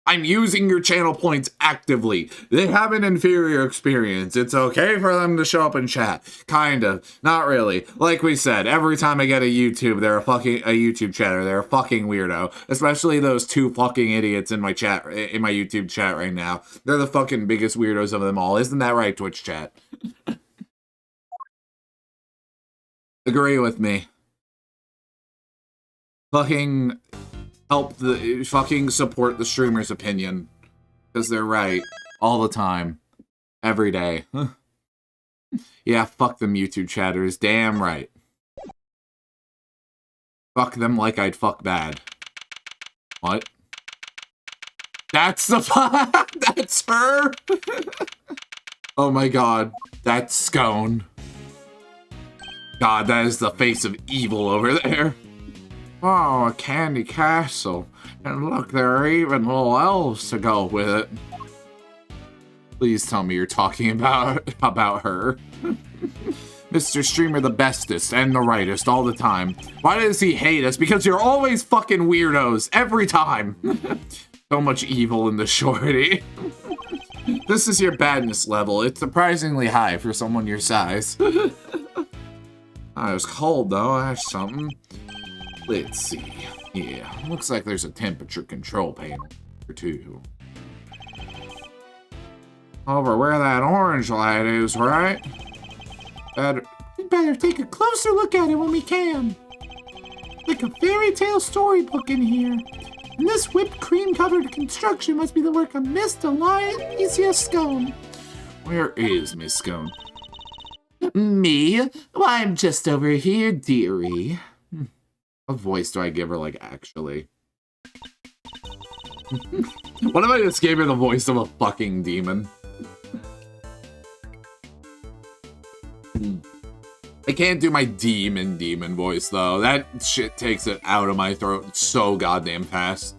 I'm using your channel points actively. They have an inferior experience. It's okay for them to show up in chat. Kind of. Not really. Like we said, every time I get a YouTube, they're a YouTube chatter. They're a fucking weirdo. Especially those two fucking idiots in my chat, in my YouTube chat right now. They're the fucking biggest weirdos of them all. Isn't that right, Twitch chat? Agree with me. Fucking help the fucking support the streamer's opinion. Because they're right. All the time. Every day. Yeah, fuck them YouTube chatters. Damn right. Fuck them like I'd fuck bad. What? That's the that's her? Oh my god. That's Scone. God, that is the face of evil over there. Oh, a candy castle. And look, there are even little elves to go with it. Please tell me you're talking about her. Mr. Streamer the bestest and the rightest all the time. Why does he hate us? Because you're always fucking weirdos. Every time. So much evil in the shorty. This is your badness level. It's surprisingly high for someone your size. I was cold though. That's something. Let's see. Yeah, looks like there's a temperature control panel or two. Over where that orange light is, right? We'd better take a closer look at it when we can. Like a fairy tale storybook in here. And this whipped cream covered construction must be the work of Miss Alicia Scone. Where is Miss Scone? Me? Why, I'm just over here, dearie. What voice do I give her, like, actually? What if I just gave her the voice of a fucking demon? I can't do my demon voice, though. That shit takes it out of my throat so goddamn fast.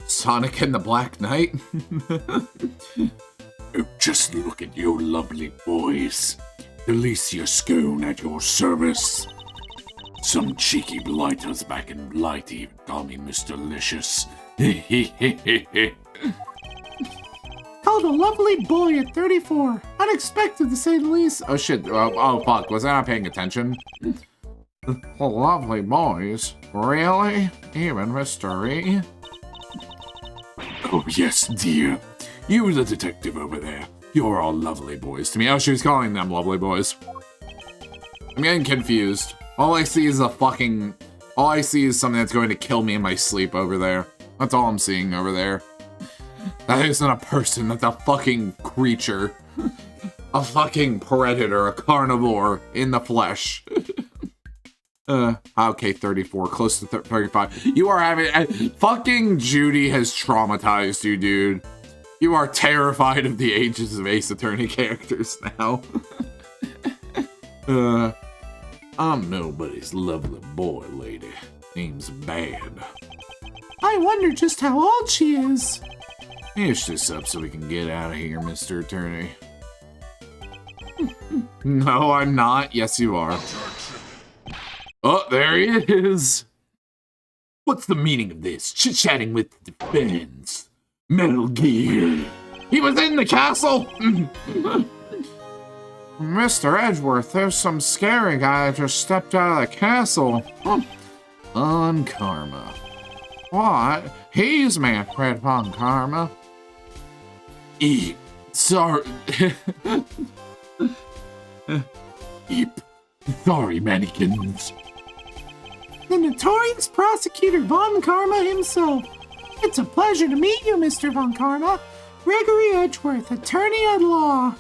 Sonic and the Black Knight? Oh, just look at your lovely boys. Alicia Scone at your service. Some cheeky blighters back in Blight even call me Mr. Licious. Called a lovely boy at 34. Unexpected to say the least. Oh shit, oh fuck, was I not paying attention? Oh, lovely boys. Really? Even Mr. E? Oh yes, dear. You the detective over there. You're all lovely boys to me. Oh, she was calling them lovely boys. I'm getting confused. All I see is something that's going to kill me in my sleep over there. That's all I'm seeing over there. That isn't a person, that's a fucking creature. A fucking predator, a carnivore in the flesh. Okay, 34, close to 35. You are having, fucking Judy has traumatized you, dude. You are terrified of the ages of Ace Attorney characters now. I'm nobody's lovely boy, lady. Name's Bad. I wonder just how old she is. Finish this up so we can get out of here, Mr. Attorney. No, I'm not. Yes, you are. Oh, there he is. What's the meaning of this? Chit-chatting with the defense. Metal Gear. He was in the castle. Mr. Edgeworth, there's some scary guy that just stepped out of the castle. On Karma. What? He's Manfred von Karma. Sorry. Sorry, mannequins. The notorious prosecutor Von Karma himself. It's a pleasure to meet you, Mr. Von Karma. Gregory Edgeworth, attorney at law.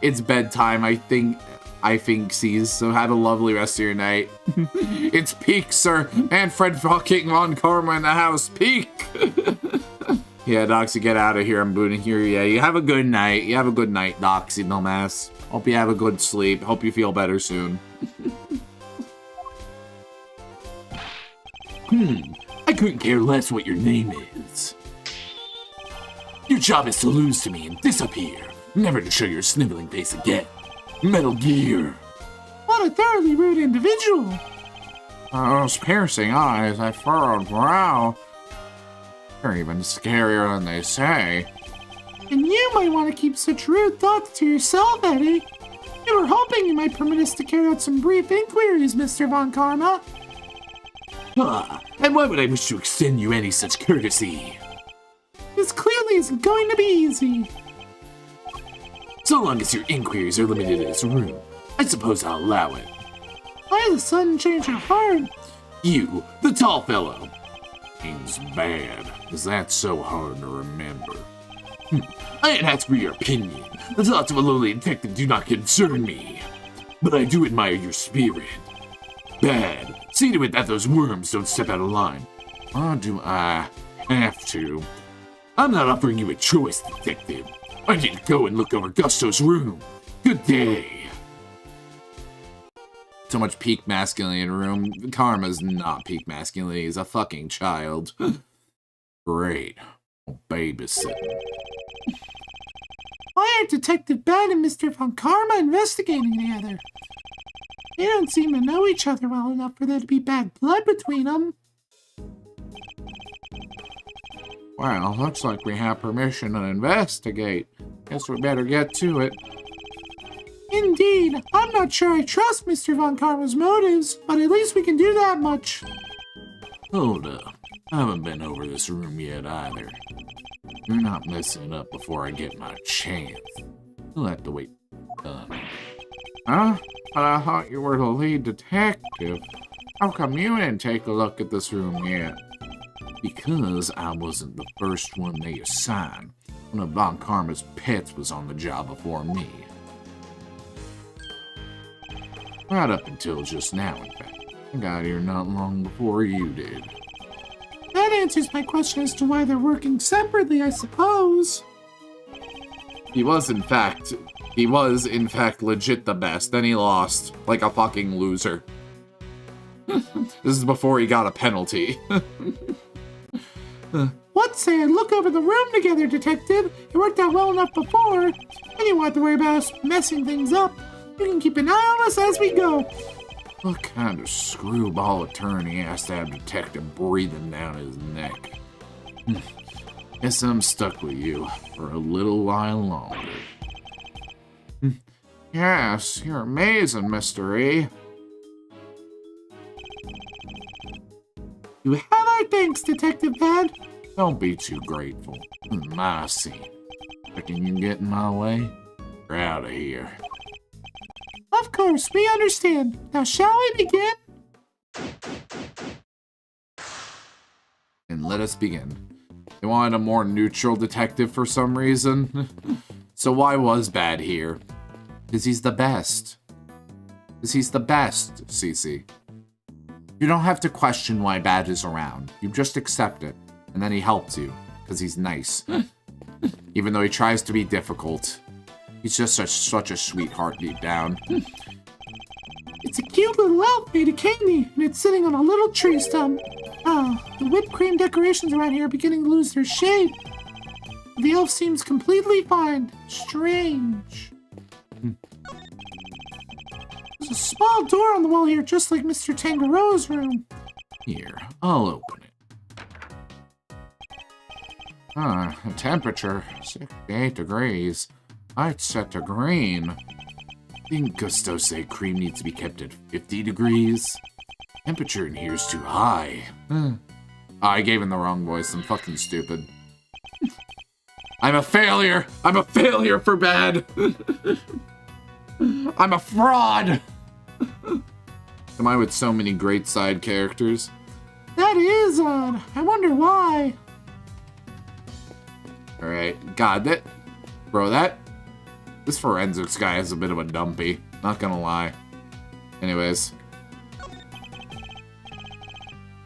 It's bedtime, I think, Sees, so have a lovely rest of your night. It's peak, sir. Manfred fucking Von Karma in the house. Peak! Yeah, Doxy, get out of here. I'm booting here. Yeah, you have a good night. You have a good night, Doxy, dumbass. Hope you have a good sleep. Hope you feel better soon. I couldn't care less what your name is. Your job is to lose to me and disappear. Never to show your sniveling face again. Metal Gear. What a thoroughly rude individual. Those piercing eyes, that furrowed brow. They're even scarier than they say. And you might want to keep such rude thoughts to yourself, Eddie. We were hoping you might permit us to carry out some brief inquiries, Mr. Von Karma. And why would I wish to extend you any such courtesy? This clearly isn't going to be easy. So long as your inquiries are limited to this room, I suppose I'll allow it. Why the sudden change of heart? You, the tall fellow. Means bad. Is that so hard to remember? I ain't asked for your opinion. The thoughts of a lowly detective do not concern me. But I do admire your spirit. Bad. See to it that those worms don't step out of line. Or do I have to? I'm not offering you a choice, detective. I need to go and look over Gusto's room. Good day. So much peak masculinity in a room. Karma's not peak masculinity. He's a fucking child. Great. Babysitting. Why aren't Detective Bad and Mr. Von Karma investigating together? They don't seem to know each other well enough for there to be bad blood between them. Well, looks like we have permission to investigate. Guess we better get to it. Indeed. I'm not sure I trust Mr. Von Karma's motives, but at least we can do that much. Hold up. I haven't been over this room yet either. You're not messing up before I get my chance. You'll have to wait. Huh? But I thought you were the lead detective. How come you didn't take a look at this room yet? Because I wasn't the first one they assigned. One of Von Karma's pets was on the job before me. Right up until just now, in fact. I got here not long before you did. That answers my question as to why they're working separately, I suppose. He was, in fact, legit the best. Then he lost, like a fucking loser. This is before he got a penalty. What say I look over the room together, Detective? It worked out well enough before. And you won't have to worry about us messing things up. You can keep an eye on us as we go. What kind of screwball attorney has to have detective breathing down his neck? Guess I'm stuck with you for a little while longer. Yes, you're amazing, Mr. E. You have our thanks, Detective Bad. Don't be too grateful. This is my scene. Reckon you can get in my way? You're out of here. Of course, we understand. Now shall we begin? And let us begin. They wanted a more neutral detective for some reason. So why was Bad here? Because he's the best. Because he's the best, Cece. You don't have to question why Bad is around. You just accept it. And then he helps you. Because he's nice. Even though he tries to be difficult. He's just such a sweetheart deep down. It's a cute little elf made of candy, and it's sitting on a little tree stump. Ah, the whipped cream decorations around here are beginning to lose their shape. The elf seems completely fine. Strange. There's a small door on the wall here, just like Mr. Tangaroa's room. Here, I'll open it. The temperature, 68 degrees. I'd set to green. Didn't Gusto say cream needs to be kept at 50 degrees? Temperature in here is too high. I gave him the wrong voice. I'm fucking stupid. I'm a failure! I'm a failure for Bad! I'm a fraud! Am I with so many great side characters? That is odd. I wonder why. Alright, God, this forensics guy is a bit of a dumpy. Not gonna lie. Anyways.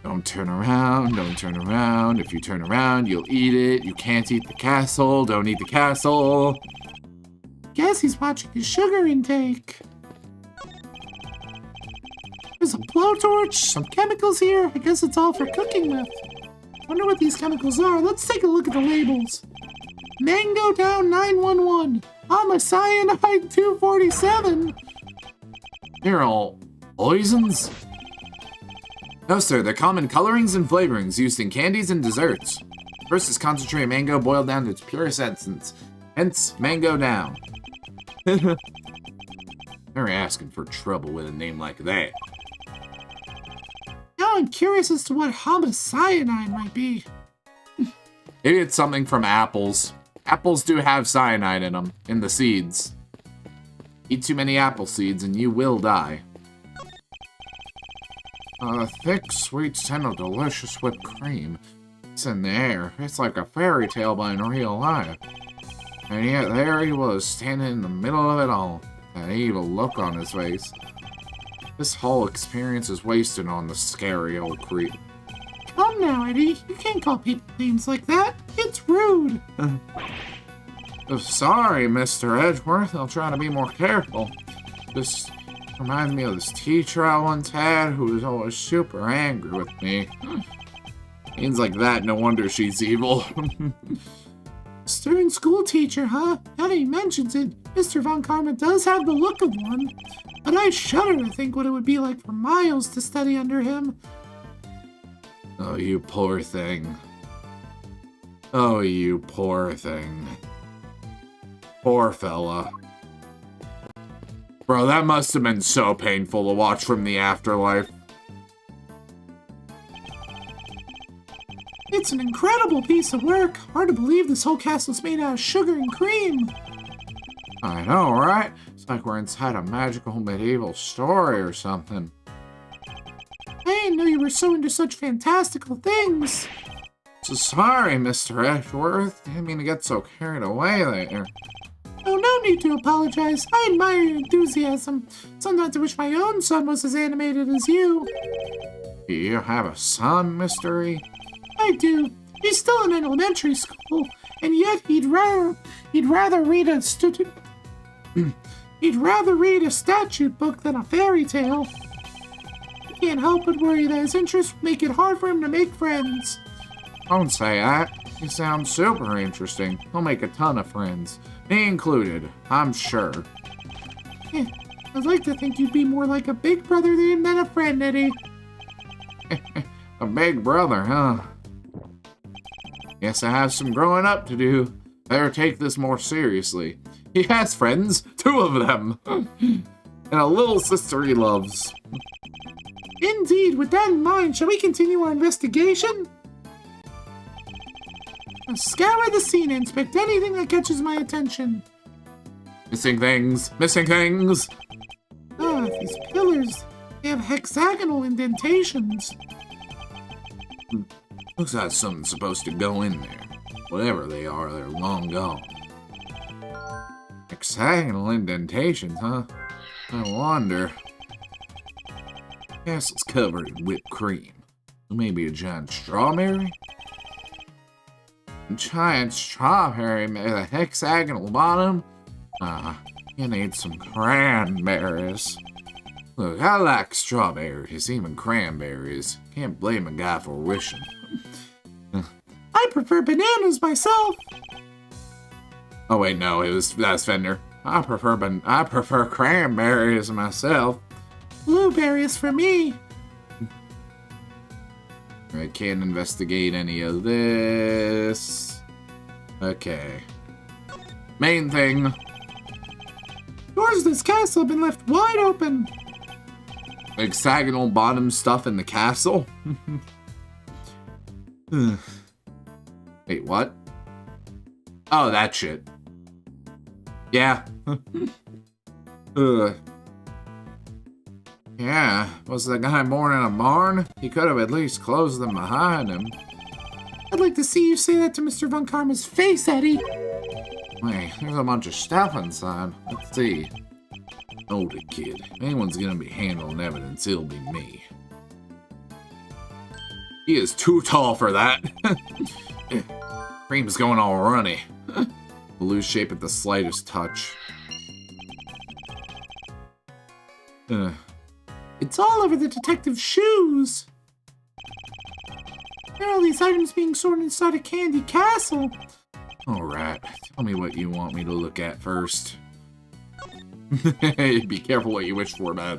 Don't turn around, don't turn around. If you turn around, you'll eat it. You can't eat the castle, don't eat the castle. Guess he's watching his sugar intake. There's a blowtorch, some chemicals here. I guess it's all for cooking with. Wonder what these chemicals are. Let's take a look at the labels. Mango down 911. Cyanide 247. They're all poisons? No, sir. They're common colorings and flavorings used in candies and desserts. First is concentrated mango boiled down to its purest essence. Hence, mango down. They're asking for trouble with a name like that. Now I'm curious as to what homicyanide might be. Maybe it's something from apples. Apples do have cyanide in them, in the seeds. Eat too many apple seeds and you will die. Thick, sweet scent of delicious whipped cream. It's in the air. It's like a fairy tale but in real life. And yet there he was, standing in the middle of it all. That evil look on his face. This whole experience is wasted on the scary old creep. Come now, Eddie. You can't call people names like that. It's rude. Sorry, Mr. Edgeworth. I'll try to be more careful. This reminds me of this teacher I once had who was always super angry with me. Names like that, no wonder she's evil. Stern school teacher, huh? Now that he mentions it, Mr. Von Karma does have the look of one. But I shudder to think what it would be like for Miles to study under him. Oh, you poor thing. Oh, you poor thing. Poor fella. Bro, that must have been so painful to watch from the afterlife. It's an incredible piece of work. Hard to believe this whole castle's made out of sugar and cream. I know, right? It's like we're inside a magical medieval story or something. I didn't know you were so into such fantastical things. So sorry, Mr. Edgeworth. Didn't mean to get so carried away there. Oh, no need to apologize. I admire your enthusiasm. Sometimes I wish my own son was as animated as you. Do you have a son, Mr. E? I do. He's still in elementary school, and yet he'd rather read a statute book than a fairy tale. I can't help but worry that his interests make it hard for him to make friends. Don't say that. You sound super interesting. He'll make a ton of friends. Me included, I'm sure. I'd like to think you'd be more like a big brother than a friend, Eddie. A big brother, huh? Guess I have some growing up to do. Better take this more seriously. He has friends, 2 of them. And a little sister he loves. Indeed, with that in mind, shall we continue our investigation? I'll scour the scene and inspect anything that catches my attention. Missing things, missing things. Ah, these pillars, they have hexagonal indentations. Looks like something's supposed to go in there. Whatever they are, they're long gone. Hexagonal indentations, huh? I wonder. Castle's covered in whipped cream. Maybe a giant strawberry? A giant strawberry with a hexagonal bottom? You need some cranberries. Look, I like strawberries, even cranberries. Can't blame a guy for wishing. I prefer bananas myself. Oh wait, no, that's Fender. I prefer cranberries myself. Blueberries for me. I can't investigate any of this. Okay. Main thing. Doors to this castle have been left wide open. Hexagonal bottom stuff in the castle? Wait, what? Oh, that shit. Yeah. Yeah, was the guy born in a barn? He could have at least closed them behind him. I'd like to see you say that to Mr. Von Karma's face, Eddie. Wait, there's a bunch of stuff inside. Let's see. Hold it, kid. If anyone's gonna be handling evidence, it'll be me. He is too tall for that. Cream's going all runny. Lose shape at the slightest touch. It's all over the detective's shoes. There are all these items being stored inside a candy castle. Alright, tell me what you want me to look at first. Be careful what you wish for, man.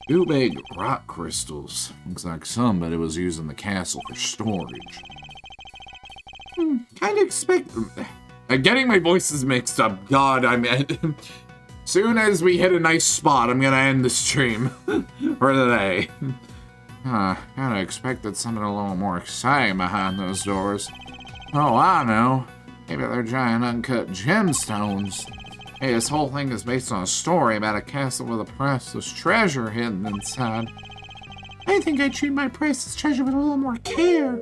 2 big rock crystals. Looks like somebody was using the castle for storage. Kind of expect... Getting my voices mixed up. God, soon as we hit a nice spot, I'm gonna end the stream for today. Kinda expected something a little more exciting behind those doors. Oh, I know. Maybe they're giant uncut gemstones. Hey, this whole thing is based on a story about a castle with a priceless treasure hidden inside. I think I'd treat my priceless treasure with a little more care.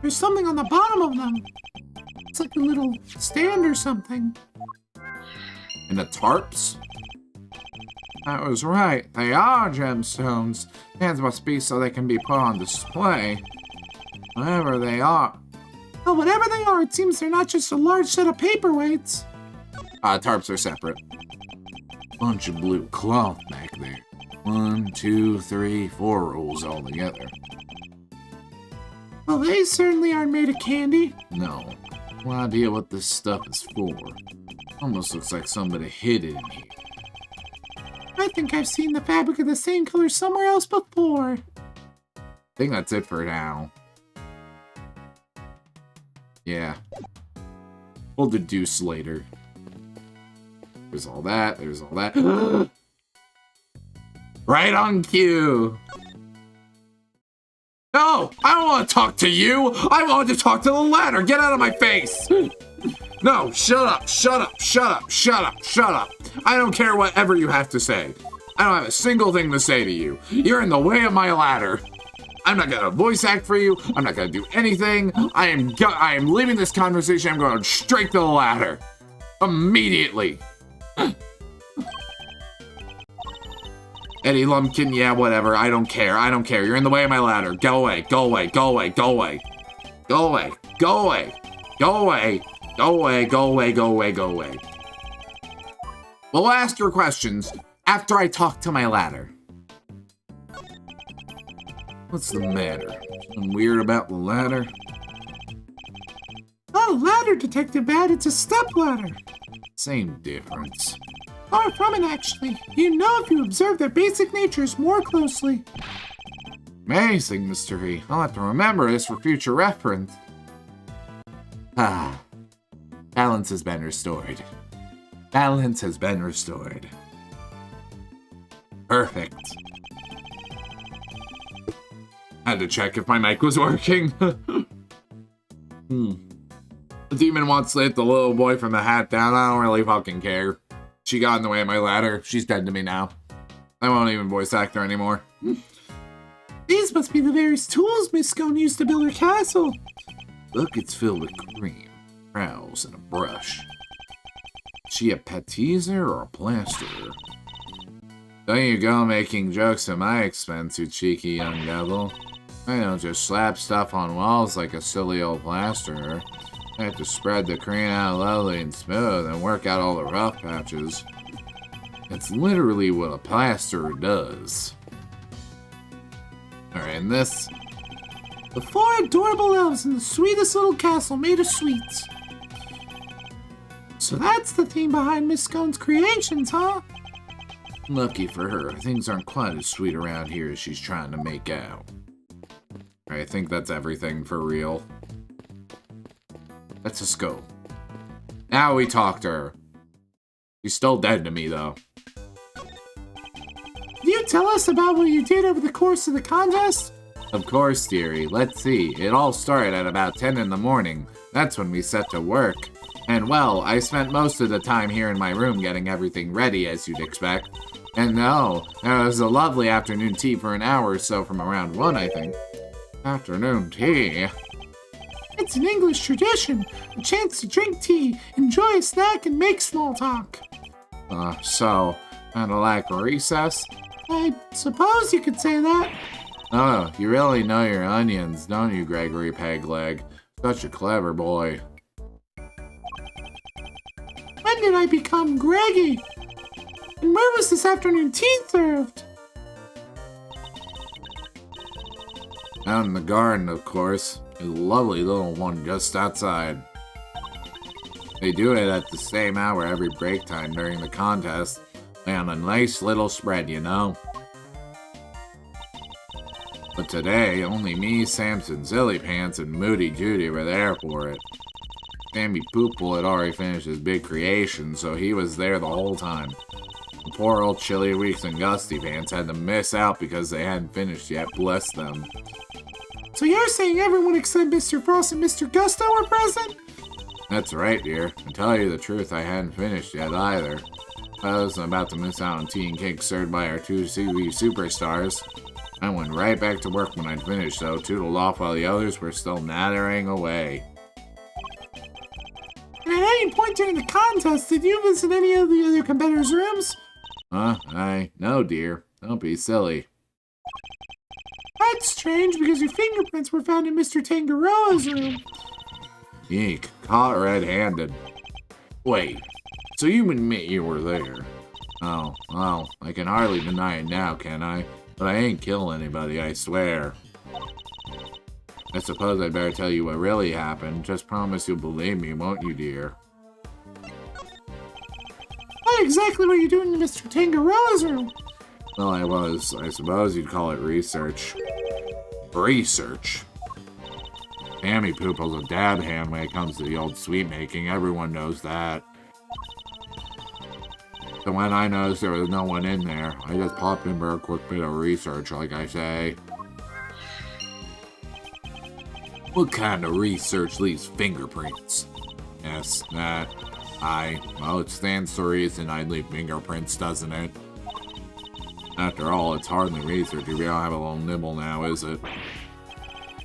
There's something on the bottom of them. It's like a little stand or something. And the tarps? That was right. They are gemstones. Hands must be so they can be put on display. Whatever they are. Well, whatever they are, it seems they're not just a large set of paperweights. Tarps are separate. Bunch of blue cloth back there. 1, 2, 3, 4 rolls all together. Well, they certainly aren't made of candy. No. No idea what this stuff is for. Almost looks like somebody hid it in here. I think I've seen the fabric of the same color somewhere else before. I think that's it for now. Yeah. We'll deduce later. There's all that, there's all that. Right on cue! No! I don't want to talk to you! I want to talk to the ladder! Get out of my face! No, shut up, shut up, shut up, shut up, shut up. I don't care whatever you have to say. I don't have a single thing to say to you. You're in the way of my ladder. I'm not gonna voice act for you. I'm not gonna do anything. I am leaving this conversation. I'm going straight to the ladder. Immediately. Eddie Lumpkin, yeah, whatever. I don't care. I don't care. You're in the way of my ladder. Go away. Go away. Go away. Go away. Go away. Go away. Go away. Go away. Go away. Go away. Go away. We'll ask your questions after I talk to my ladder. What's the matter? Something weird about the ladder? Oh, ladder, Detective Bad. It's a step ladder. Same difference. Far from it, actually. You know if you observe their basic natures more closely. Amazing mystery. I'll have to remember this for future reference. Ah. Balance has been restored. Balance has been restored. Perfect. Had to check if my mic was working. The demon wants to hit the little boy from the hat down. I don't really fucking care. She got in the way of my ladder. She's dead to me now. I won't even voice act her anymore. These must be the various tools Miss Scone used to build her castle. Look, it's filled with cream, trowels, and a brush. Is she a patiser or a plasterer? Don't you go making jokes at my expense, you cheeky young devil. I don't just slap stuff on walls like a silly old plasterer. I have to spread the cream out lovely and smooth and work out all the rough patches. It's literally what a plasterer does. Alright, and this... The 4 adorable elves in the sweetest little castle made of sweets. So that's the theme behind Miss Scone's creations, huh? Lucky for her, things aren't quite as sweet around here as she's trying to make out. I think that's everything for real. Let's just go. Now we talk to her. She's still dead to me, though. Can you tell us about what you did over the course of the contest? Of course, dearie. Let's see. It all started at about 10 in the morning. That's when we set to work. And well, I spent most of the time here in my room getting everything ready, as you'd expect. And no, there was a lovely afternoon tea for an hour or so from around 1, I think. Afternoon tea? It's an English tradition. A chance to drink tea, enjoy a snack, and make small talk. So, kinda like recess? I suppose you could say that. Oh, you really know your onions, don't you, Gregory Pegleg? Such a clever boy. When did I become Greggy? And where was this afternoon tea served? Out in the garden, of course. A lovely little one just outside. They do it at the same hour every break time during the contest. And a nice little spread, you know. But today, only me, Samson, Zillypants, and Moody Judy were there for it. Sammy Poople had already finished his big creation, so he was there the whole time. The poor old Chilly Weeks and Gusty Pants had to miss out because they hadn't finished yet, bless them. So you're saying everyone except Mr. Frost and Mr. Gusto were present? That's right, dear. To tell you the truth, I hadn't finished yet either. I was about to miss out on tea and cake served by our two TV superstars. I went right back to work when I'd finished, though, tootled off while the others were still nattering away. And at any point during the contest, did you visit any of the other competitors' rooms? No, dear. Don't be silly. That's strange, because your fingerprints were found in Mr. Tangaroa's room. Eek, caught red-handed. Wait, so you admit you were there? Oh, well, I can hardly deny it now, can I? But I ain't kill anybody, I swear. I suppose I'd better tell you what really happened. Just promise you'll believe me, won't you, dear? What exactly were you doing in Mr. Tangaroa's room? Well, I suppose you'd call it research. Research? Tammy Poople's a dab hand when it comes to the old sweet making, everyone knows that. So when I noticed there was no one in there, I just popped in for a quick bit of research, like I say. What kind of research leaves fingerprints? Yes, that. Well, it stands to reason I'd leave fingerprints, doesn't it? After all, it's hardly research if you don't have a little nibble now, is it?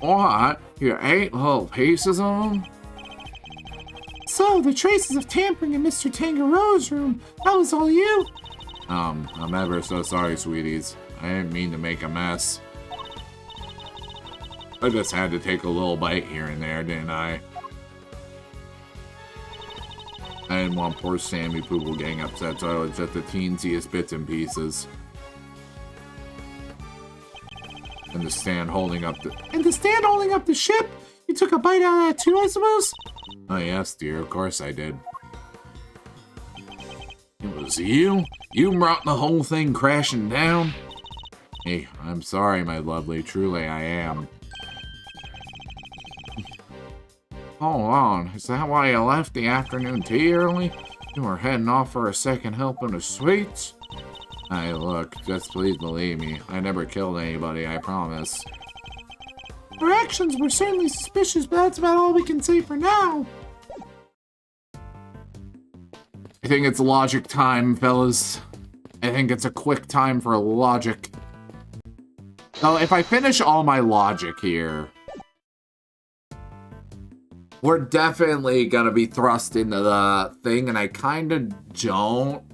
What? You ate little pieces of them? So, the traces of tampering in Mr. Tangaroa's room, that was all you? I'm ever so sorry, sweeties. I didn't mean to make a mess. I just had to take a little bite here and there, didn't I? I didn't want poor Sammy Poople getting upset, so it was just the teensiest bits and pieces. And the stand holding up the ship? You took a bite out of that too, I suppose? Oh yes, dear, of course I did. It was you? You brought the whole thing crashing down? Hey, I'm sorry, my lovely, truly I am. Hold on, is that why you left the afternoon tea early? You were heading off for a second helping of sweets? Hey, look, just please believe me. I never killed anybody, I promise. Our actions were certainly suspicious, but that's about all we can say for now. I think it's logic time, fellas. I think it's a quick time for logic. So if I finish all my logic here, we're definitely gonna be thrust into the thing, and I kind of don't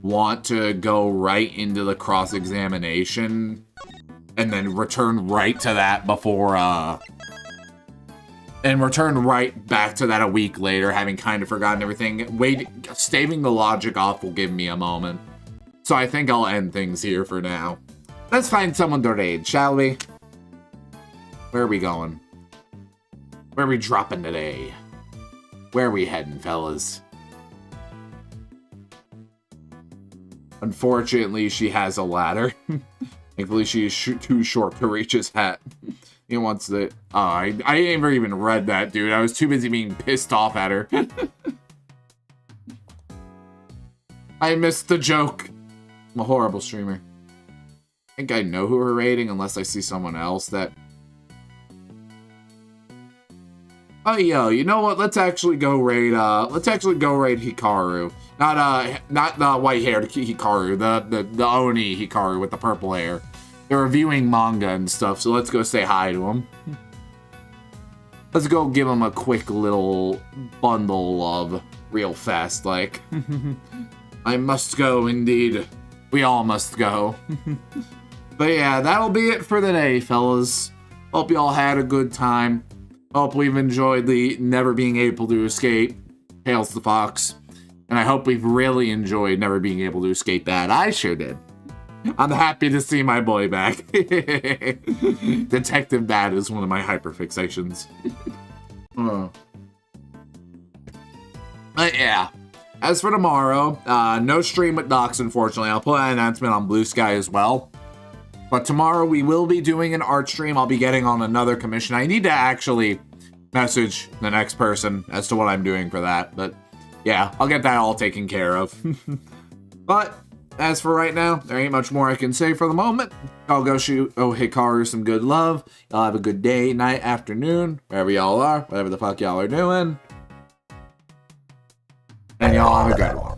want to go right into the cross-examination and then return right to that before, and return right back to that a week later, having kind of forgotten everything. Staving the logic off will give me a moment. So I think I'll end things here for now. Let's find someone to raid, shall we? Where are we going? Where are we dropping today? Where are we heading, fellas? Unfortunately, she has a ladder. Thankfully, she is too short to reach his hat. He wants the... Oh, I never even read that, dude. I was too busy being pissed off at her. I missed the joke. I'm a horrible streamer. I think I know who we're raiding unless I see someone else that... Oh, yo, you know what? Let's actually go raid Hikaru. Not the white-haired Hikaru, the Oni Hikaru with the purple hair. They're reviewing manga and stuff, so let's go say hi to him. Let's go give him a quick little bundle of real fast, like. I must go, indeed. We all must go. But yeah, that'll be it for today, fellas. Hope y'all had a good time. Hope we've enjoyed the never being able to escape Tails the Fox. And I hope we've really enjoyed never being able to escape that. I sure did. I'm happy to see my boy back. Detective Dad is one of my hyperfixations. But yeah. As for tomorrow, no stream with Docs, unfortunately. I'll put an announcement on Blue Sky as well. But tomorrow we will be doing an art stream. I'll be getting on another commission. I need to actually message the next person as to what I'm doing for that. But yeah, I'll get that all taken care of. But as for right now, there ain't much more I can say for the moment. I'll go shoot Hikaru some good love. Y'all have a good day, night, afternoon, wherever y'all are, whatever the fuck y'all are doing. And y'all have a good one.